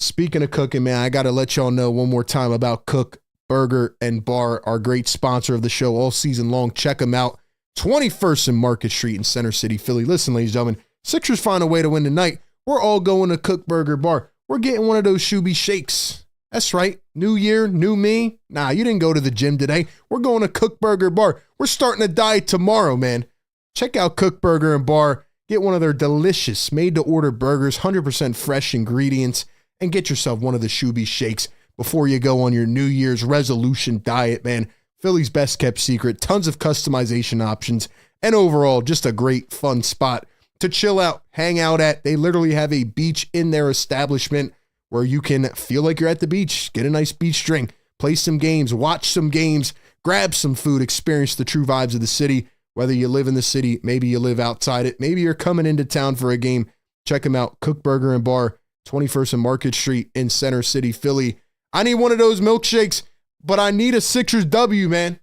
Speaking of cooking, man, I got to let y'all know one more time about Kook Burger and Bar, our great sponsor of the show all season long. Check them out. 21st and Market Street in Center City, Philly. Listen, ladies and gentlemen, Sixers find a way to win tonight. We're all going to Kook Burger Bar. We're getting one of those Shoobie Shakes. That's right. New year, new me. Nah, you didn't go to the gym today. We're going to Kook Burger Bar. We're starting a diet tomorrow, man. Check out Kook Burger and Bar. Get one of their delicious made-to-order burgers, 100% fresh ingredients, and get yourself one of the Shoobie Shakes before you go on your New Year's resolution diet, man. Philly's best kept secret, tons of customization options, and overall, just a great, fun spot to chill out, hang out at. They literally have a beach in their establishment where you can feel like you're at the beach, get a nice beach drink, play some games, watch some games, grab some food, experience the true vibes of the city. Whether you live in the city, maybe you live outside it, maybe you're coming into town for a game, check them out, Kook Burger and Bar, 21st and Market Street in Center City, Philly. I need one of those milkshakes, but I need a Sixers W, man.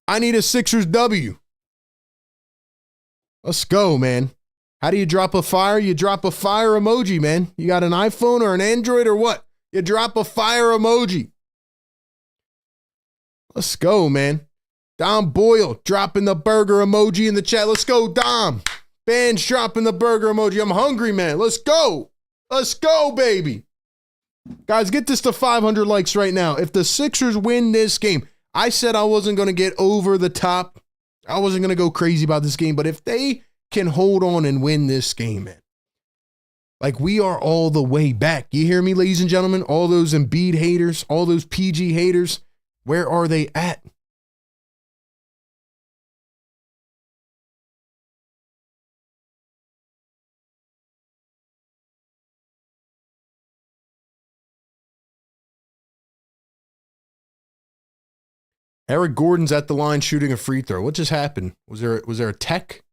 I need a Sixers W. Let's go, man. How do you drop a fire? You drop a fire emoji, man. You got an iPhone or an Android or what? You drop a fire emoji. Let's go, man. Dom Boyle dropping the burger emoji in the chat. Let's go, Dom. Band's dropping the burger emoji. I'm hungry, man. Let's go. Let's go, baby. Guys, get this to 500 likes right now. If the Sixers win this game, I said I wasn't going to get over the top. I wasn't going to go crazy about this game, but if they can hold on and win this game, man, like we are all the way back. You hear me, ladies and gentlemen? All those Embiid haters, all those PG haters, where are they at? Eric Gordon's at the line shooting a free throw. What just happened? Was there a tech?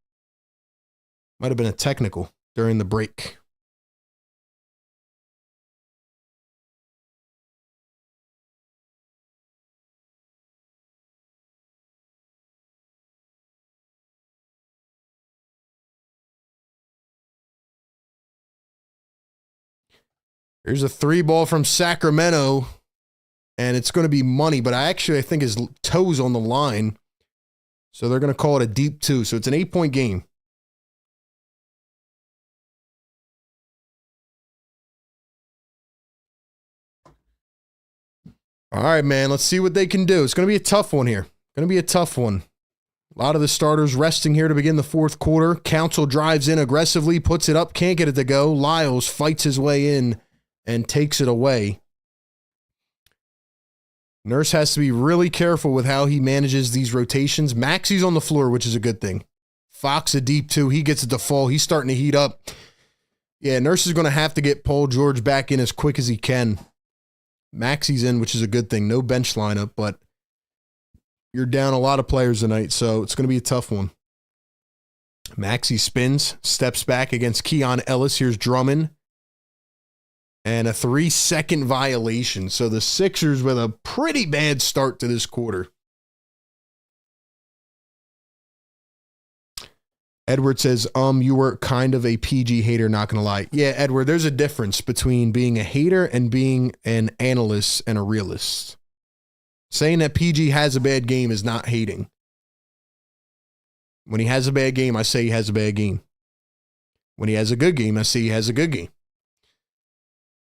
Might have been a technical during the break. Here's a 3-ball from Sacramento, and it's going to be money, but I think his toe's on the line, so they're going to call it a deep 2. So it's an 8-point game. All right, man. Let's see what they can do. It's going to be a tough one here. Going to be a tough one. A lot of the starters resting here to begin the fourth quarter. Council drives in aggressively, puts it up, can't get it to go. Lyles fights his way in and takes it away. Nurse has to be really careful with how he manages these rotations. Maxey's on the floor, which is a good thing. Fox a deep two. He gets it to fall. He's starting to heat up. Yeah, Nurse is going to have to get Paul George back in as quick as he can. Maxey's in, which is a good thing. No bench lineup, but you're down a lot of players tonight, so it's going to be a tough one. Maxey spins, steps back against Keon Ellis. Here's Drummond. And a 3-second violation. So the Sixers with a pretty bad start to this quarter. Edward says, you were kind of a PG hater, not going to lie. Yeah, Edward, there's a difference between being a hater and being an analyst and a realist. Saying that PG has a bad game is not hating. When he has a bad game, I say he has a bad game. When he has a good game, I say he has a good game.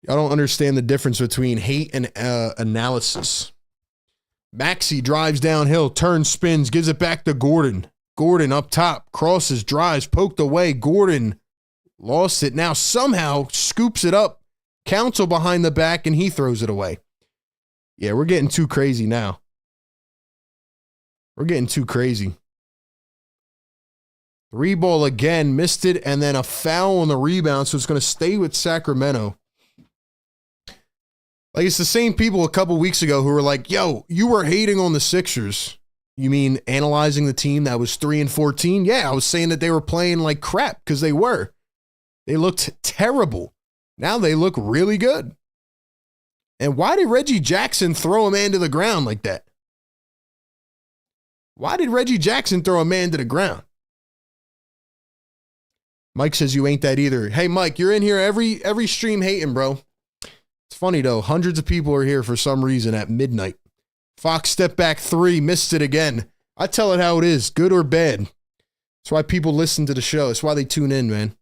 I don't understand the difference between hate and analysis. Maxey drives downhill, turns, spins, gives it back to Gordon. Gordon up top, crosses, drives, poked away. Gordon lost it. Now somehow scoops it up. Council behind the back, and he throws it away. Yeah, we're getting too crazy now. We're getting too crazy. 3-ball again, missed it, and then a foul on the rebound, so it's going to stay with Sacramento. Like, it's the same people a couple weeks ago who were like, yo, you were hating on the Sixers. You mean analyzing the team that was 3-14? Yeah, I was saying that they were playing like crap because they were. They looked terrible. Now they look really good. And why did Reggie Jackson throw a man to the ground like that? Why did Reggie Jackson throw a man to the ground? Mike says you ain't that either. Hey, Mike, you're in here every stream hating, bro. It's funny, though. Hundreds of people are here for some reason at midnight. Fox step back 3, missed it again. I tell it how it is, good or bad. That's why people listen to the show. That's why they tune in, man.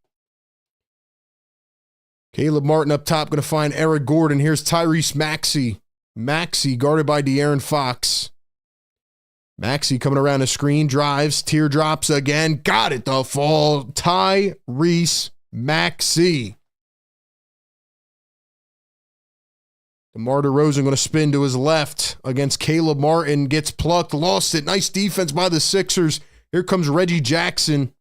Caleb Martin up top, going to find Eric Gordon. Here's Tyrese Maxey. Maxey guarded by De'Aaron Fox. Maxey coming around the screen, drives, teardrops again. Got it, the fall. Tyrese Maxey. DeMar DeRozan going to spin to his left against Caleb Martin. Gets plucked, lost it. Nice defense by the Sixers. Here comes Reggie Jackson.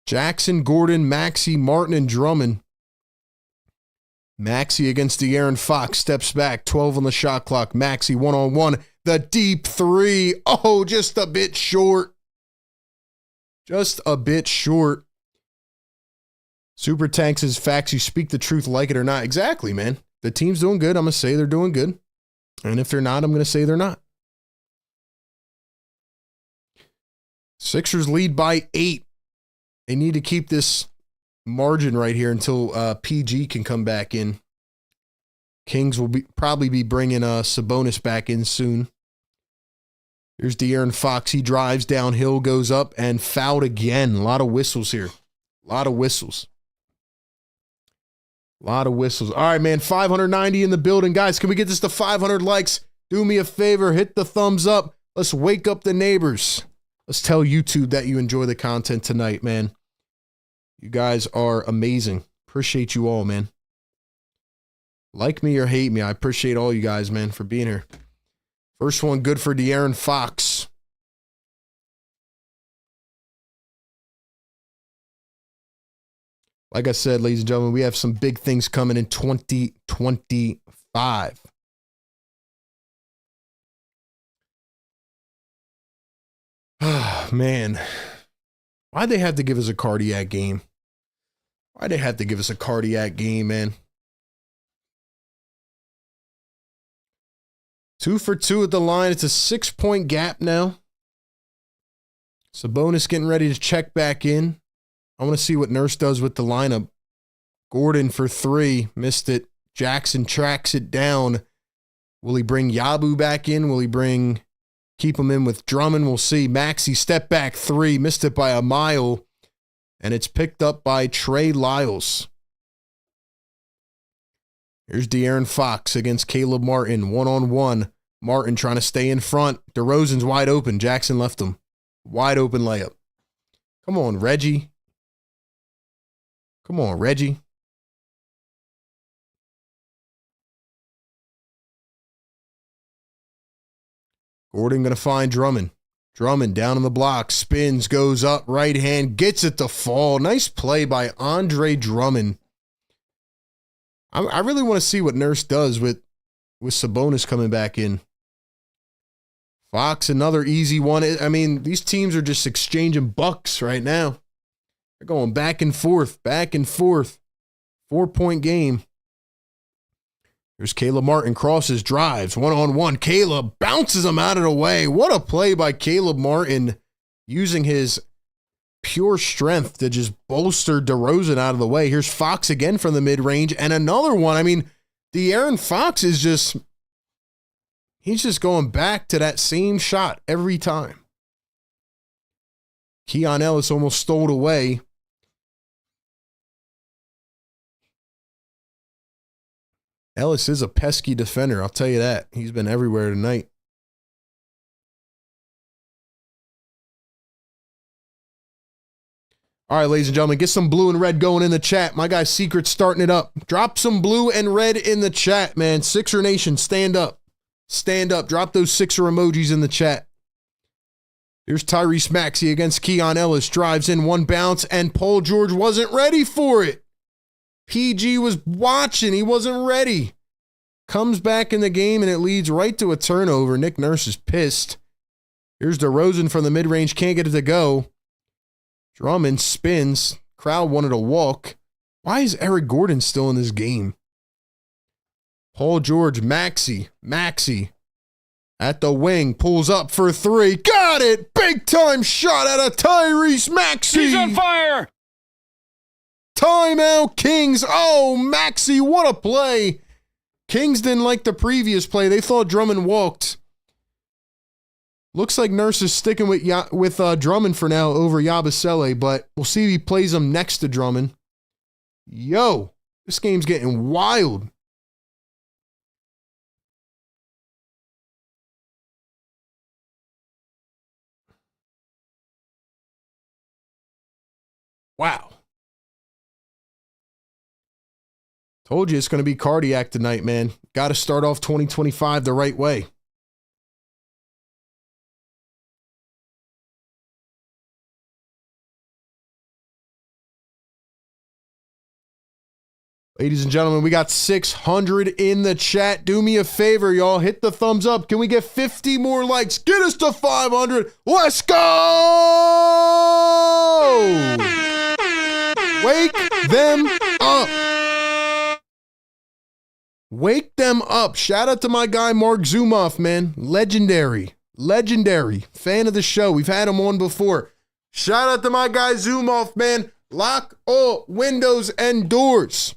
Jackson, Gordon, Maxey, Martin, and Drummond. Maxey against De'Aaron Fox. Steps back. 12 on the shot clock. Maxey one-on-one. The deep 3. Oh, just a bit short. Just a bit short. Super Tank says, facts, you speak the truth like it or not. Exactly, man. The team's doing good. I'm going to say they're doing good. And if they're not, I'm going to say they're not. Sixers lead by 8. They need to keep this margin right here until PG can come back in. Kings will probably be bringing Sabonis back in soon. Here's De'Aaron Fox. He drives downhill, goes up, and fouled again. A lot of whistles here. A lot of whistles. A lot of whistles. All right, man. 590 in the building. Guys, can we get this to 500 likes? Do me a favor. Hit the thumbs up. Let's wake up the neighbors. Let's tell YouTube that you enjoy the content tonight, man. You guys are amazing. Appreciate you all, man. Like me or hate me, I appreciate all you guys, man, for being here. First one, good for De'Aaron Fox. Like I said, ladies and gentlemen, we have some big things coming in 2025. Oh, man. Why'd they have to give us a cardiac game? Why'd they have to give us a cardiac game, man? 2 for 2 at the line. It's a 6-point gap now. Sabonis getting ready to check back in. I want to see what Nurse does with the lineup. Gordon for 3. Missed it. Jackson tracks it down. Will he bring Yabu back in? Will he keep him in with Drummond? We'll see. Maxey step back 3. Missed it by a mile. And it's picked up by Trey Lyles. Here's De'Aaron Fox against Caleb Martin, one-on-one. Martin trying to stay in front. DeRozan's wide open. Jackson left him. Wide open layup. Come on, Reggie. Come on, Reggie. Gordon going to find Drummond. Drummond down on the block. Spins, goes up, right hand, gets it to fall. Nice play by Andre Drummond. I really want to see what Nurse does with Sabonis coming back in. Fox, another easy one. I mean, these teams are just exchanging bucks right now. They're going back and forth, back and forth. 4-point game. Here's Caleb Martin, crosses, drives, one-on-one. Caleb bounces him out of the way. What a play by Caleb Martin, using his pure strength to just bolster DeRozan out of the way. Here's Fox again from the mid-range, and another one. I mean, De'Aaron Fox is just, he's just going back to that same shot every time. Keon Ellis almost stole it away. Ellis is a pesky defender, I'll tell you that. He's been everywhere tonight. All right, ladies and gentlemen, get some blue and red going in the chat. My guy Secret's starting it up. Drop some blue and red in the chat, man. Sixer Nation, stand up. Stand up. Drop those Sixer emojis in the chat. Here's Tyrese Maxey against Keon Ellis. Drives in, one bounce, and Paul George wasn't ready for it. PG was watching. He wasn't ready. Comes back in the game, and it leads right to a turnover. Nick Nurse is pissed. Here's DeRozan from the mid-range. Can't get it to go. Drummond spins. Crowd wanted to walk. Why is Eric Gordon still in this game? Paul George, Maxey at the wing, pulls up for three. Got it! Big time shot out of Tyrese Maxey. He's on fire! Timeout, Kings. Oh, Maxey, what a play. Kings didn't like the previous play. They thought Drummond walked. Looks like Nurse is sticking with Drummond for now over Yabusele, but we'll see if he plays him next to Drummond. Yo, this game's getting wild. Wow. Told you it's going to be cardiac tonight, man. Got to start off 2025 the right way. Ladies and gentlemen, we got 600 in the chat. Do me a favor, y'all. Hit the thumbs up. Can we get 50 more likes? Get us to 500. Let's go! Wake them up. Wake them up. Shout out to my guy, Mark Zumoff, man. Legendary. Fan of the show. We've had him on before. Shout out to my guy, Zumoff, man. Lock all windows and doors.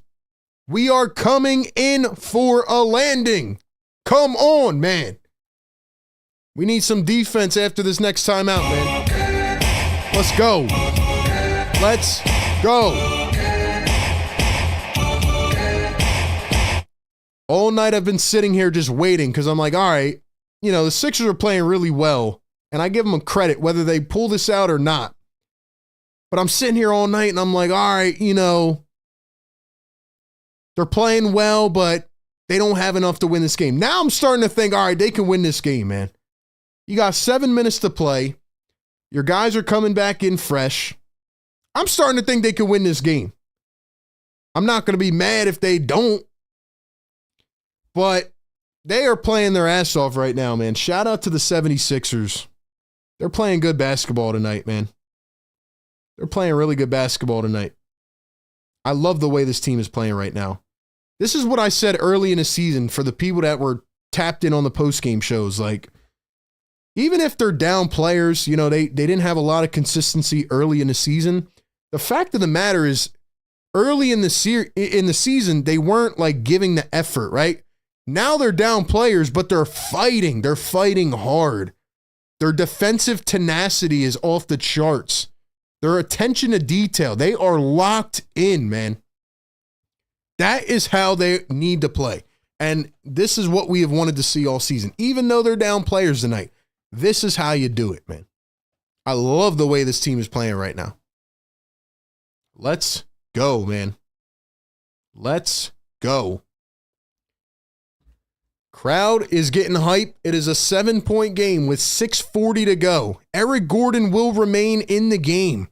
We are coming in for a landing. Come on, man. We need some defense after this next time out, man. Let's go. Let's go. All night I've been sitting here just waiting because I'm like, all right, you know, the Sixers are playing really well, and I give them credit whether they pull this out or not. But I'm sitting here all night and I'm like, all right, you know, they're playing well, but they don't have enough to win this game. Now I'm starting to think, all right, they can win this game, man. You got 7 minutes to play. Your guys are coming back in fresh. I'm starting to think they can win this game. I'm not going to be mad if they don't. But they are playing their ass off right now, man. Shout out to the 76ers. They're playing good basketball tonight, man. They're playing really good basketball tonight. I love the way this team is playing right now. This is what I said early in the season for the people that were tapped in on the postgame shows. Like, even if they're down players, you know, they didn't have a lot of consistency early in the season. The fact of the matter is, early in the season, they weren't like giving the effort, right? Now they're down players, but they're fighting. They're fighting hard. Their defensive tenacity is off the charts. Their attention to detail. They are locked in, man. That is how they need to play. And this is what we have wanted to see all season. Even though they're down players tonight, this is how you do it, man. I love the way this team is playing right now. Let's go, man. Let's go. Crowd is getting hype. It is a 7-point game with 6:40 to go. Eric Gordon will remain in the game.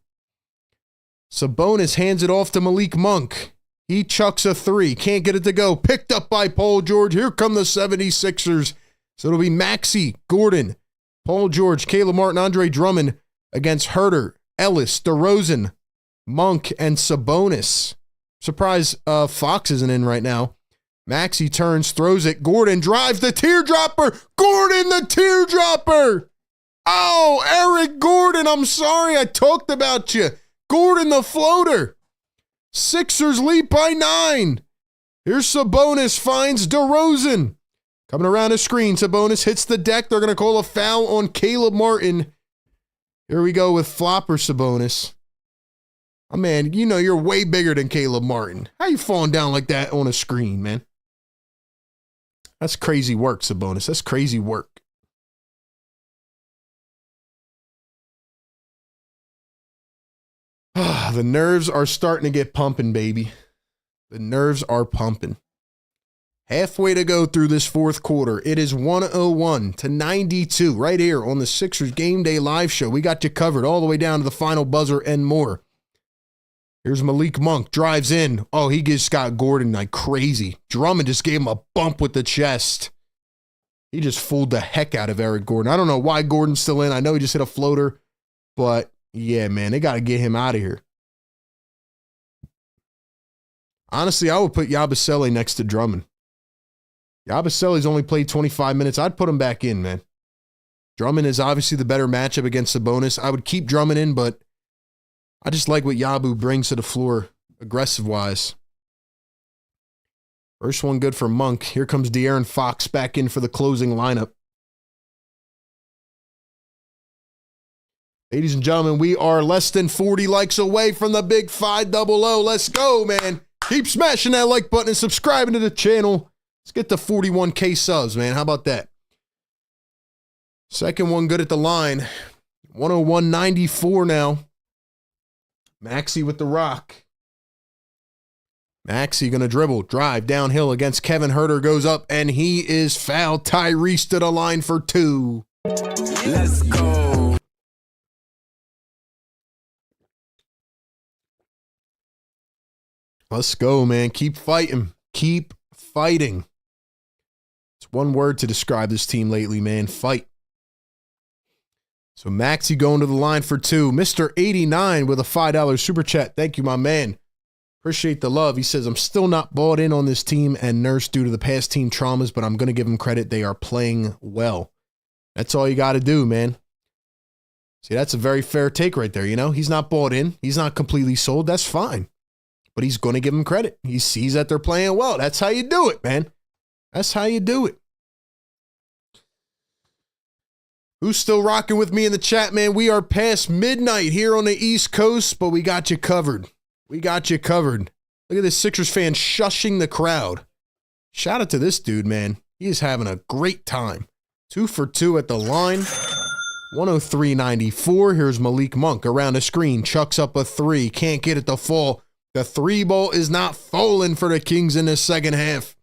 Sabonis hands it off to Malik Monk. He chucks a three. Can't get it to go. Picked up by Paul George. Here come the 76ers. So it'll be Maxey, Gordon, Paul George, Caleb Martin, Andre Drummond against Herter, Ellis, DeRozan, Monk, and Sabonis. Surprise Fox isn't in right now. Maxey turns, throws it. Gordon drives the teardropper. Gordon the teardropper. Oh, Eric Gordon, I'm sorry I talked about you. Gordon the floater. Sixers lead by 9. Here's Sabonis, finds DeRozan. Coming around the screen, Sabonis hits the deck. They're going to call a foul on Caleb Martin. Here we go with flopper Sabonis. Oh, man, you know you're way bigger than Caleb Martin. How you falling down like that on a screen, man? That's crazy work, Sabonis. That's crazy work. The nerves are starting to get pumping, baby. The nerves are pumping. Halfway to go through this fourth quarter. It is 101-92 right here on the Sixers Game Day live show. We got you covered all the way down to the final buzzer and more. Here's Malik Monk, drives in. Oh, he just got Gordon like crazy. Drummond just gave him a bump with the chest. He just fooled the heck out of Eric Gordon. I don't know why Gordon's still in. I know he just hit a floater, but yeah, man, they got to get him out of here. Honestly, I would put Yabusele next to Drummond. Yabusele's only played 25 minutes. I'd put him back in, man. Drummond is obviously the better matchup against Sabonis. I would keep Drummond in, but I just like what Yabu brings to the floor aggressive-wise. First one good for Monk. Here comes De'Aaron Fox back in for the closing lineup. Ladies and gentlemen, we are less than 40 likes away from the big 500. Let's go, man. Keep smashing that like button and subscribing to the channel. Let's get to 41K subs, man. How about that? Second one good at the line. 101-94 now. Maxey with the rock. Maxey going to dribble, drive downhill against Kevin Herter, goes up, and he is fouled. Tyrese to the line for 2. Let's go. Let's go, man. Keep fighting. Keep fighting. It's one word to describe this team lately, man. Fight. So Maxey going to the line for 2. Mr. 89 with a $5 super chat. Thank you, my man. Appreciate the love. He says, I'm still not bought in on this team and Nurse due to the past team traumas, but I'm going to give them credit. They are playing well. That's all you got to do, man. See, that's a very fair take right there, you know? He's not bought in. He's not completely sold. That's fine. But he's going to give them credit. He sees that they're playing well. That's how you do it, man. That's how you do it. Who's still rocking with me in the chat, man? We are past midnight here on the East Coast, but we got you covered. We got you covered. Look at this Sixers fan shushing the crowd. Shout out to this dude, man. He is having a great time. 2 for 2 at the line. 103-94. Here's Malik Monk around the screen. Chucks up a 3. Can't get it to fall. The 3 ball is not falling for the Kings in the second half.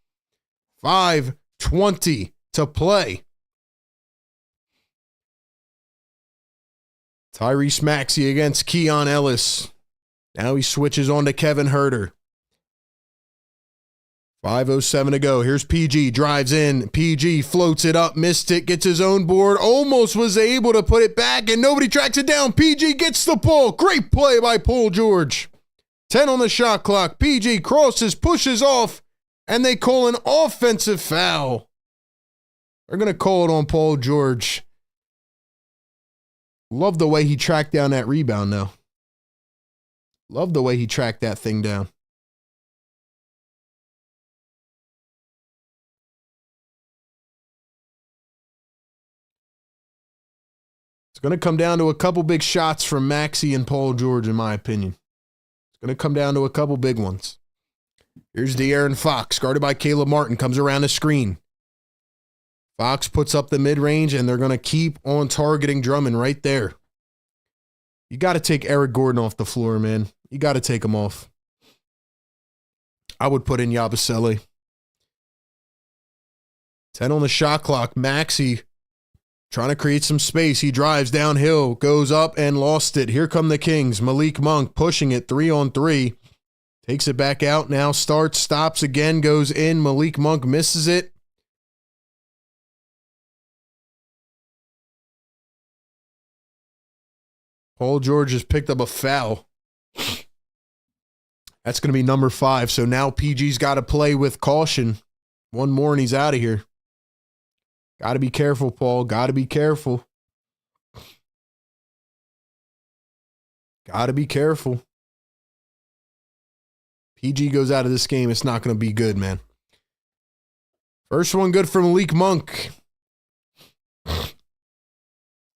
5:20 to play. Tyrese Maxey against Keon Ellis. Now he switches on to Kevin Herter. 5:07 to go. Here's PG. Drives in. PG floats it up. Missed it. Gets his own board. Almost was able to put it back, and nobody tracks it down. PG gets the ball. Great play by Paul George. 10 on the shot clock. PG crosses, pushes off, and they call an offensive foul. They're going to call it on Paul George. Love the way he tracked down that rebound, though. Love the way he tracked that thing down. It's going to come down to a couple big shots from Maxey and Paul George, in my opinion. It's going to come down to a couple big ones. Here's De'Aaron Fox, guarded by Caleb Martin, comes around the screen. Fox puts up the mid-range, and they're going to keep on targeting Drummond right there. You got to take Eric Gordon off the floor, man. You got to take him off. I would put in Yabusele. 10 on the shot clock. Maxey trying to create some space. He drives downhill, goes up and lost it. Here come the Kings. Malik Monk pushing it 3-on-3. Takes it back out now. Starts, stops again, goes in. Malik Monk misses it. Paul George has picked up a foul. That's going to be number 5. So now PG's got to play with caution. One more and he's out of here. Got to be careful, Paul. Got to be careful. Got to be careful. PG goes out of this game. It's not going to be good, man. First one good for Malik Monk.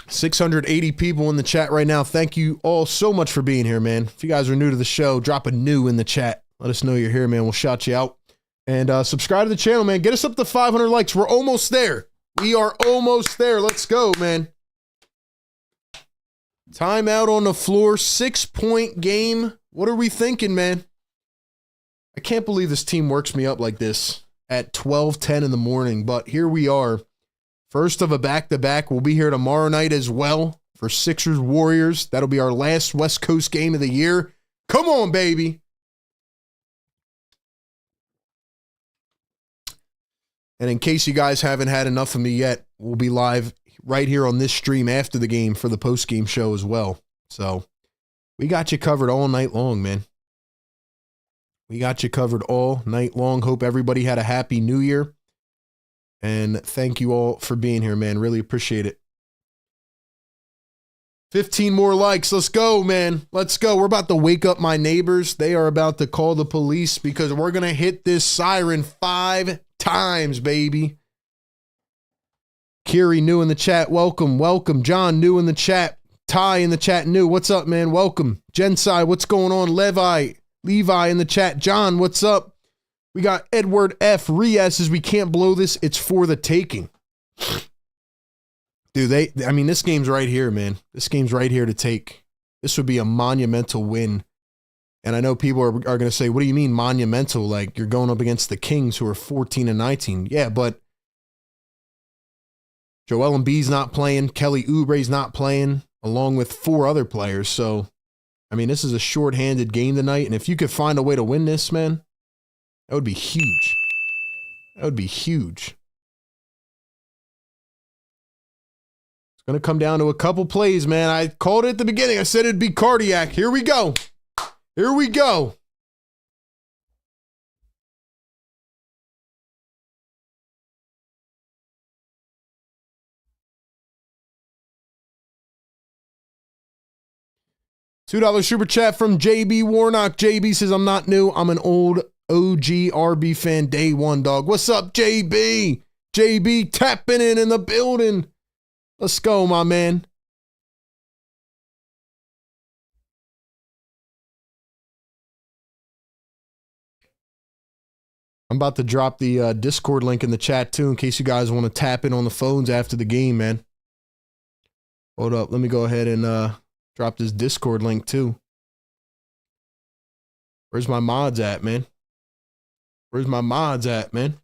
680 people in the chat right now. Thank you all so much for being here, man. If you guys are new to the show, drop a new in the chat. Let us know you're here, man. We'll shout you out. And subscribe to the channel, man. Get us up to 500 likes. We're almost there. We are almost there. Let's go, man. Timeout on the floor. 6-point game. What are we thinking, man? I can't believe this team works me up like this at 12:10 in the morning, but here we are. First of a back-to-back. We'll be here tomorrow night as well for Sixers Warriors. That'll be our last West Coast game of the year. Come on, baby. And in case you guys haven't had enough of me yet, we'll be live right here on this stream after the game for the post-game show as well. So we got you covered all night long, man. We got you covered all night long. Hope everybody had a happy new year. And thank you all for being here, man. Really appreciate it. 15 more likes. Let's go, man. Let's go. We're about to wake up my neighbors. They are about to call the police because we're going to hit this siren 5 times, baby. Kiri, new in the chat. Welcome, welcome. John, new in the chat. Ty in the chat, new. What's up, man? Welcome. Jensai, what's going on? Levi in the chat. John, what's up? We got Edward F. Rias says we can't blow this. It's for the taking. Dude, I mean, this game's right here, man. This game's right here to take. This would be a monumental win. And I know people are going to say, what do you mean monumental? Like, you're going up against the Kings who are 14-19. Yeah, but Joel Embiid's not playing. Kelly Oubre's not playing, along with 4 other players. So, I mean, this is a shorthanded game tonight. And if you could find a way to win this, man, that would be huge. That would be huge. It's going to come down to a couple plays, man. I called it at the beginning. I said it'd be cardiac. Here we go. Here we go. $2 super chat from JB Warnock. JB says, I'm not new. I'm an old OG RB fan, day one, dog. What's up, JB? JB tapping in the building. Let's go, my man. I'm about to drop the Discord link in the chat, too, in case you guys want to tap in on the phones after the game, man. Hold up. Let me go ahead and drop this Discord link, too. Where's my mods at, man? Where's my mods at, man?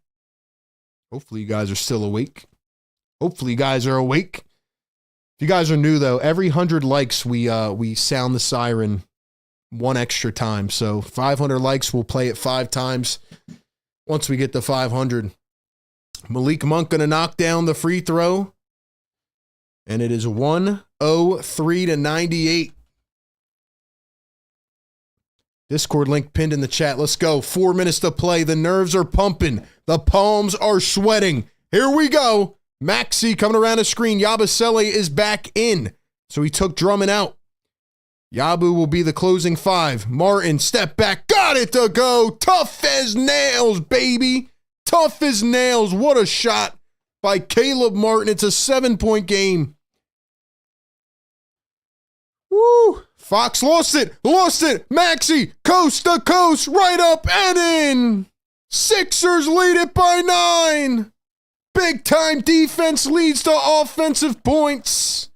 Hopefully you guys are still awake. Hopefully you guys are awake. If you guys are new, though, every 100 likes, we sound the siren 1 extra time. So 500 likes, we'll play it 5 times. Once we get to 500. Malik Monk going to knock down the free throw. And it is 103-98. Discord link pinned in the chat. Let's go. 4 minutes to play. The nerves are pumping. The palms are sweating. Here we go. Maxey coming around the screen. Yabusele is back in. So he took Drummond out. Yabu will be the closing 5. Martin, step back. Got it to go. Tough as nails, baby. Tough as nails. What a shot by Caleb Martin. It's a 7-point game. Woo! Fox lost it. Maxey, coast to coast, right up and in. Sixers lead it by 9. Big time defense leads to offensive points.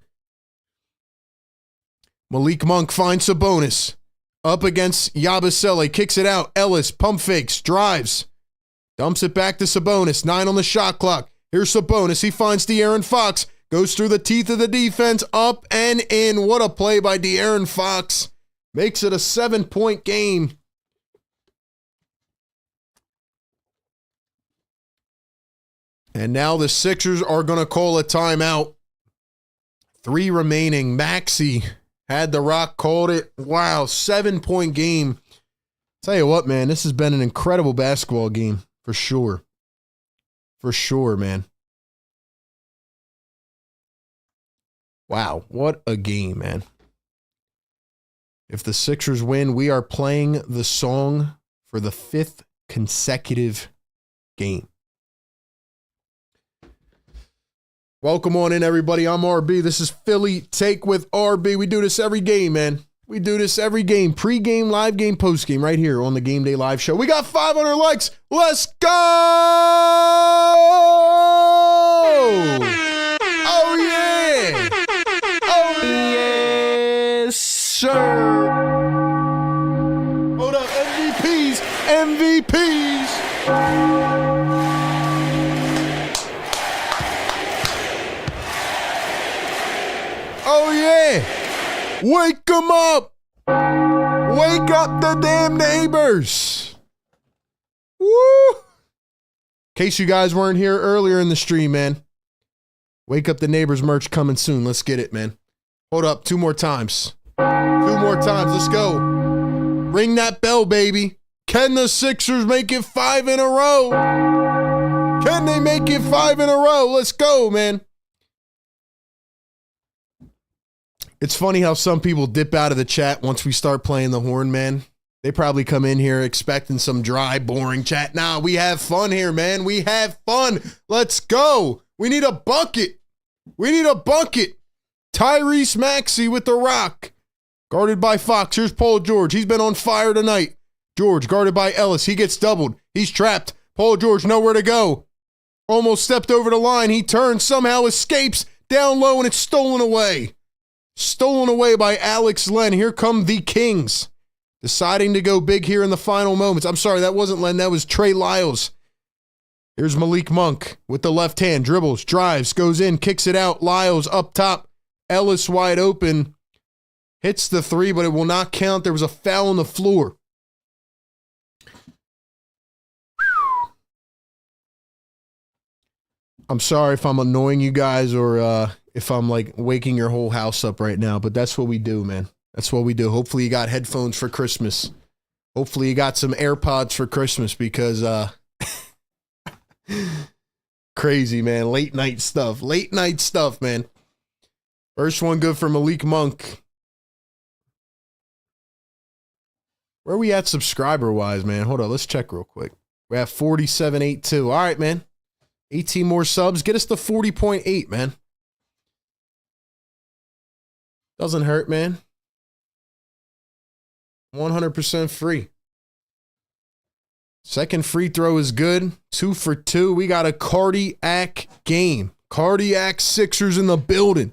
Malik Monk finds Sabonis. Up against Yabusele, kicks it out. Ellis, pump fakes, drives. Dumps it back to Sabonis. 9 on the shot clock. Here's Sabonis. He finds De'Aaron Fox. Goes through the teeth of the defense. Up and in. What a play by De'Aaron Fox. Makes it a 7-point game. And now the Sixers are going to call a timeout. 3 remaining. Maxey had the rock, called it. Wow, 7-point game. Tell you what, man, this has been an incredible basketball game for sure. For sure, man. Wow, what a game, man. If the Sixers win, we are playing the song for the 5th consecutive game. Welcome on in, everybody. I'm RB. This is Philly Take with RB. We do this every game, man. We do this every game. Pre-game, live game, post-game, right here on the Game Day Live Show. We got 500 likes. Let's go! Oh, yeah! Oh, yes, sir! Hold up. MVPs! Oh, yeah. Wake them up. Wake up the damn neighbors. Woo. In case you guys weren't here earlier in the stream, man. Wake up the neighbors merch coming soon. Let's get it, man. Hold up. 2 more times. 2 more times. Let's go. Ring that bell, baby. Can the Sixers make it 5 in a row? Can they make it 5 in a row? Let's go, man. It's funny how some people dip out of the chat once we start playing the horn, man. They probably come in here expecting some dry, boring chat. Nah, we have fun here, man. We have fun. Let's go. We need a bucket. We need a bucket. Tyrese Maxey with the rock. Guarded by Fox. Here's Paul George. He's been on fire tonight. George guarded by Ellis. He gets doubled. He's trapped. Paul George nowhere to go. Almost stepped over the line. He turns, somehow escapes down low, and it's stolen away. Stolen away by Alex Len. Here come the Kings. Deciding to go big here in the final moments. I'm sorry, that wasn't Len. That was Trey Lyles. Here's Malik Monk with the left hand. Dribbles, drives, goes in, kicks it out. Lyles up top. Ellis wide open. Hits the 3, but it will not count. There was a foul on the floor. I'm sorry if I'm annoying you guys or if I'm like waking your whole house up right now, but that's what we do, man. That's what we do. Hopefully you got headphones for Christmas. Hopefully you got some AirPods for Christmas because crazy, man. Late night stuff, man. First one good for Malik Monk. Where are we at subscriber-wise, man? Hold on, let's check real quick. We're at 4782. All right, man. 18 more subs. Get us to 40.8, man. Doesn't hurt, man. 100% free. Second free throw is good. 2 for 2. We got a cardiac game. Cardiac Sixers in the building.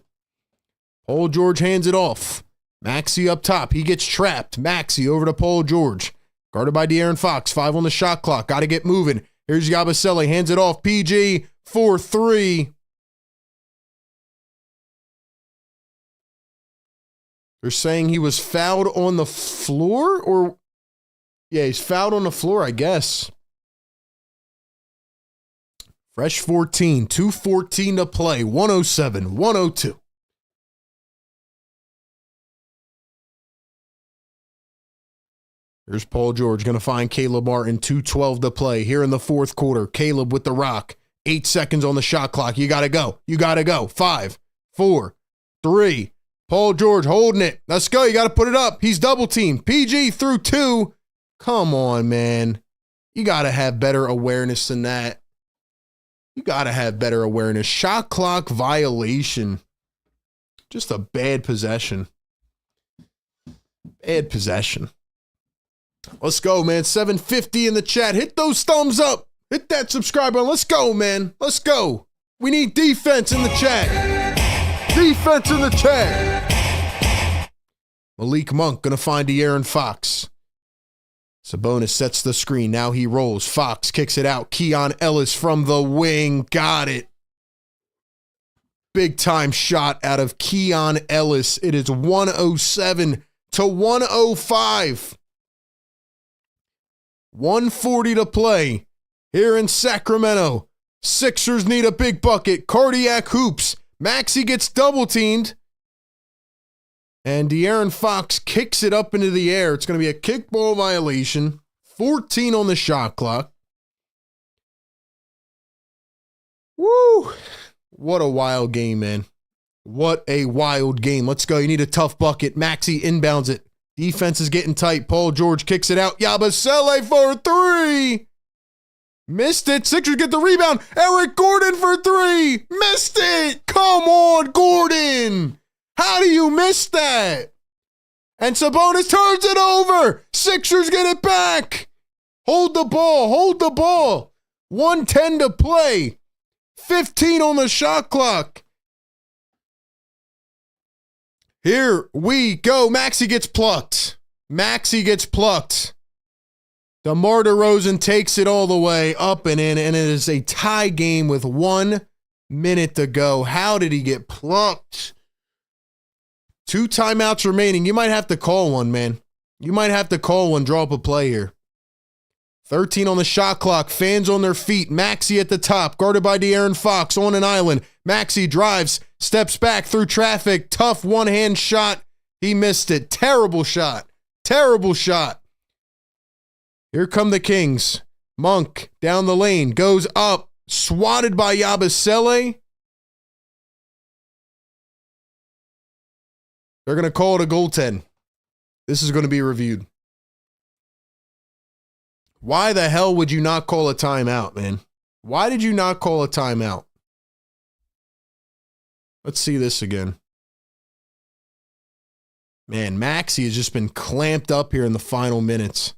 Paul George hands it off. Maxey up top. He gets trapped. Maxey over to Paul George. Guarded by De'Aaron Fox. 5 on the shot clock. Got to get moving. Here's Yabusele. Hands it off. PG for 3. They're saying he was fouled on the floor? Or, yeah, he's fouled on the floor, I guess. Fresh 14. 2:14 to play. 107-102. Here's Paul George going to find Caleb Martin. 2:12 to play here in the fourth quarter. Caleb with the rock. 8 seconds on the shot clock. You got to go. You got to go. 5, 4, 3. Paul George holding it. Let's go. You got to put it up. He's double teamed. PG through 2. Come on, man. You got to have better awareness than that. You got to have better awareness. Shot clock violation. Just a bad possession. Add possession. Let's go, man. 750 in the chat. Hit those thumbs up. Hit that subscribe button. Let's go, man. Let's go. We need defense in the chat. Defense in the chat. Malik Monk going to find De'Aaron Fox. Sabonis sets the screen. Now he rolls. Fox kicks it out. Keon Ellis from the wing. Got it. Big time shot out of Keon Ellis. It is 107 to 105. 140 to play here in Sacramento. Sixers need a big bucket. Cardiac hoops. Maxey gets double teamed. And De'Aaron Fox kicks it up into the air. It's going to be a kickball violation. 14 on the shot clock. Woo! What a wild game, man. What a wild game. Let's go. You need a tough bucket. Maxey inbounds it. Defense is getting tight. Paul George kicks it out. Yabusele for three. Missed it. Sixers get the rebound. Eric Gordon for three. Missed it. Come on, Gordon. How do you miss that? And Sabonis turns it over. Sixers get it back. Hold the ball. Hold the ball. 1:10 to play. 15 on the shot clock. Here we go. Maxey gets plucked. Maxey gets plucked. DeMar DeRozan takes it all the way up and in, and it is a tie game with 1 minute to go. How did he get plucked? 2 timeouts remaining. You might have to call one, man. You might have to call one, draw up a play here. 13 on the shot clock. Fans on their feet. Maxey at the top, guarded by De'Aaron Fox on an island. Maxey drives, steps back through traffic. Tough one-hand shot. He missed it. Terrible shot. Terrible shot. Here come the Kings. Monk down the lane. Goes up. Swatted by Yabusele. They're going to call it a goaltend. This is going to be reviewed. Why the hell would you not call a timeout, man? Why did you not call a timeout? Let's see this again. Man, Maxey has just been clamped up here in the final minutes.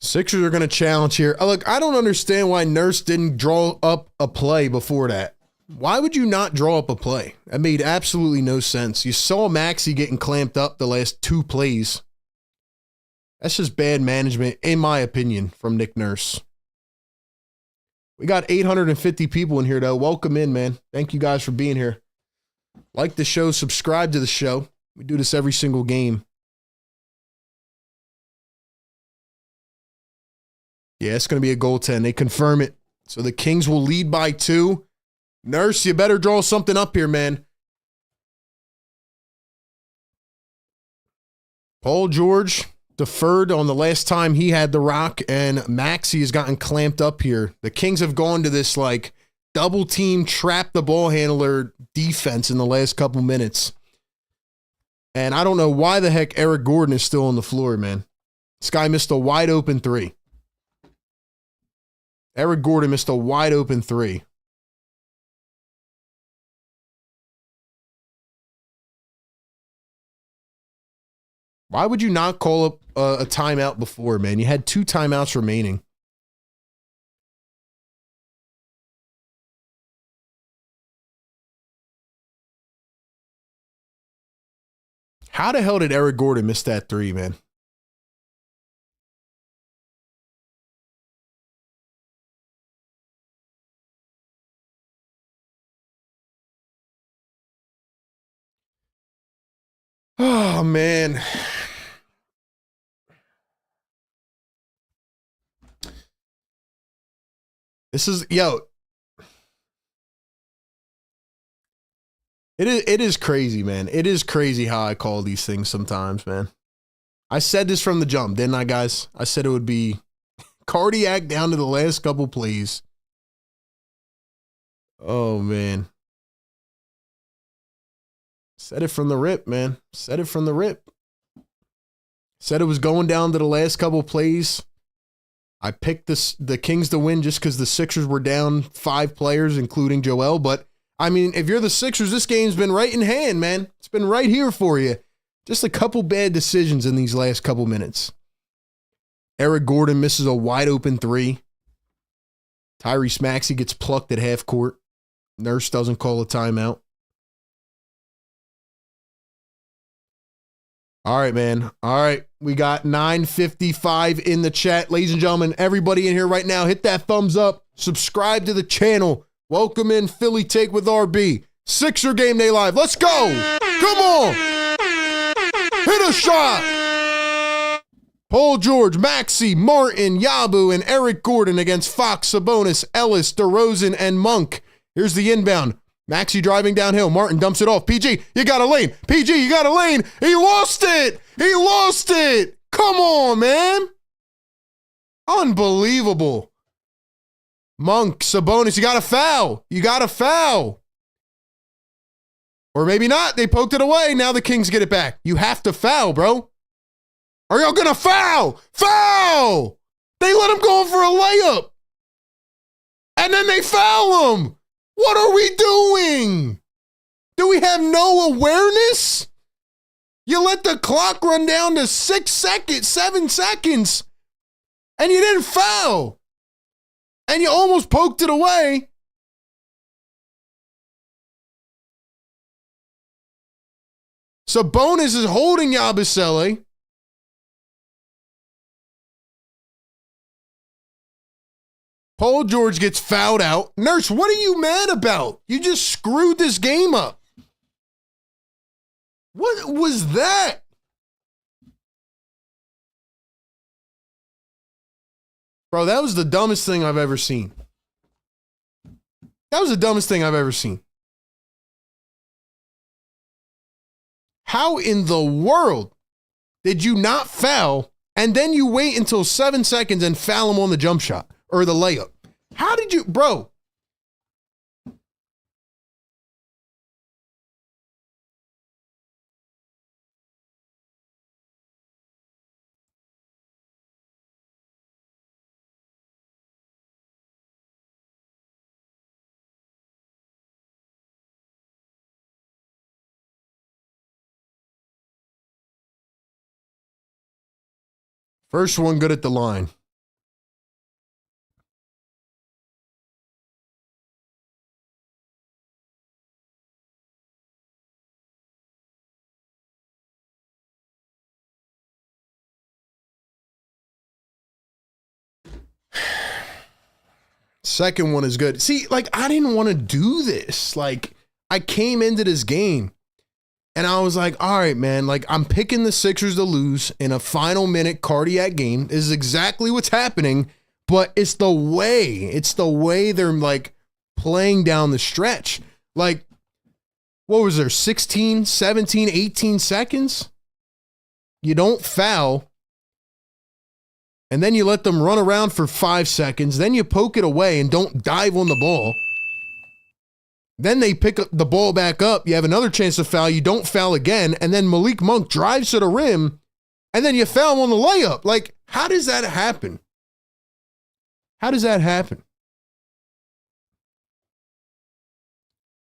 Sixers are going to challenge here. Look, I don't understand why Nurse didn't draw up a play before that. Why would you not draw up a play? That made absolutely no sense. You saw Maxey getting clamped up the last 2 plays. That's just bad management, in my opinion, from Nick Nurse. We got 850 people in here, though. Welcome in, man. Thank you guys for being here. Like the show, subscribe to the show. We do this every single game. Yeah, it's going to be a goaltend. They confirm it. So the Kings will lead by 2. Nurse, you better draw something up here, man. Paul George deferred on the last time he had the rock, and Maxey has gotten clamped up here. The Kings have gone to this, like, double team, trap the ball handler defense in the last couple minutes. And I don't know why the heck Eric Gordon is still on the floor, man. This guy missed a wide open 3. Eric Gordon missed a wide open 3. Why would you not call up a timeout before, man? You had 2 timeouts remaining. How the hell did Eric Gordon miss that 3, man? Oh, man. This is, yo. It is crazy, man. It is crazy how I call these things sometimes, man. I said this from the jump, didn't I, guys? I said it would be cardiac down to the last couple plays. Oh, man. Said it from the rip, man. Said it from the rip. Said it was going down to the last couple plays. I picked the Kings to win just because the Sixers were down 5 players, including Joel. But, I mean, if you're the Sixers, this game's been right in hand, man. It's been right here for you. Just a couple bad decisions in these last couple minutes. Eric Gordon misses a wide-open 3. Tyrese Maxey gets plucked at half court. Nurse doesn't call a timeout. All right, man. All right. We got 9:55 in the chat. Ladies and gentlemen, everybody in here right now, hit that thumbs up. Subscribe to the channel. Welcome in Philly Take with RB. Sixer Game Day Live. Let's go. Come on. Hit a shot. Paul George, Maxey, Martin, Yabu, and Eric Gordon against Fox, Sabonis, Ellis, DeRozan, and Monk. Here's the inbound. Maxey driving downhill. Martin dumps it off. PG, you got a lane. PG, you got a lane. He lost it. He lost it. Come on, man. Unbelievable. Monk, Sabonis, you got a foul. You got a foul. Or maybe not. They poked it away. Now the Kings get it back. You have to foul, bro. Are y'all going to foul? Foul. They let him go for a layup. And then they foul him. What are we doing? Do we have no awareness? You let the clock run down to 6 seconds, 7 seconds, and you didn't foul. And you almost poked it away. Sabonis is holding Yabusele. Paul George gets fouled out. Nurse, what are you mad about? You just screwed this game up. What was that? Bro, that was the dumbest thing I've ever seen. That was the dumbest thing I've ever seen. How in the world did you not foul and then you wait until 7 seconds and foul him on the jump shot? Or the layup. How did you, bro? First one good at the line. Second one is good. See, like, I didn't want to do this. Like, I came into this game and I was like, all right, man, like, I'm picking the Sixers to lose in a final minute cardiac game. This is exactly what's happening, but it's the way they're like playing down the stretch. Like, what was there? 16, 17, 18 seconds? You don't foul. And then you let them run around for 5 seconds. Then you poke it away and don't dive on the ball. Then they pick up the ball back up. You have another chance to foul. You don't foul again. And then Malik Monk drives to the rim. And then you foul him on the layup. Like, how does that happen? How does that happen?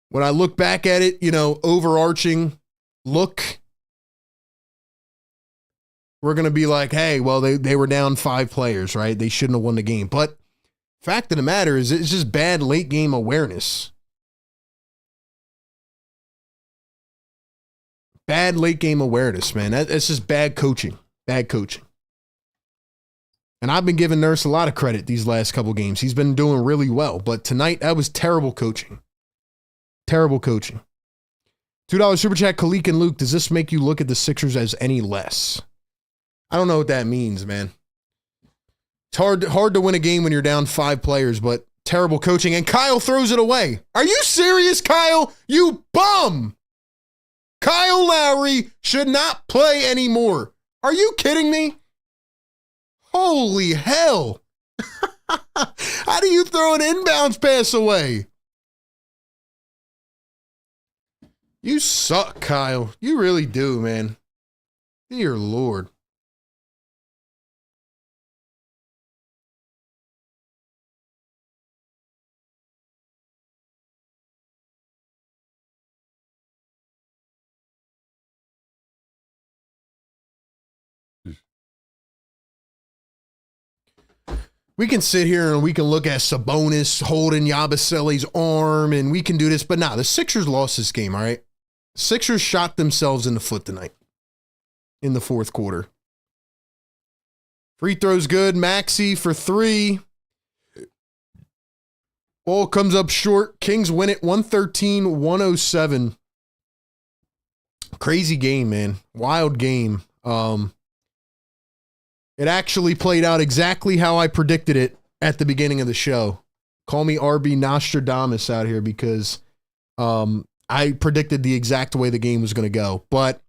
When I look back at it, you know, overarching look, we're going to be like, hey, well, they were down 5 players, right? They shouldn't have won the game. But fact of the matter is it's just bad late game awareness. Bad late game awareness, man. That's just bad coaching. Bad coaching. And I've been giving Nurse a lot of credit these last couple games. He's been doing really well. But tonight, that was terrible coaching. Terrible coaching. $2 Super Chat, Khalik and Luke. Does this make you look at the Sixers as any less? I don't know what that means, man. It's hard to win a game when you're down 5 players, but terrible coaching. And Kyle throws it away. Are you serious, Kyle? You bum! Kyle Lowry should not play anymore. Are you kidding me? Holy hell. How do you throw an inbounds pass away? You suck, Kyle. You really do, man. Dear Lord. we can sit here and we can look at Sabonis holding Yabusele's arm and we can do this, but nah, the Sixers lost this game, all right? Sixers shot themselves in the foot tonight in the fourth quarter. Free throws good. Maxey for 3. Ball comes up short. Kings win it 113-107. Crazy game, man. Wild game. It actually played out exactly how I predicted it at the beginning of the show. Call me RB Nostradamus out here because I predicted the exact way the game was going to go. But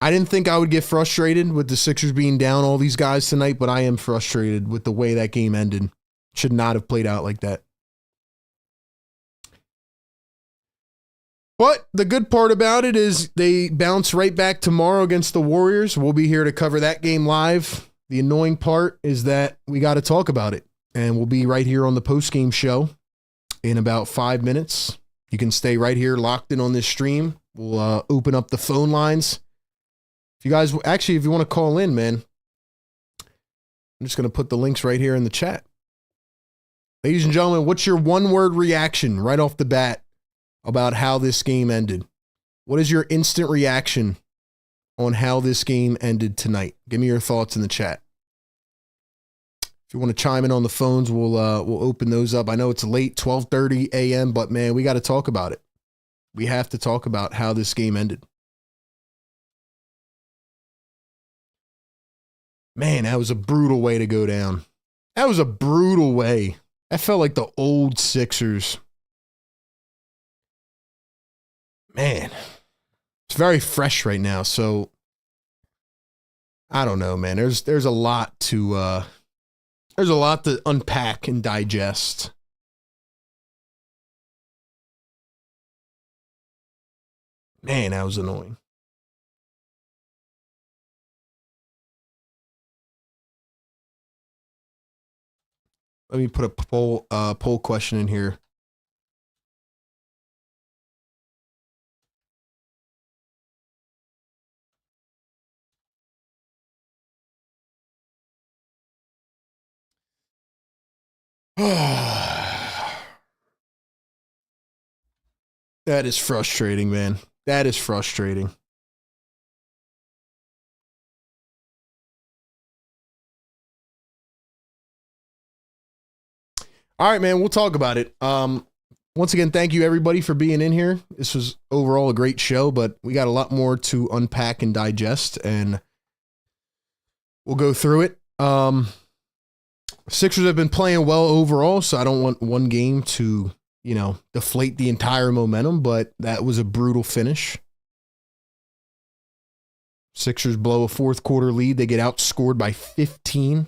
I didn't think I would get frustrated with the Sixers being down all these guys tonight, but I am frustrated with the way that game ended. Should not have played out like that. But the good part about it is they bounce right back tomorrow against the Warriors. We'll be here to cover that game live. The annoying part is that we got to talk about it. And we'll be right here on the postgame show in about 5 minutes. You can stay right here locked in on this stream. We'll open up the phone lines. If you guys, actually, if you want to call in, man, I'm just going to put the links right here in the chat. Ladies and gentlemen, what's your one-word reaction right off the bat about how this game ended? What is your instant reaction on how this game ended tonight? Give me your thoughts in the chat. If you want to chime in on the phones, we'll open those up. I know it's late, 12:30 a.m., but man, we got to talk about it. We have to talk about how this game ended. Man, that was a brutal way to go down. That was a brutal way. That felt like the old Sixers. Man, it's very fresh right now, so I don't know, man. There's a lot to unpack and digest. Man, that was annoying. Let me put a poll question in here. That is frustrating, man. That is frustrating. All right, man, we'll talk about it. Once again, thank you everybody for being in here. This was overall a great show, but we got a lot more to unpack and digest, and we'll go through it. Sixers have been playing well overall, so I don't want one game to, deflate the entire momentum, but that was a brutal finish. Sixers blow a fourth quarter lead. They get outscored by 15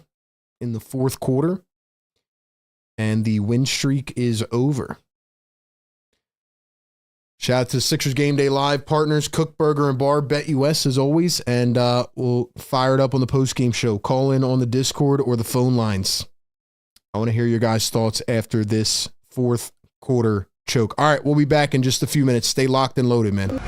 in the fourth quarter, and the win streak is over. Shout out to Sixers Game Day Live partners, Kook Burger and Bar, BetUS as always, and we'll fire it up on the post-game show. Call in on the Discord or the phone lines. I want to hear your guys' thoughts after this fourth quarter choke. All right, we'll be back in just a few minutes. Stay locked and loaded, man.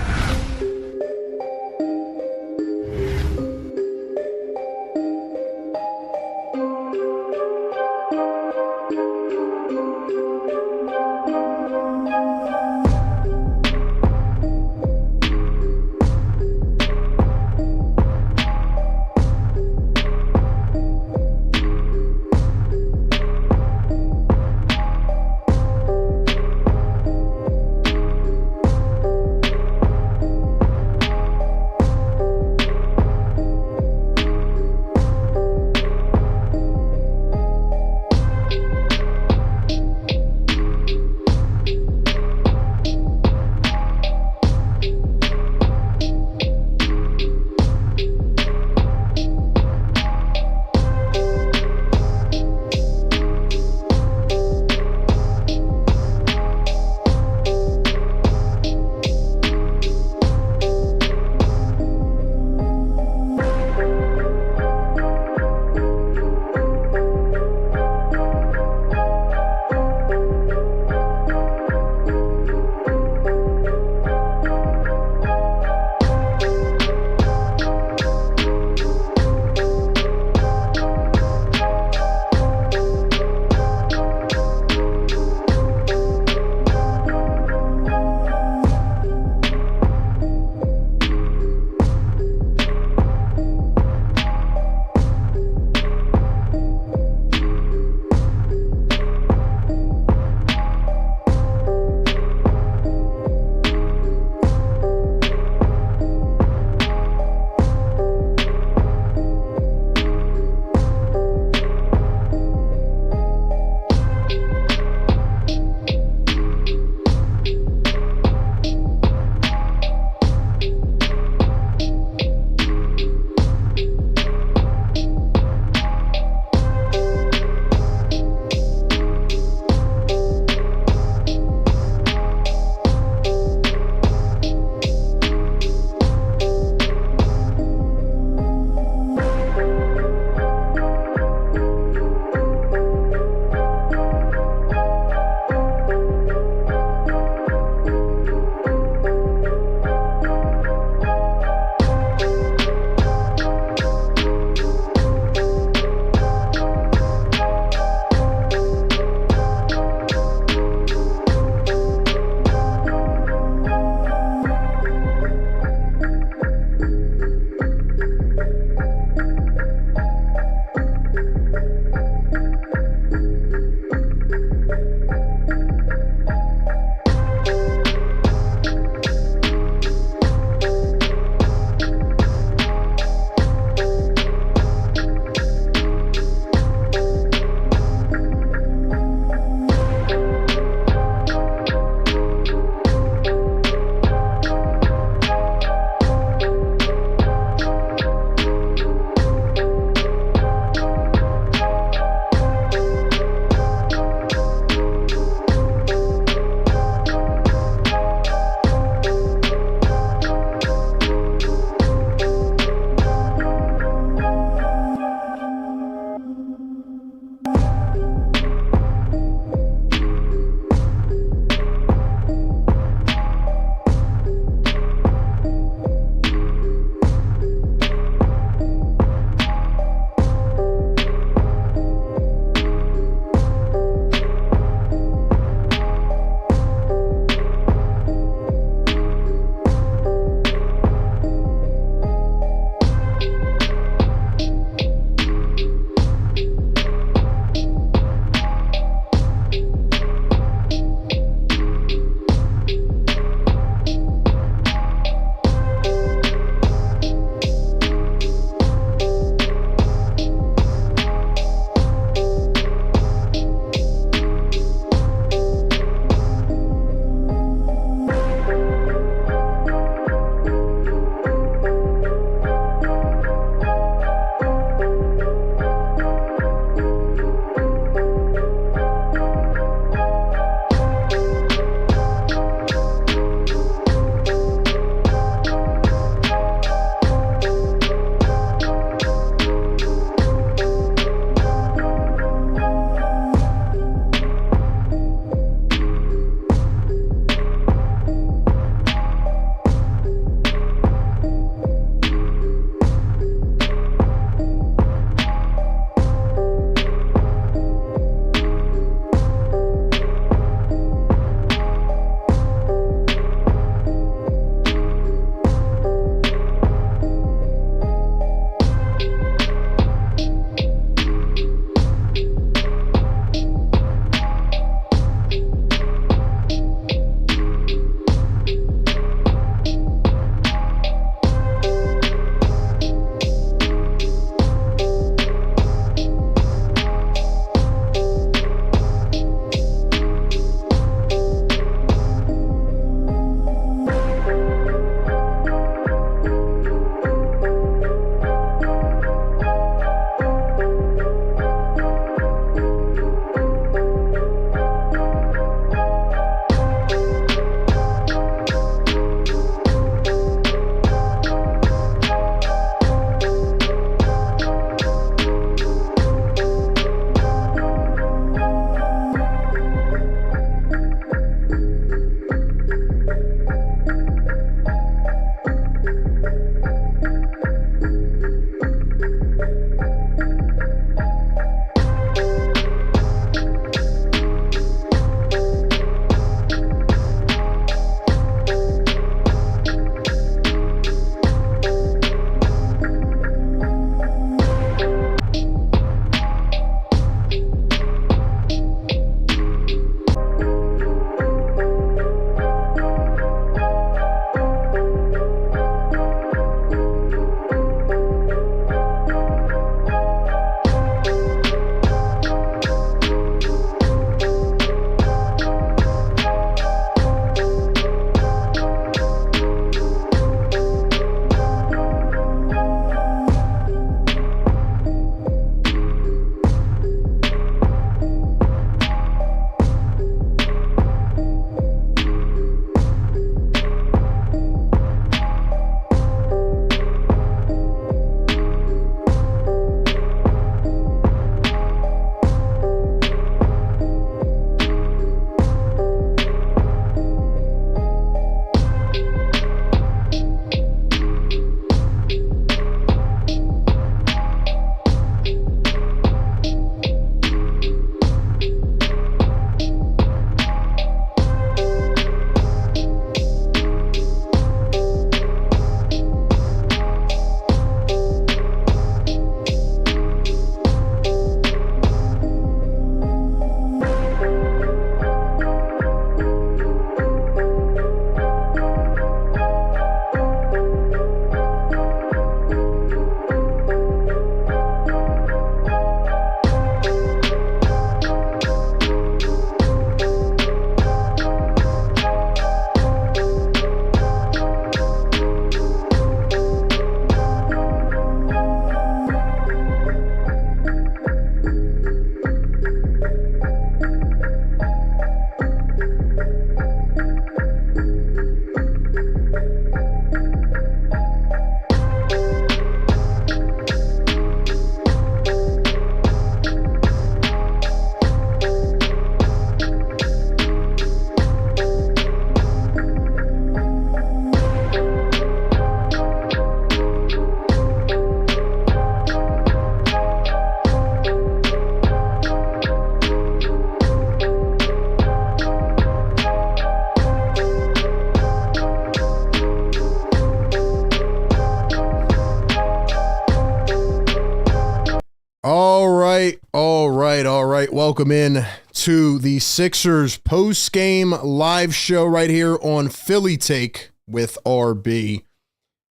right, welcome in to the Sixers post-game live show right here on Philly Take with RB.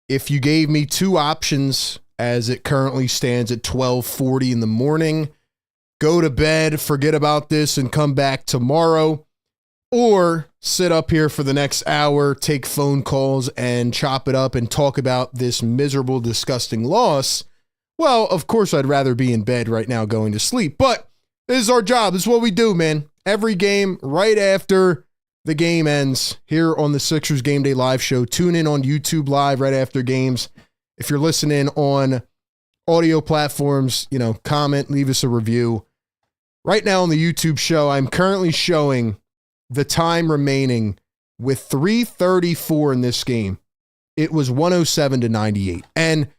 If you gave me two options as it currently stands at 12:40 in the morning, go to bed, forget about this, and come back tomorrow, or sit up here for the next hour, take phone calls, and chop it up and talk about this miserable, disgusting loss, well, of course I'd rather be in bed right now going to sleep, but this is our job. This is what we do, man. Every game right after the game ends here on the Sixers Game Day Live Show. Tune in on YouTube Live right after games. If you're listening on audio platforms, comment, leave us a review. Right now on the YouTube show, I'm currently showing the time remaining with 3:34 in this game. It was 107-98. And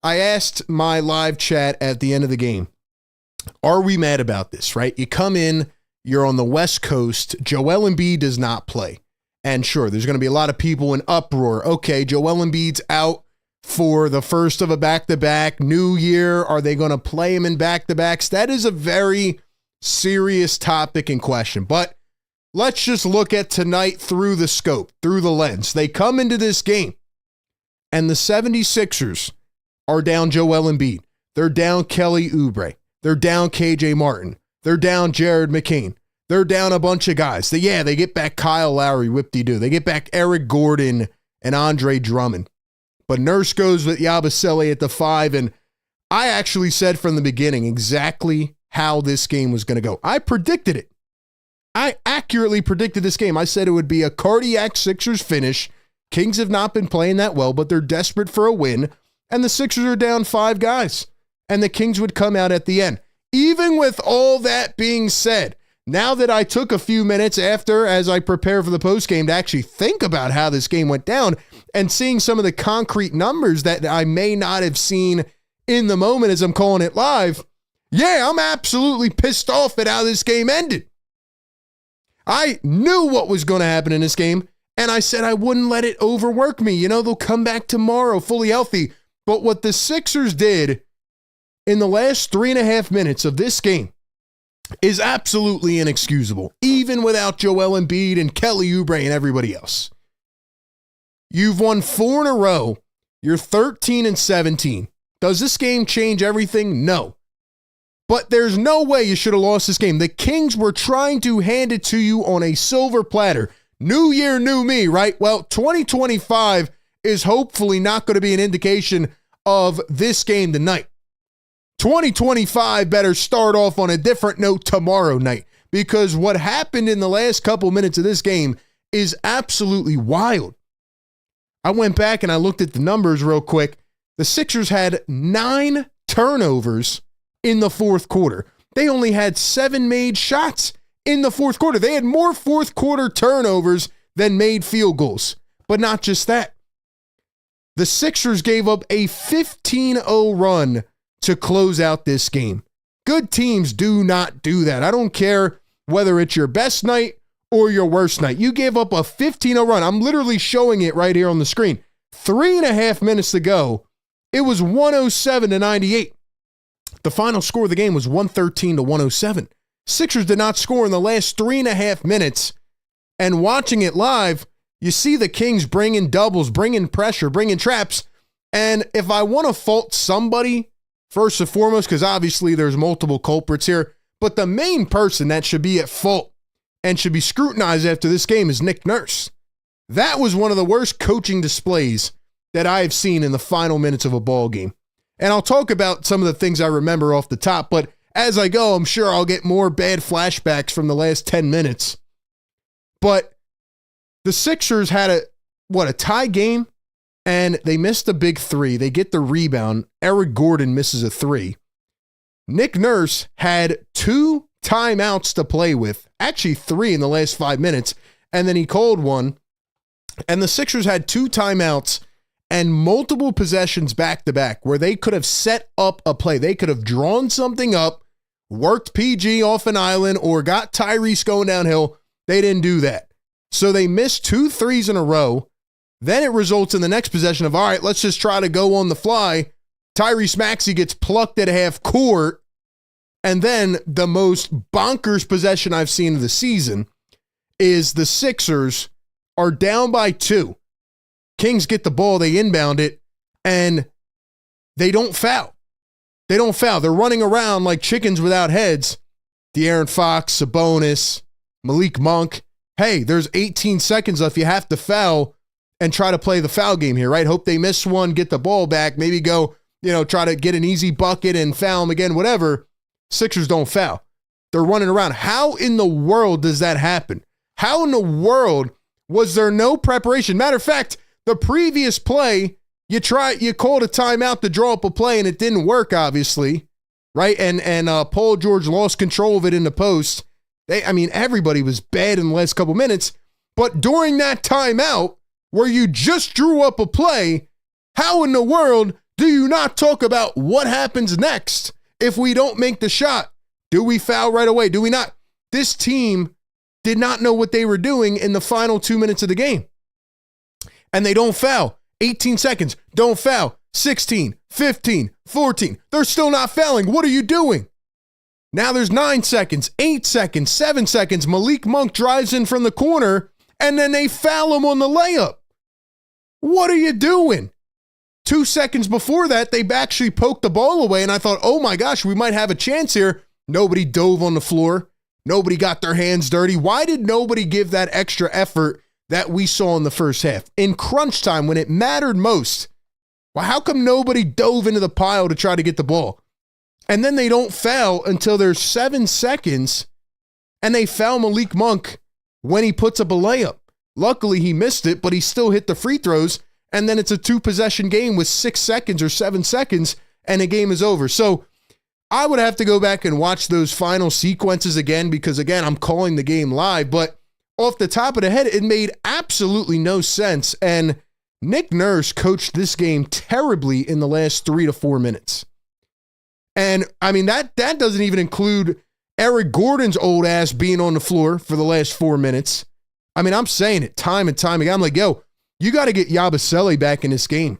I asked my live chat at the end of the game, are we mad about this, right? You come in, you're on the West Coast, Joel Embiid does not play. And sure, there's going to be a lot of people in uproar. Okay, Joel Embiid's out for the first of a back-to-back. New year, are they going to play him in back-to-backs? That is a very serious topic and question. But let's just look at tonight through the scope, through the lens. They come into this game, and the 76ers are down Joel Embiid. They're down Kelly Oubre. They're down KJ Martin. They're down Jared McCain. They're down a bunch of guys. They get back Kyle Lowry, whip-de-doo. They get back Eric Gordon and Andre Drummond. But Nurse goes with Yabusele at the 5, and I actually said from the beginning exactly how this game was going to go. I predicted it. I accurately predicted this game. I said it would be a cardiac Sixers finish. Kings have not been playing that well, but they're desperate for a win, and the Sixers are down 5 guys. And the Kings would come out at the end. Even with all that being said, now that I took a few minutes after, as I prepare for the postgame, to actually think about how this game went down and seeing some of the concrete numbers that I may not have seen in the moment as I'm calling it live, yeah, I'm absolutely pissed off at how this game ended. I knew what was going to happen in this game, and I said I wouldn't let it overwork me. They'll come back tomorrow fully healthy. But what the Sixers did in the last 3.5 minutes of this game is absolutely inexcusable, even without Joel Embiid and Kelly Oubre and everybody else. You've won 4 in a row. You're 13-17. Does this game change everything? No. But there's no way you should have lost this game. The Kings were trying to hand it to you on a silver platter. New year, new me, right? Well, 2025 is hopefully not going to be an indication of this game tonight. 2025 better start off on a different note tomorrow night, because what happened in the last couple minutes of this game is absolutely wild. I went back and I looked at the numbers real quick. The Sixers had 9 turnovers in the fourth quarter. They only had 7 made shots in the fourth quarter. They had more fourth quarter turnovers than made field goals. But not just that. The Sixers gave up a 15-0 run to close out this game. Good teams do not do that. I don't care whether it's your best night or your worst night. You gave up a 15-0 run. I'm literally showing it right here on the screen. 3.5 minutes to go. It was 107-98. The final score of the game was 113-107. Sixers did not score in the last 3.5 minutes. And watching it live, you see the Kings bringing doubles, bringing pressure, bringing traps. And if I want to fault somebody, first and foremost, because obviously there's multiple culprits here, but the main person that should be at fault and should be scrutinized after this game is Nick Nurse. That was one of the worst coaching displays that I've seen in the final minutes of a ball game. And I'll talk about some of the things I remember off the top, but as I go, I'm sure I'll get more bad flashbacks from the last 10 minutes. But the Sixers had a tie game, and they missed a big 3. They get the rebound. Eric Gordon misses a 3. Nick Nurse had 2 timeouts to play with, actually 3 in the last 5 minutes, and then he called one. And the Sixers had 2 timeouts and multiple possessions back-to-back where they could have set up a play. They could have drawn something up, worked PG off an island, or got Tyrese going downhill. They didn't do that. So they missed 2 threes in a row. Then it results in the next possession of, all right, let's just try to go on the fly. Tyrese Maxey gets plucked at half court, And then the most bonkers possession I've seen of the season is the Sixers are down by 2. Kings get the ball, they inbound it, and they don't foul. They don't foul. They're running around like chickens without heads. De'Aaron Fox, Sabonis, Malik Monk. Hey, there's 18 seconds left. You have to foul and try to play the foul game here, right? Hope they miss one, get the ball back, maybe go, try to get an easy bucket and foul them again, whatever. Sixers don't foul. They're running around. How in the world does that happen? How in the world was there no preparation? Matter of fact, the previous play, you called a timeout to draw up a play and it didn't work, obviously, right? And Paul George lost control of it in the post. Everybody was bad in the last couple minutes. But during that timeout, where you just drew up a play, how in the world do you not talk about what happens next if we don't make the shot? Do we foul right away? Do we not? This team did not know what they were doing in the final 2 minutes of the game. And they don't foul. 18 seconds, don't foul. 16, 15, 14. They're still not fouling. What are you doing? Now there's 9 seconds, 8 seconds, 7 seconds. Malik Monk drives in from the corner, and then they foul him on the layup. What are you doing? 2 seconds before that, they actually poked the ball away, and I thought, oh my gosh, we might have a chance here. Nobody dove on the floor. Nobody got their hands dirty. Why did nobody give that extra effort that we saw in the first half? In crunch time, when it mattered most, well, how come nobody dove into the pile to try to get the ball? And then they don't foul until there's 7 seconds, and they foul Malik Monk when he puts up a layup. Luckily, he missed it, but he still hit the free throws, and then it's a 2-possession game with 6 seconds or 7 seconds, and the game is over. So I would have to go back and watch those final sequences again because, again, I'm calling the game live, but off the top of the head, it made absolutely no sense, and Nick Nurse coached this game terribly in the last 3 to 4 minutes. And, that doesn't even include Eric Gordon's old ass being on the floor for the last 4 minutes. I'm saying it time and time again. I'm like, yo, you got to get Yabusele back in this game.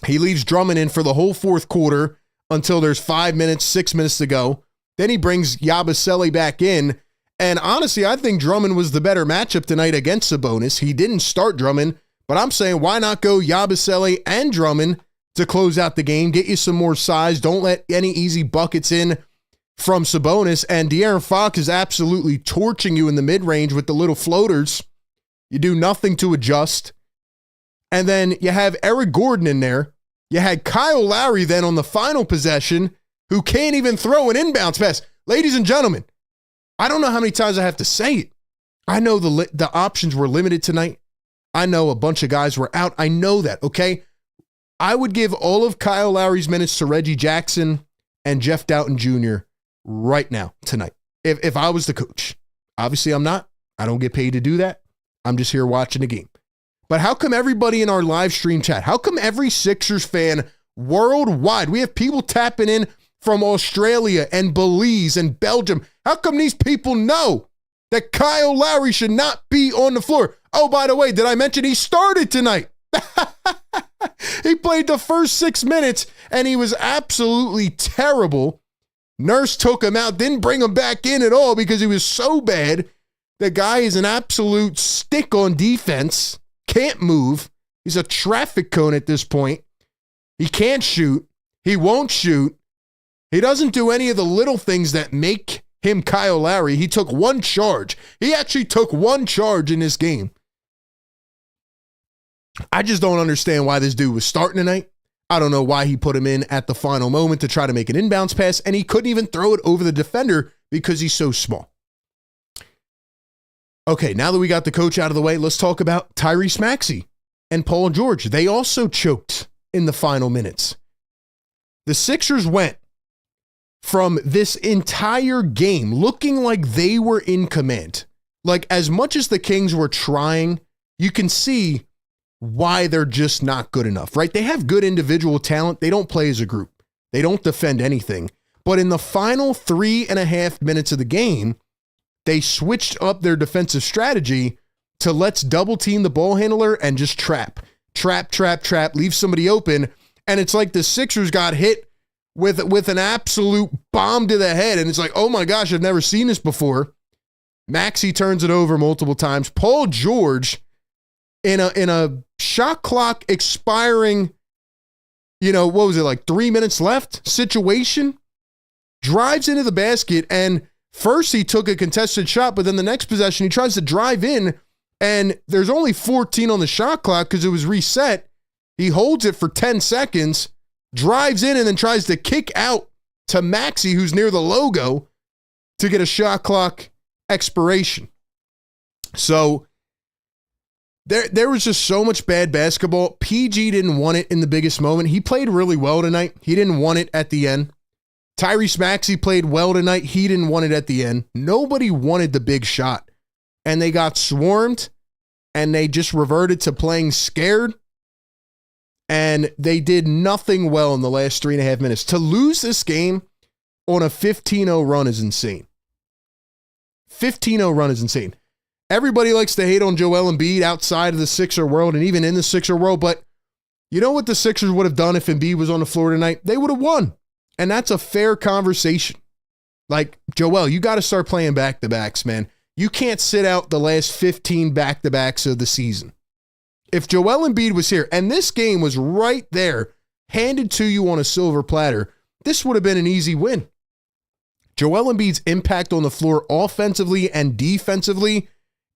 He leaves Drummond in for the whole fourth quarter until there's 5 minutes, 6 minutes to go. Then he brings Yabusele back in. And honestly, I think Drummond was the better matchup tonight against Sabonis. He didn't start Drummond, but I'm saying why not go Yabusele and Drummond to close out the game, get you some more size. Don't let any easy buckets in from Sabonis. And De'Aaron Fox is absolutely torching you in the mid-range with the little floaters. You do nothing to adjust. And then you have Eric Gordon in there. You had Kyle Lowry then on the final possession who can't even throw an inbounds pass. Ladies and gentlemen, I don't know how many times I have to say it. I know the options were limited tonight. I know a bunch of guys were out. I know that, okay? I would give all of Kyle Lowry's minutes to Reggie Jackson and Jeff Doughton Jr. right now, tonight, if I was the coach. Obviously, I'm not. I don't get paid to do that. I'm just here watching the game. But how come everybody in our live stream chat, how come every Sixers fan worldwide, we have people tapping in from Australia and Belize and Belgium. How come these people know that Kyle Lowry should not be on the floor? Oh, by the way, did I mention he started tonight? He played the first 6 minutes, and he was absolutely terrible. Nurse took him out, didn't bring him back in at all because he was so bad. The guy is an absolute stick on defense, can't move. He's a traffic cone at this point. He can't shoot. He won't shoot. He doesn't do any of the little things that make him Kyle Lowry. He took one charge. He actually took one charge in this game. I just don't understand why this dude was starting tonight. I don't know why he put him in at the final moment to try to make an inbounds pass, and he couldn't even throw it over the defender because he's so small. Okay, now that we got the coach out of the way, let's talk about Tyrese Maxey and Paul George. They also choked in the final minutes. The Sixers went from this entire game looking like they were in command. Like, as much as the Kings were trying, you can see why they're just not good enough, right? They have good individual talent. They don't play as a group. They don't defend anything. But in the final 3.5 minutes of the game, they switched up their defensive strategy to let's double team the ball handler and just trap, leave somebody open. And it's like the Sixers got hit with an absolute bomb to the head. And it's like, oh my gosh, I've never seen this before. Maxey turns it over multiple times. Paul George, in a shot clock expiring, what was it, like 3 minutes left situation, drives into the basket. And first he took a contested shot, but then the next possession he tries to drive in, and there's only 14 on the shot clock because it was reset. He holds it for 10 seconds, drives in, and then tries to kick out to Maxey, who's near the logo, to get a shot clock expiration. So there was just so much bad basketball. PG didn't want it in the biggest moment. He played really well tonight. He didn't want it at the end. Tyrese Maxey played well tonight. He didn't want it at the end. Nobody wanted the big shot. And they got swarmed, and they just reverted to playing scared. And they did nothing well in the last 3.5 minutes. To lose this game on a 15-0 run is insane. 15-0 run is insane. Everybody likes to hate on Joel Embiid outside of the Sixer world and even in the Sixer world, but you know what the Sixers would have done if Embiid was on the floor tonight? They would have won. And that's a fair conversation. Like, Joel, you got to start playing back-to-backs, man. You can't sit out the last 15 back-to-backs of the season. If Joel Embiid was here, and this game was right there, handed to you on a silver platter, this would have been an easy win. Joel Embiid's impact on the floor offensively and defensively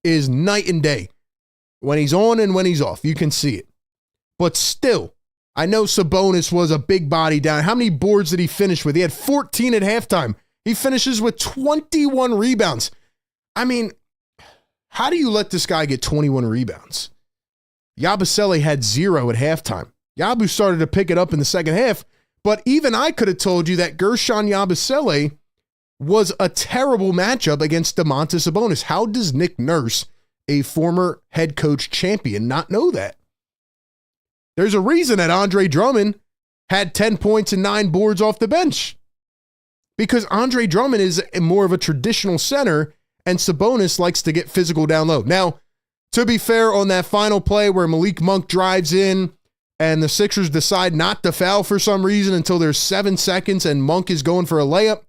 is night and day. When he's on and when he's off, you can see it. But still, I know Sabonis was a big body down. How many boards did he finish with? He had 14 at halftime. He finishes with 21 rebounds. I mean, how do you let this guy get 21 rebounds? Yabusele had 0 at halftime. Yabu started to pick it up in the second half, but even I could have told you that Gershon Yabusele was a terrible matchup against Domantas Sabonis. How does Nick Nurse, a former head coach champion, not know that? There's a reason that Andre Drummond had 10 points and 9 boards off the bench. Because Andre Drummond is more of a traditional center, and Sabonis likes to get physical down low. Now, to be fair, on that final play where Malik Monk drives in and the Sixers decide not to foul for some reason until there's 7 seconds and Monk is going for a layup,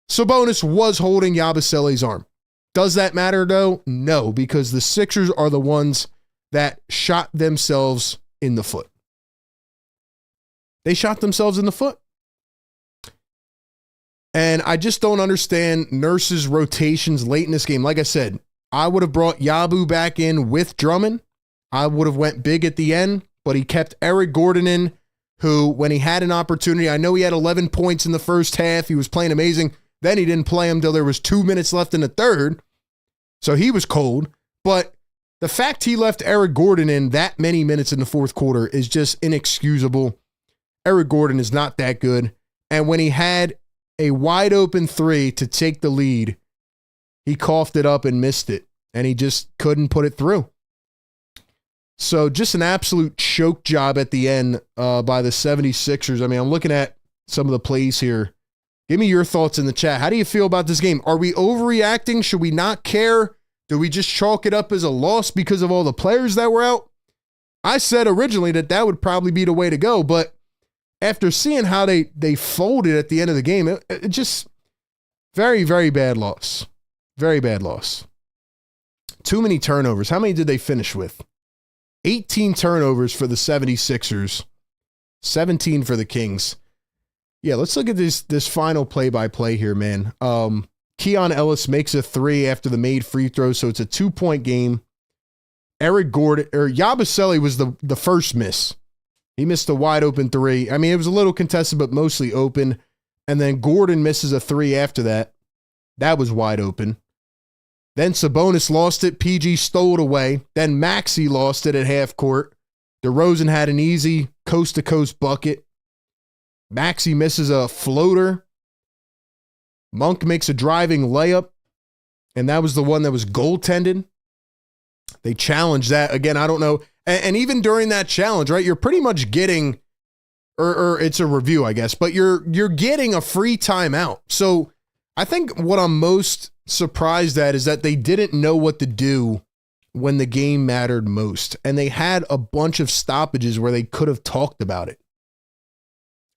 Sabonis was holding Yabusele's arm. Does that matter, though? No, because the Sixers are the ones that shot themselves in the foot. They shot themselves in the foot. And I just don't understand Nurse's rotations late in this game. Like I said, I would have brought Yabu back in with Drummond. I would have went big at the end, but he kept Eric Gordon in, who, when he had an opportunity, I know he had 11 points in the first half. He was playing amazing. Then he didn't play him until there was 2 minutes left in the third. So he was cold. But the fact he left Eric Gordon in that many minutes in the fourth quarter is just inexcusable. Eric Gordon is not that good. And when he had a wide open 3 to take the lead, he coughed it up and missed it. And he just couldn't put it through. So just an absolute choke job at the end by the 76ers. I mean, I'm looking at some of the plays here. Give me your thoughts in the chat. How do you feel about this game? Are we overreacting? Should we not care? Do we just chalk it up as a loss because of all the players that were out? I said originally that would probably be the way to go, but after seeing how they folded at the end of the game, it just very, very bad loss. Very bad loss. Too many turnovers. How many did they finish with? 18 turnovers for the 76ers, 17 for the Kings. Yeah, let's look at this final play-by-play here, man. Keon Ellis makes a 3 after the made free throw, so it's a 2-point game. Eric Gordon, or Yabusele was the first miss. He missed a wide open 3. I mean, it was a little contested, but mostly open. And then Gordon misses a 3 after that. That was wide open. Then Sabonis lost it. PG stole it away. Then Maxey lost it at half court. DeRozan had an easy coast-to-coast bucket. Maxey misses a floater. Monk makes a driving layup, and that was the one that was goaltended. They challenged that. Again, I don't know. And even during that challenge, right, you're pretty much getting, or it's a review, I guess, but you're getting a free timeout. So I think what I'm most surprised at is that they didn't know what to do when the game mattered most. And they had a bunch of stoppages where they could have talked about it.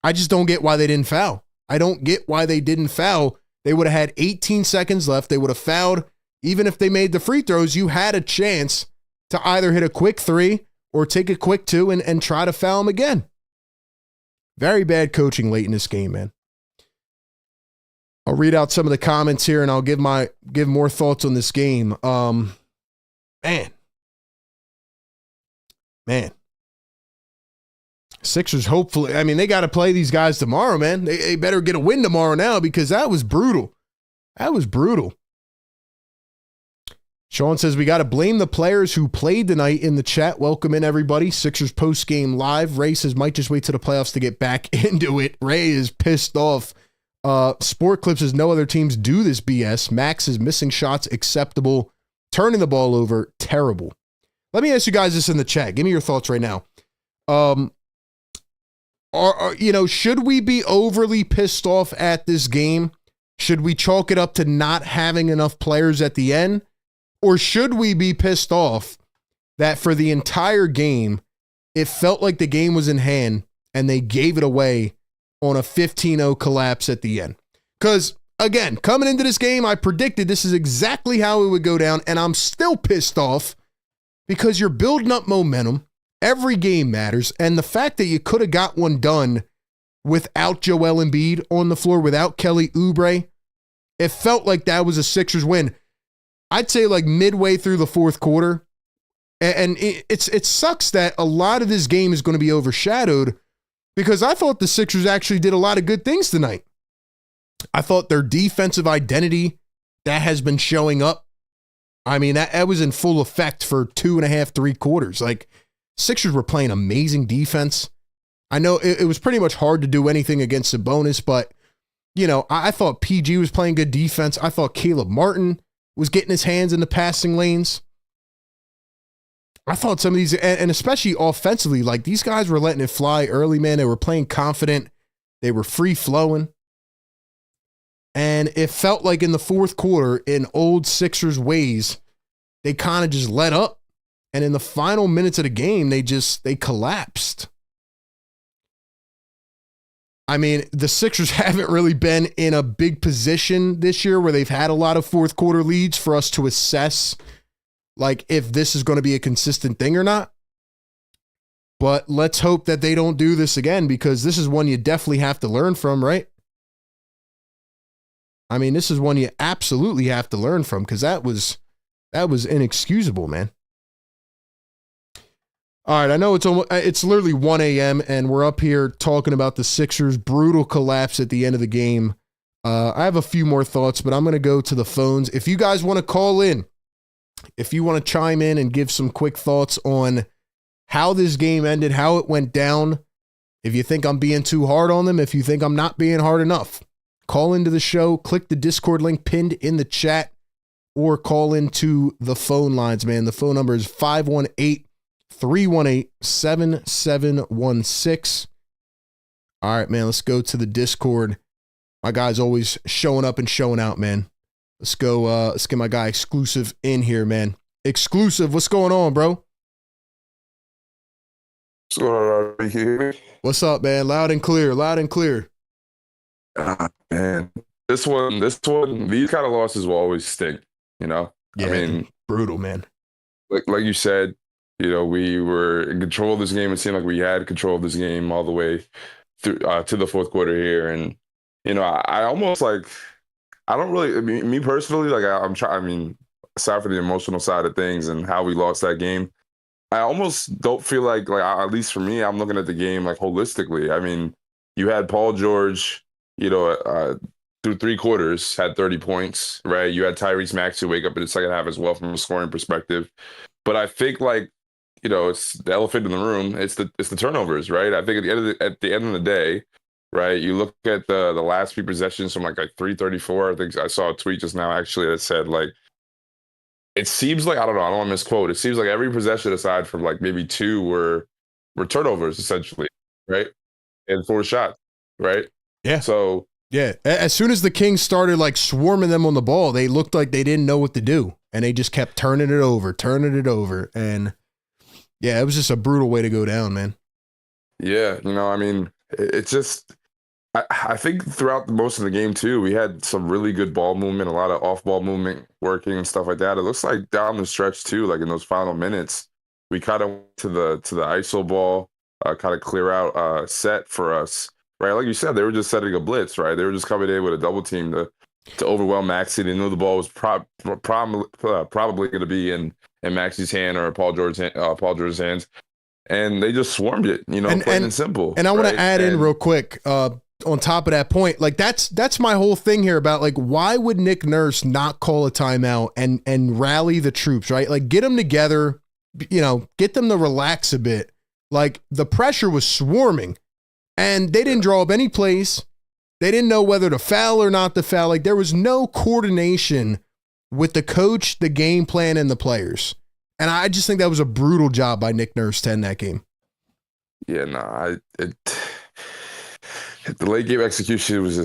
I just don't get why they didn't foul. I don't get why they didn't foul. They would have had 18 seconds left. They would have fouled. Even if they made the free throws, you had a chance to either hit a quick 3 or take a quick 2 and try to foul them again. Very bad coaching late in this game, man. I'll read out some of the comments here and I'll give more thoughts on this game. Man. Sixers, hopefully, I mean, they got to play these guys tomorrow, man. They better get a win tomorrow now because that was brutal. That was brutal. Sean says, we got to blame the players who played tonight in the chat. Welcome in, everybody. Sixers post-game live. Ray says, might just wait to the playoffs to get back into it. Ray is pissed off. Sport Clip says, no other teams do this BS. Max is missing shots acceptable. Turning the ball over, terrible. Let me ask you guys this in the chat. Give me your thoughts right now. Should we be overly pissed off at this game? Should we chalk it up to not having enough players at the end? Or should we be pissed off that for the entire game, it felt like the game was in hand and they gave it away on a 15-0 collapse at the end? Because, again, coming into this game, I predicted this is exactly how it would go down, and I'm still pissed off because you're building up momentum. Every game matters, and the fact that you could have got one done without Joel Embiid on the floor, without Kelly Oubre, it felt like that was a Sixers win. I'd say like midway through the fourth quarter, and it sucks that a lot of this game is going to be overshadowed because I thought the Sixers actually did a lot of good things tonight. I thought their defensive identity, that has been showing up. I mean, that was in full effect for 2.5, 3 quarters. Like, Sixers were playing amazing defense. I know it was pretty much hard to do anything against Sabonis, but, I thought PG was playing good defense. I thought Caleb Martin was getting his hands in the passing lanes. I thought some of these, and especially offensively, like these guys were letting it fly early, man. They were playing confident. They were free-flowing. And it felt like in the fourth quarter, in old Sixers ways, they kind of just let up. And in the final minutes of the game, they collapsed. I mean, the Sixers haven't really been in a big position this year where they've had a lot of fourth quarter leads for us to assess like if this is going to be a consistent thing or not. But let's hope that they don't do this again because this is one you definitely have to learn from, right? I mean, this is one you absolutely have to learn from because that was inexcusable, man. All right, I know it's literally 1 a.m. and we're up here talking about the Sixers' brutal collapse at the end of the game. I have a few more thoughts, but I'm going to go to the phones. If you guys want to call in, if you want to chime in and give some quick thoughts on how this game ended, how it went down, if you think I'm being too hard on them, if you think I'm not being hard enough, call into the show, click the Discord link pinned in the chat, or call into the phone lines, man. The phone number is 518-318-7716. All right, man, let's go to the Discord. My guy's always showing up and showing out, man. Let's go. Let's get my guy Exclusive in here, man. Exclusive, what's going on, bro? What's going on? Can you hear me? What's up, man? Loud and clear, loud and clear. Man, this one, these kind of losses will always sting, Yeah, I mean, brutal, man. Like you said, we were in control of this game. It seemed like we had control of this game all the way through to the fourth quarter here. And, I almost like, I don't really, me personally, like I'm trying, aside from the emotional side of things and how we lost that game, I almost don't feel like at least for me, I'm looking at the game like holistically. I mean, you had Paul George, through 3 quarters had 30 points, right? You had Tyrese Maxey wake up in the second half as well from a scoring perspective. But I think it's the elephant in the room. It's the turnovers, right? I think at the end of the day, right? You look at the last few possessions from like 334. I think I saw a tweet just now actually that said it seems like, I don't want to misquote. It seems like every possession aside from maybe 2 were turnovers essentially, right? And 4 shots, right? Yeah. So yeah, as soon as the Kings started swarming them on the ball, they looked like they didn't know what to do, and they just kept turning it over, and yeah, it was just a brutal way to go down, man. Yeah, It's just, I think throughout most of the game too, we had some really good ball movement, a lot of off ball movement working and stuff like that. It looks like down the stretch too, like in those final minutes, we kind of went to the ISO ball, kind of clear out set for us, right? Like you said, they were just setting a blitz, right? They were just coming in with a double team to overwhelm Maxey. They knew the ball was probably going to be in Maxey's hand or Paul George's hands, and they just swarmed it, plain and simple. And I want to add in real quick, on top of that point, like that's my whole thing here about like, why would Nick Nurse not call a timeout and rally the troops, right? Like get them together, get them to relax a bit. Like the pressure was swarming and they didn't draw up any plays. They didn't know whether to foul or not to foul. Like there was no coordination with the coach, the game plan, and the players. And I just think that was a brutal job by Nick Nurse to end that game. Yeah, no, the late game execution was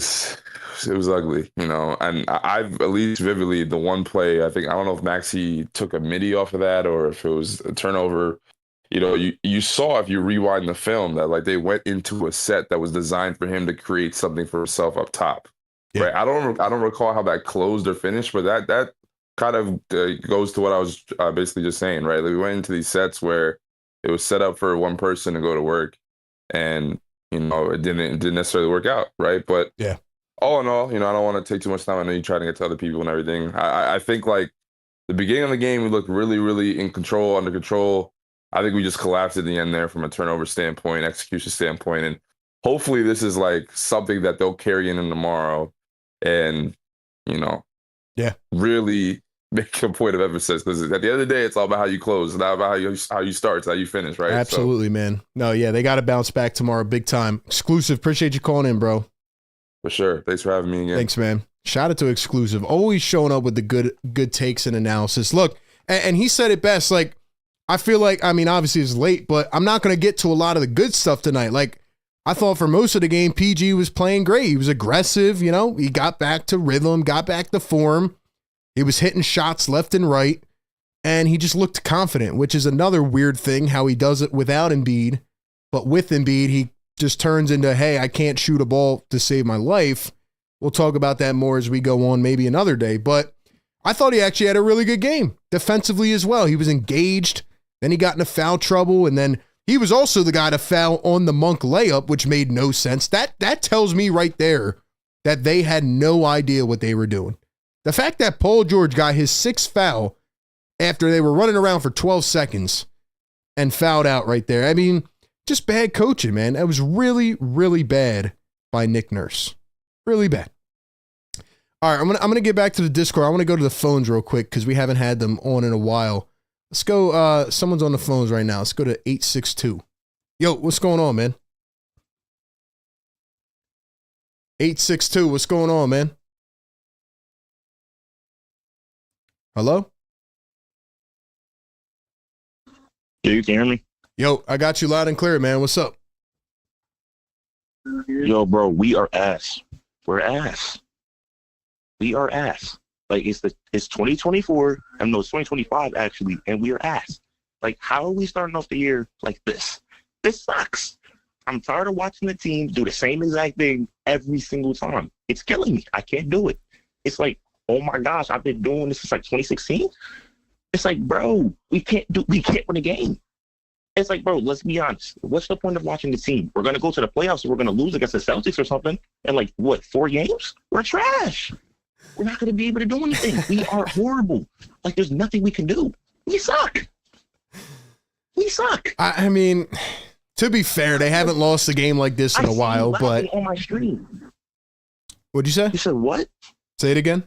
it was ugly, and I've at least vividly the one play, I don't know if Maxey took a midi off of that or if it was a turnover. You saw, if you rewind the film, that like they went into a set that was designed for him to create something for himself up top. Yeah. Right. I don't recall how that closed or finished, but that kind of goes to what I was basically just saying, right? Like we went into these sets where it was set up for one person to go to work, and it didn't necessarily work out, right? But yeah, all in all, I don't want to take too much time. I know you try to get to other people and everything. I think like the beginning of the game, we looked really, really in control, under control. I think we just collapsed at the end there from a turnover standpoint, execution standpoint, and hopefully this is like something that they'll carry in tomorrow, and really make a point of emphasis, because at the end of the day, it's all about how you close, not about how you start, it's how you finish, right? Absolutely, man. No, yeah, they got to bounce back tomorrow, big time. Exclusive, appreciate you calling in, bro. For sure. Thanks for having me again. Thanks, man. Shout out to Exclusive, always showing up with the good takes and analysis. Look, and he said it best. Like, I feel like, obviously it's late, but I'm not going to get to a lot of the good stuff tonight. Like, I thought for most of the game, PG was playing great. He was aggressive, he got back to rhythm, got back to form. He was hitting shots left and right, and he just looked confident, which is another weird thing, how he does it without Embiid. But with Embiid, he just turns into, hey, I can't shoot a ball to save my life. We'll talk about that more as we go on, maybe another day. But I thought he actually had a really good game, defensively as well. He was engaged, then he got into foul trouble, and then he was also the guy to foul on the Monk layup, which made no sense. That tells me right there that they had no idea what they were doing. The fact that Paul George got his sixth foul after they were running around for 12 seconds and fouled out right there. Just bad coaching, man. That was really, really bad by Nick Nurse. Really bad. All right, I'm gonna get back to the Discord. I want to go to the phones real quick because we haven't had them on in a while. Let's go. Someone's on the phones right now. Let's go to 862. Yo, what's going on, man? 862, what's going on, man? Hello? Yeah, you can hear me? Yo, I got you loud and clear, man. What's up? Yo, bro, we are ass. We're ass. We are ass. Like, it's 2024. I know it's 2025, actually, and we are ass. Like, how are we starting off the year like this? This sucks. I'm tired of watching the team do the same exact thing every single time. It's killing me. I can't do it. It's like, oh my gosh, I've been doing this since like 2016. It's like, bro, we can't win a game. It's like, bro, let's be honest. What's the point of watching the team? We're going to go to the playoffs and we're going to lose against the Celtics or something. And like, what, 4 games? We're trash. We're not going to be able to do anything. We are horrible. Like, there's nothing we can do. We suck. We suck. To be fair, they haven't lost a game like this in a while, but on my stream. What'd you say? You said what? Say it again.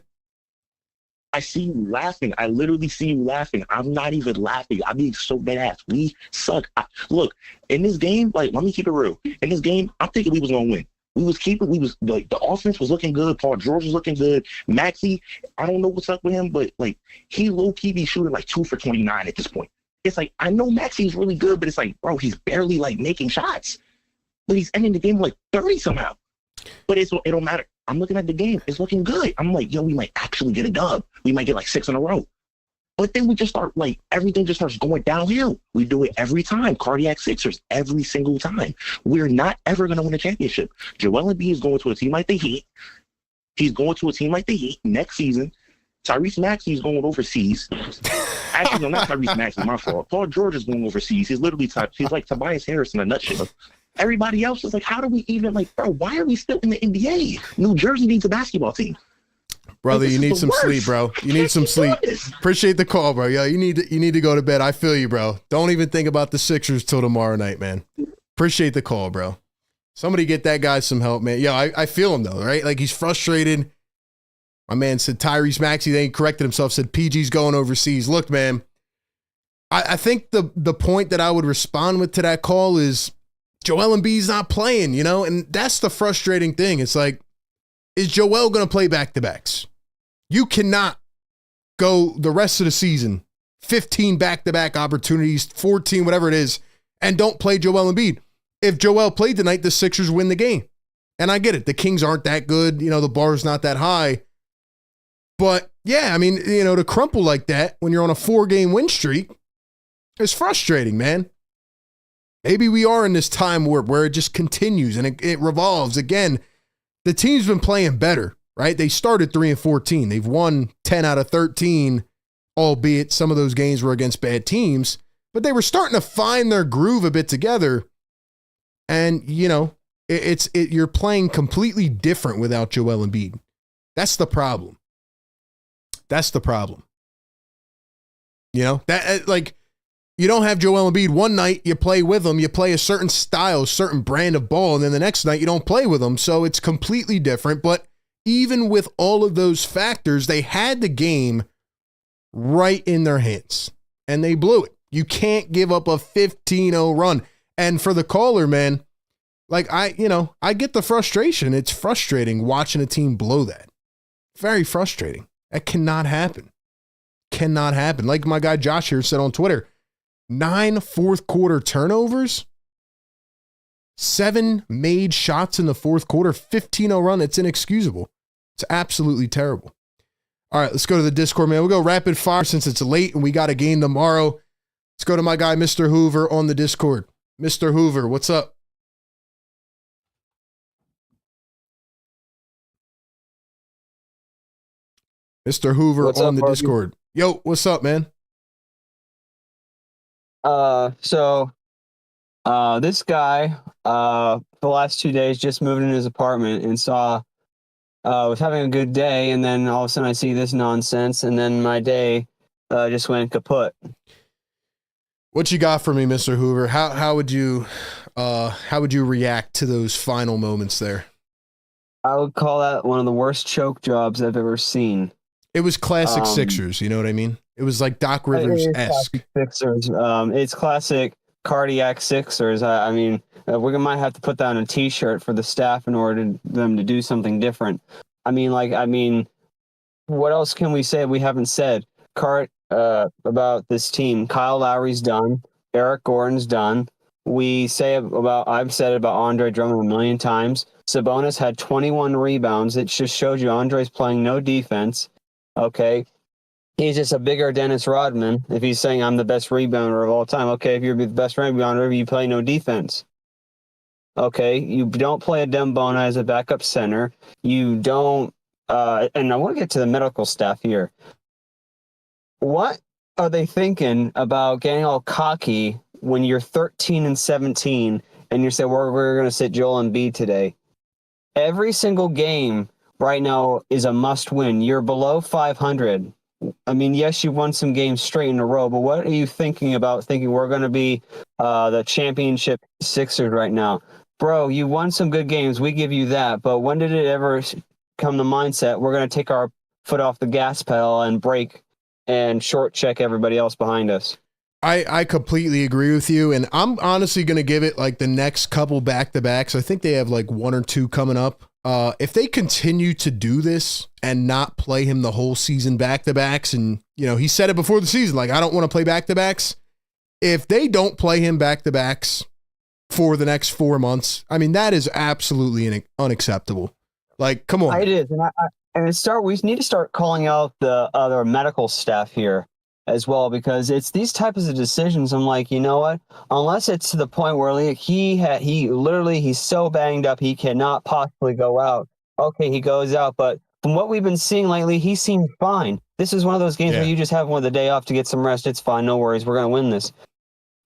I see you laughing. I literally see you laughing. I'm not even laughing. I'm being so dead ass. We suck. Look, in this game, like, let me keep it real. In this game, I'm thinking we was gonna win. We was like, the offense was looking good. Paul George was looking good. Maxey, I don't know what's up with him, but like, he low-key be shooting like 2 for 29 at this point. It's like, I know Maxey's really good, but it's like, bro, he's barely like making shots. But he's ending the game like 30 somehow. But it don't matter. I'm looking at the game. It's looking good. I'm like, yo, we might actually get a dub. We might get like 6 in a row. But then we just start, like, everything just starts going downhill. We do it every time. Cardiac Sixers, every single time. We're not ever going to win a championship. Joel Embiid is going to a team like the Heat. He's going to a team like the Heat next season. Tyrese Maxey is going overseas. Actually, no, not Tyrese Maxey, my fault. Paul George is going overseas. He's literally he's like Tobias Harris in a nutshell. Everybody else is like, how do we even, like, bro, why are we still in the NBA? New Jersey needs a basketball team. Brother, you need some sleep, bro. You need some sleep. Appreciate the call, bro. Yo, you need to go to bed. I feel you, bro. Don't even think about the Sixers till tomorrow night, man. Appreciate the call, bro. Somebody get that guy some help, man. Yo, I feel him, though, right? Like, he's frustrated. My man said Tyrese Maxey, then he corrected himself, said PG's going overseas. Look, man, I think the point that I would respond with to that call is Joel Embiid's not playing, you know? And that's the frustrating thing. It's like, is Joel going to play back-to-backs? You cannot go the rest of the season, 15 back-to-back opportunities, 14, whatever it is, and don't play Joel Embiid. If Joel played tonight, the Sixers win the game. And I get it. The Kings aren't that good. You know, the bar's not that high. But, yeah, I mean, you know, to crumple like that when you're on a 4-game win streak is frustrating, man. Maybe we are in this time where it just continues and it revolves. Again, the team's been playing better. Right? They started 3-14. They've won 10 out of 13, albeit some of those games were against bad teams, but they were starting to find their groove a bit together. And, you know, you're playing completely different without Joel Embiid. That's the problem. That's the problem. You know, that, like, you don't have Joel Embiid. One night you play with him, you play a certain style, certain brand of ball, and then the next night you don't play with him. So it's completely different. But even with all of those factors, they had the game right in their hands, and they blew it. You can't give up a 15-0 run. And for the caller, man, like, I get the frustration. It's frustrating watching a team blow that. Very frustrating. That cannot happen. Cannot happen. Like my guy Josh here said on Twitter, 9 fourth quarter turnovers, 7 made shots in the fourth quarter, 15-0 run. It's inexcusable. It's absolutely terrible. All right, let's go to the Discord, man. We'll go rapid fire since it's late and we got a game tomorrow. Let's go to my guy, Mr. Hoover, on the Discord. Mr. Hoover, what's up? Mr. Hoover What's on up, the Harvey? Discord. Yo, what's up, man? This guy, for the last 2 days, just moved in his apartment and was having a good day, and then all of a sudden I see this nonsense, and then my day just went kaput. What you got for me, Mr. Hoover? How would you react to those final moments there? I would call that one of the worst choke jobs I've ever seen. It was classic Sixers, you know what I mean? It was like Doc Rivers-esque. Sixers. It's classic cardiac Sixers. I mean, we might have to put that on a T-shirt for the staff in order to them to do something different. I mean, what else can we say we haven't said? About this team. Kyle Lowry's done. Eric Gordon's done. I've said about Andre Drummond a million times. Sabonis had 21 rebounds. It just shows you Andre's playing no defense. Okay. He's just a bigger Dennis Rodman. If he's saying I'm the best rebounder of all time, okay, if you're the best rebounder, you play no defense. Okay, you don't play a Dembona as a backup center. You don't, and I want to get to the medical staff here. What are they thinking about getting all cocky when you're 13-17 and you say, we're going to sit Joel Embiid today? Every single game right now is a must win. You're below 500. I mean, yes, you won some games straight in a row, but what are you thinking about thinking we're going to be the championship Sixers right now? Bro, you won some good games. We give you that. But when did it ever come to mindset we're going to take our foot off the gas pedal and break and short check everybody else behind us? I completely agree with you. And I'm honestly going to give it like the next couple back-to-backs. I think they have like 1 or 2 coming up. If they continue to do this and not play him the whole season back-to-backs, and, you know, he said it before the season, like, I don't want to play back-to-backs. If they don't play him back-to-backs for the next 4 months, I mean, that is absolutely unacceptable. Like, come on. It is. We need to start calling out the other medical staff here. as well, because it's these types of decisions. I'm like, you know what? Unless it's to the point where like, he's so banged up he cannot possibly go out. Okay, he goes out, but from what we've been seeing lately, he seems fine. This is one of those games where you just have one of the day off to get some rest. It's fine, no worries. We're gonna win this.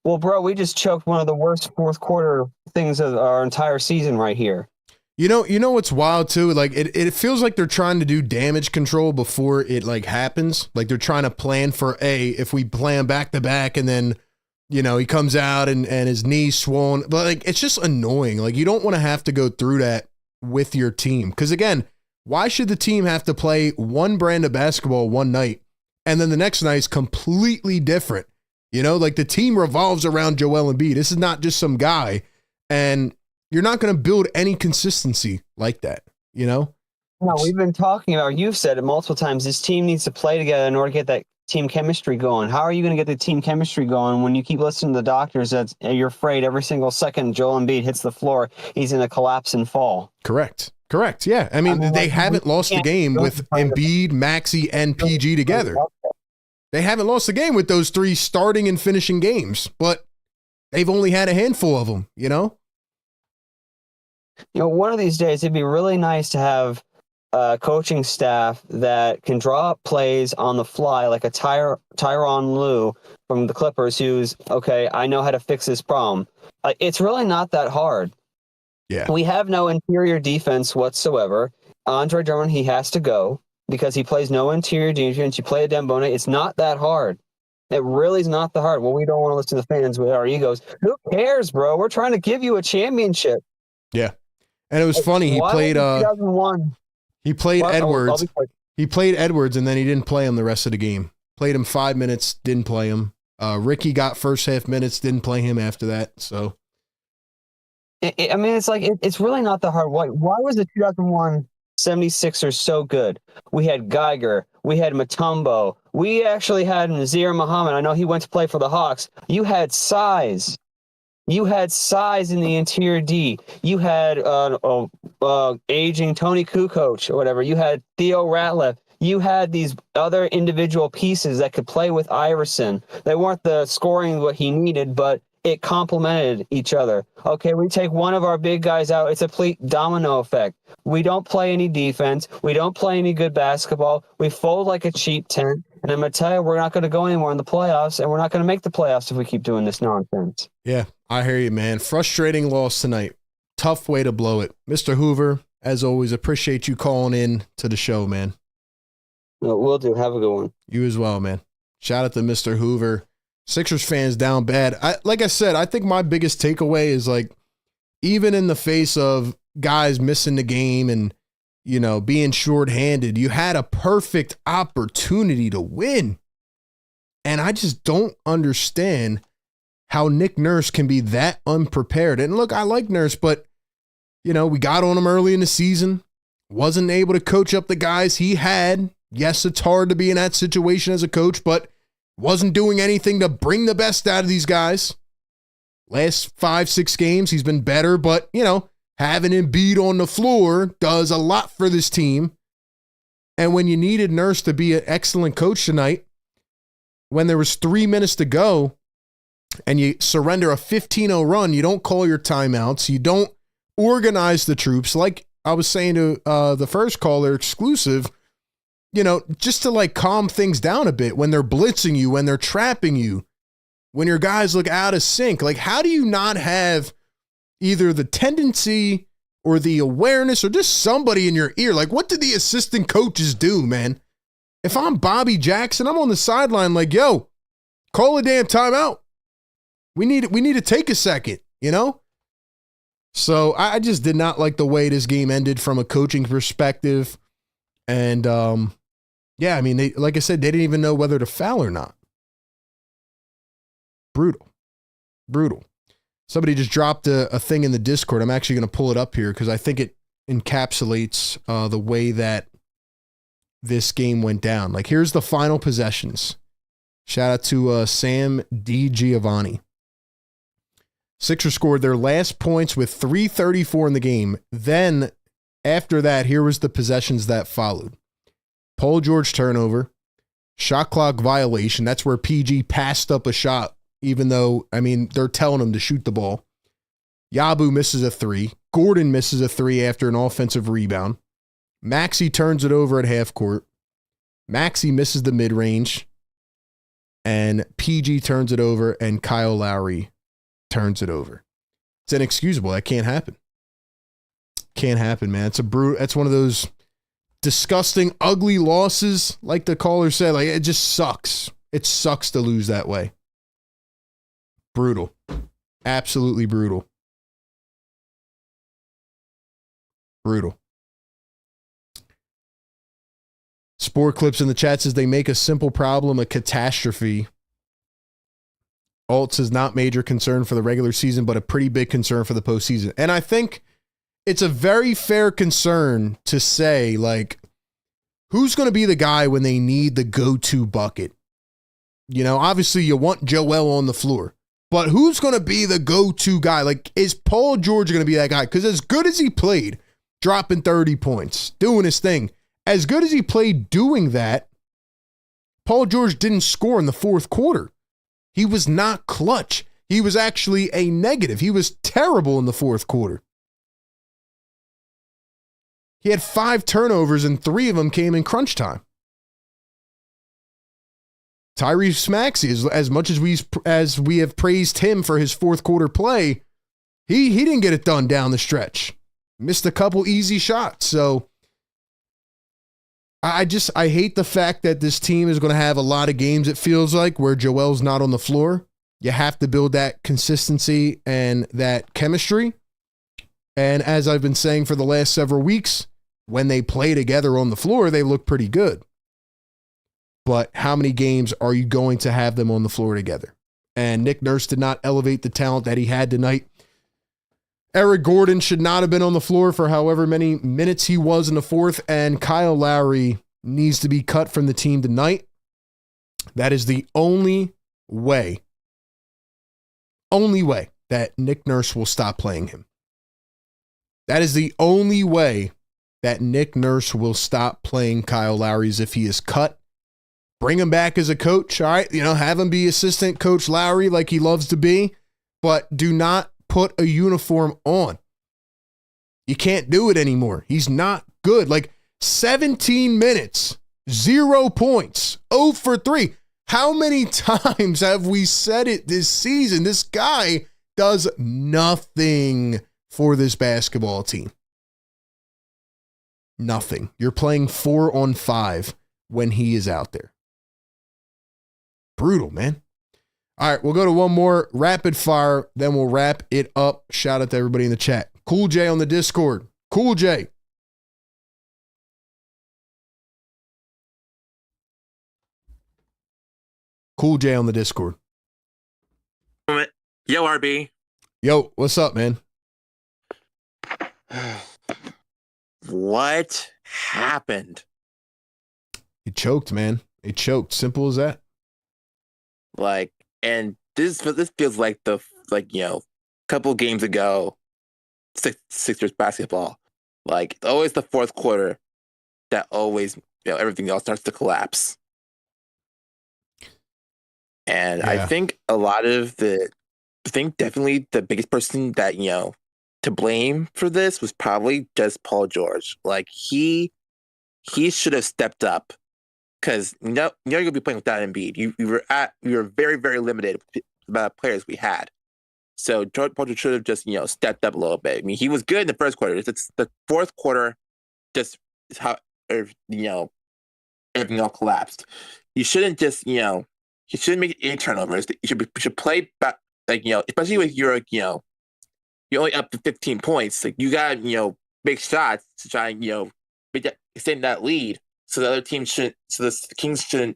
Well, bro, we just choked one of the worst fourth quarter things of our entire season right here. You know what's wild too? Like it feels like they're trying to do damage control before it like happens. Like they're trying to plan for if we plan back to back and then, you know, he comes out and his knee's swollen. But like it's just annoying. Like you don't want to have to go through that with your team. Because again, why should the team have to play one brand of basketball one night and then the next night is completely different? You know, like the team revolves around Joel Embiid. This is not just some guy. And you're not going to build any consistency like that, you know? No, we've been talking about, you've said it multiple times, this team needs to play together in order to get that team chemistry going. How are you going to get the team chemistry going when you keep listening to the doctors that you're afraid every single second Joel Embiid hits the floor, he's going to collapse and fall? Correct. Yeah. I mean they haven't lost the game with Embiid, Maxey, and PG together. They haven't lost the game with those three starting and finishing games, but they've only had a handful of them, you know? You know, one of these days, it'd be really nice to have a coaching staff that can draw up plays on the fly, like a Tyronn Lue from the Clippers, who's, okay, I know how to fix this problem. It's really not that hard. Yeah. We have no interior defense whatsoever. Andre Drummond, he has to go because he plays no interior defense. You play a Dembele, it's not that hard. It really is not that hard. Well, we don't want to listen to the fans with our egos. Who cares, bro? We're trying to give you a championship. Yeah. And it was funny. He played 2001. He played Edwards. He played Edwards, and then he didn't play him the rest of the game. Played him 5 minutes, didn't play him. Ricky got first half minutes, didn't play him after that. So, I mean, it's like it's really not that hard. Why was the 2001 76ers so good? We had Geiger, we had Mutombo, we actually had Nazir Muhammad. I know he went to play for the Hawks. You had size. You had size in the interior D. You had aging Tony Kukoc or whatever. You had Theo Ratliff. You had these other individual pieces that could play with Iverson. They weren't the scoring what he needed, but it complemented each other. Okay, we take one of our big guys out. It's a complete domino effect. We don't play any defense. We don't play any good basketball. We fold like a cheap tent. And I'm going to tell you, we're not going to go anywhere in the playoffs, and we're not going to make the playoffs if we keep doing this nonsense. Yeah, I hear you, man. Frustrating loss tonight. Tough way to blow it. Mr. Hoover, as always, appreciate you calling in to the show, man. Will do. Have a good one. You as well, man. Shout out to Mr. Hoover. Sixers fans down bad. Like I said, I think my biggest takeaway is like, even in the face of guys missing the game and, you know, being shorthanded, you had a perfect opportunity to win. And I just don't understand how Nick Nurse can be that unprepared. And look, I like Nurse, but, you know, we got on him early in the season, wasn't able to coach up the guys he had. Yes, it's hard to be in that situation as a coach, but wasn't doing anything to bring the best out of these guys. Last 5-6 games, he's been better, but, you know, having Embiid on the floor does a lot for this team. And when you needed Nurse to be an excellent coach tonight, when there was 3 minutes to go and you surrender a 15-0 run, you don't call your timeouts. You don't organize the troops. Like I was saying to the first caller, exclusive, you know, just to like calm things down a bit when they're blitzing you, when they're trapping you, when your guys look out of sync. Like, how do you not have either the tendency or the awareness or just somebody in your ear? Like, what do the assistant coaches do, man? If I'm Bobby Jackson, I'm on the sideline like, yo, call a damn timeout. We need to take a second, you know? So I just did not like the way this game ended from a coaching perspective. And yeah, I mean, they, like I said, they didn't even know whether to foul or not. Brutal. Somebody just dropped a thing in the Discord. I'm actually going to pull it up here because I think it encapsulates the way that this game went down. Like, here's the final possessions. Shout out to Sam D. Giovanni. Sixers scored their last points with 3:34 in the game. Then, after that, here was the possessions that followed. Paul George turnover. Shot clock violation. That's where PG passed up a shot, even though, I mean, they're telling him to shoot the ball. Yabu misses a 3. Gordon misses a 3 after an offensive rebound. Maxey turns it over at half court. Maxey misses the mid-range. And PG turns it over, and Kyle Lowry turns it over. It's inexcusable. That can't happen. Can't happen, man. That's one of those disgusting, ugly losses, like the caller said. Like, it just sucks. It sucks to lose that way. Brutal. Absolutely brutal. Brutal. Sport Clips in the chat says they make a simple problem a catastrophe. Alt says not major concern for the regular season, but a pretty big concern for the postseason. And I think it's a very fair concern to say, like, who's going to be the guy when they need the go-to bucket? You know, obviously you want Joel on the floor, but who's going to be the go-to guy? Like, is Paul George going to be that guy? Because as good as he played, dropping 30 points, doing his thing, as good as he played doing that, Paul George didn't score in the fourth quarter. He was not clutch. He was actually a negative. He was terrible in the fourth quarter. He had 5 turnovers and 3 of them came in crunch time. Tyrese Maxey, as much as we have praised him for his fourth quarter play, he didn't get it done down the stretch. Missed a couple easy shots. So I hate the fact that this team is going to have a lot of games, it feels like, where Joel's not on the floor. You have to build that consistency and that chemistry. And as I've been saying for the last several weeks, when they play together on the floor, they look pretty good. But how many games are you going to have them on the floor together? And Nick Nurse did not elevate the talent that he had tonight. Eric Gordon should not have been on the floor for however many minutes he was in the fourth, and Kyle Lowry needs to be cut from the team tonight. That is the only way that Nick Nurse will stop playing him. That is the only way that Nick Nurse will stop playing Kyle Lowry is if he is cut. Bring him back as a coach, all right? You know, have him be assistant coach Lowry like he loves to be, but do not put a uniform on. You can't do it anymore. He's not good. Like 17 minutes, 0 points, 0 for 3. How many times have we said it this season? This guy does nothing for this basketball team. Nothing. You're playing 4-on-5 when he is out there. Brutal, man. All right, we'll go to one more rapid fire, then we'll wrap it up. Shout out to everybody in the chat. Cool J on the Discord. Cool J. Cool J on the Discord. Yo, RB. Yo, what's up, man? What happened? He choked, man. He choked. Simple as that. Like, and this feels like couple games ago, Sixers basketball. Like, always the fourth quarter that always, everything else starts to collapse. And Yeah. I think definitely the biggest person that, to blame for this was probably just Paul George. Like, he should have stepped up. Because you're gonna be playing without Embiid. You were very, very limited about players we had. So Paul George should have just stepped up a little bit. I mean, he was good in the first quarter. It's the fourth quarter, just is how everything all collapsed. You shouldn't just you shouldn't make any turnovers. You should play back, especially with your you're only up to 15 points. Like, you got big shots to try and extend that lead. So the other team shouldn't. So the Kings shouldn't,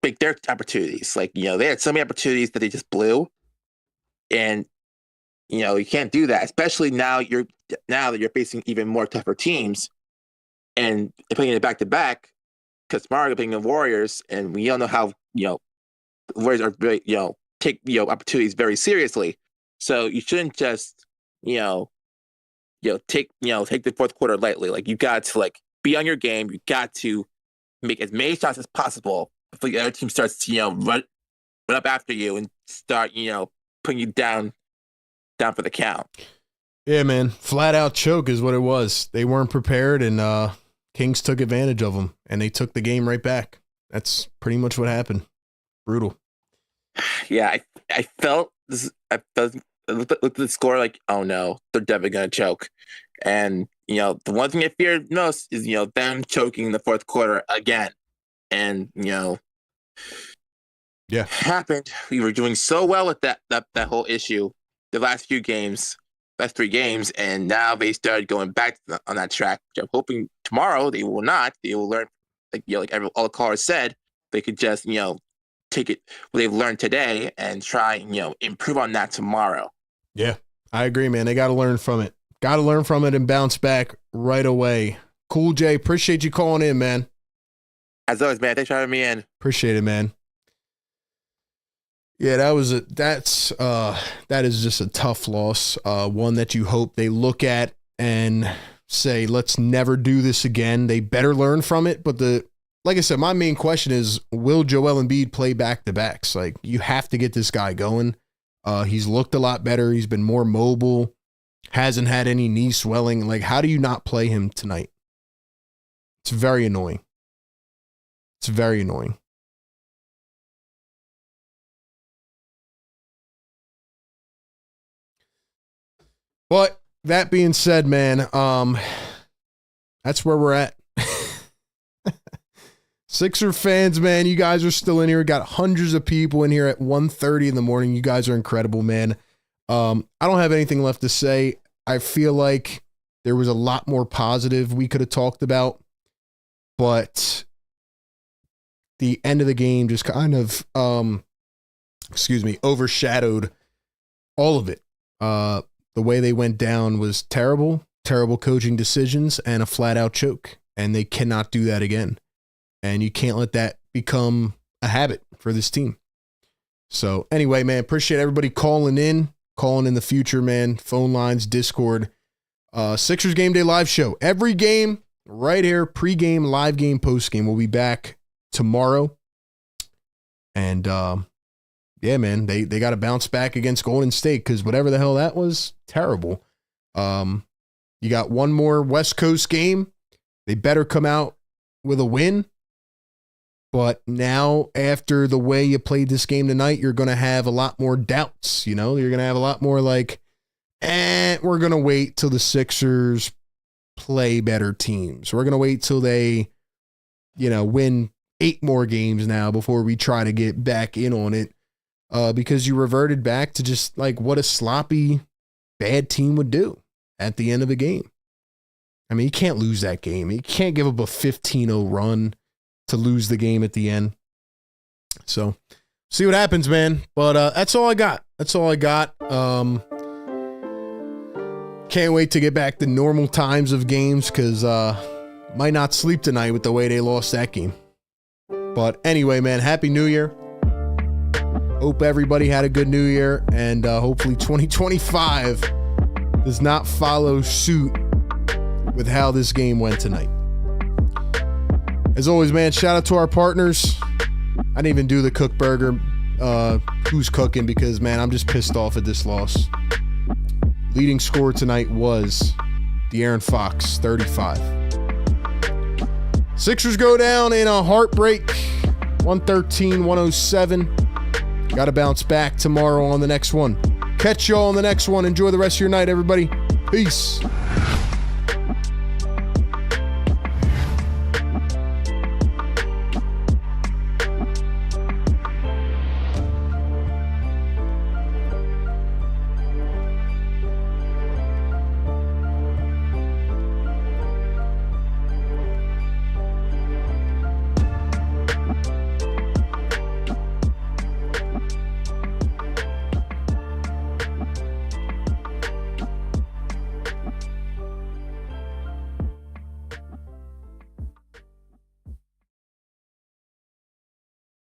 make their opportunities. Like, they had so many opportunities that they just blew, and you can't do that. Especially now that you're facing even more tougher teams, and playing it back to back. Because tomorrow you're playing the Warriors, and we all know how the Warriors are very take opportunities very seriously. So you shouldn't just take the fourth quarter lightly. Like, you got to be on your game. You got to make as many shots as possible before the other team starts to, run up after you and start, putting you down for the count. Yeah, man. Flat out choke is what it was. They weren't prepared, and Kings took advantage of them, and they took the game right back. That's pretty much what happened. Brutal. Yeah, I looked at the score like, oh no, they're definitely gonna choke. And the one thing I feared most is them choking in the fourth quarter again. And happened. We were doing so well with that whole issue the last 3 games, and now they started going back on that track, which I'm hoping tomorrow they will not. They will learn, all the callers said, they could just take it what they've learned today and try improve on that tomorrow. Yeah, I agree, man. They got to learn from it. Got to learn from it and bounce back right away. Cool, Jay. Appreciate you calling in, man. As always, man. Thanks for having me in. Appreciate it, man. Yeah, that is just a tough loss. One that you hope they look at and say, let's never do this again. They better learn from it. But like I said, my main question is, will Joel Embiid play back-to-backs? Like, you have to get this guy going. He's looked a lot better. He's been more mobile. Hasn't had any knee swelling. Like, how do you not play him tonight? It's very annoying. It's very annoying. But that being said, man, that's where we're at. Sixer fans, man, you guys are still in here. We got hundreds of people in here at 1:30 in the morning. You guys are incredible, man. I don't have anything left to say. I feel like there was a lot more positive we could have talked about, but the end of the game just kind of, overshadowed all of it. The way they went down was terrible coaching decisions and a flat out choke, and they cannot do that again. And you can't let that become a habit for this team. So anyway, man, appreciate everybody calling in the future, man. Phone lines, Discord, Sixers Game Day live show. Every game right here, pregame, live game, postgame. We'll be back tomorrow. And yeah, man, they got to bounce back against Golden State because whatever the hell that was, terrible. You got one more West Coast game. They better come out with a win. But now, after the way you played this game tonight, you're going to have a lot more doubts. You're going to have a lot more like, we're going to wait till the Sixers play better teams. We're going to wait till they, win 8 more games now before we try to get back in on it. Because you reverted back to just like what a sloppy, bad team would do at the end of the game. I mean, you can't lose that game. You can't give up a 15-0 run to lose the game at the end. So, see what happens, man. But that's all I got. Can't wait to get back to normal times of games because might not sleep tonight with the way they lost that game. But anyway, man, Happy New Year. Hope everybody had a good New Year, and hopefully 2025 does not follow suit with how this game went tonight. As always, man, shout out to our partners. I didn't even do the Kook Burger, who's cooking, because, man, I'm just pissed off at this loss. Leading scorer tonight was De'Aaron Fox, 35. Sixers go down in a heartbreak, 113-107. Got to bounce back tomorrow on the next one. Catch y'all on the next one. Enjoy the rest of your night, everybody. Peace.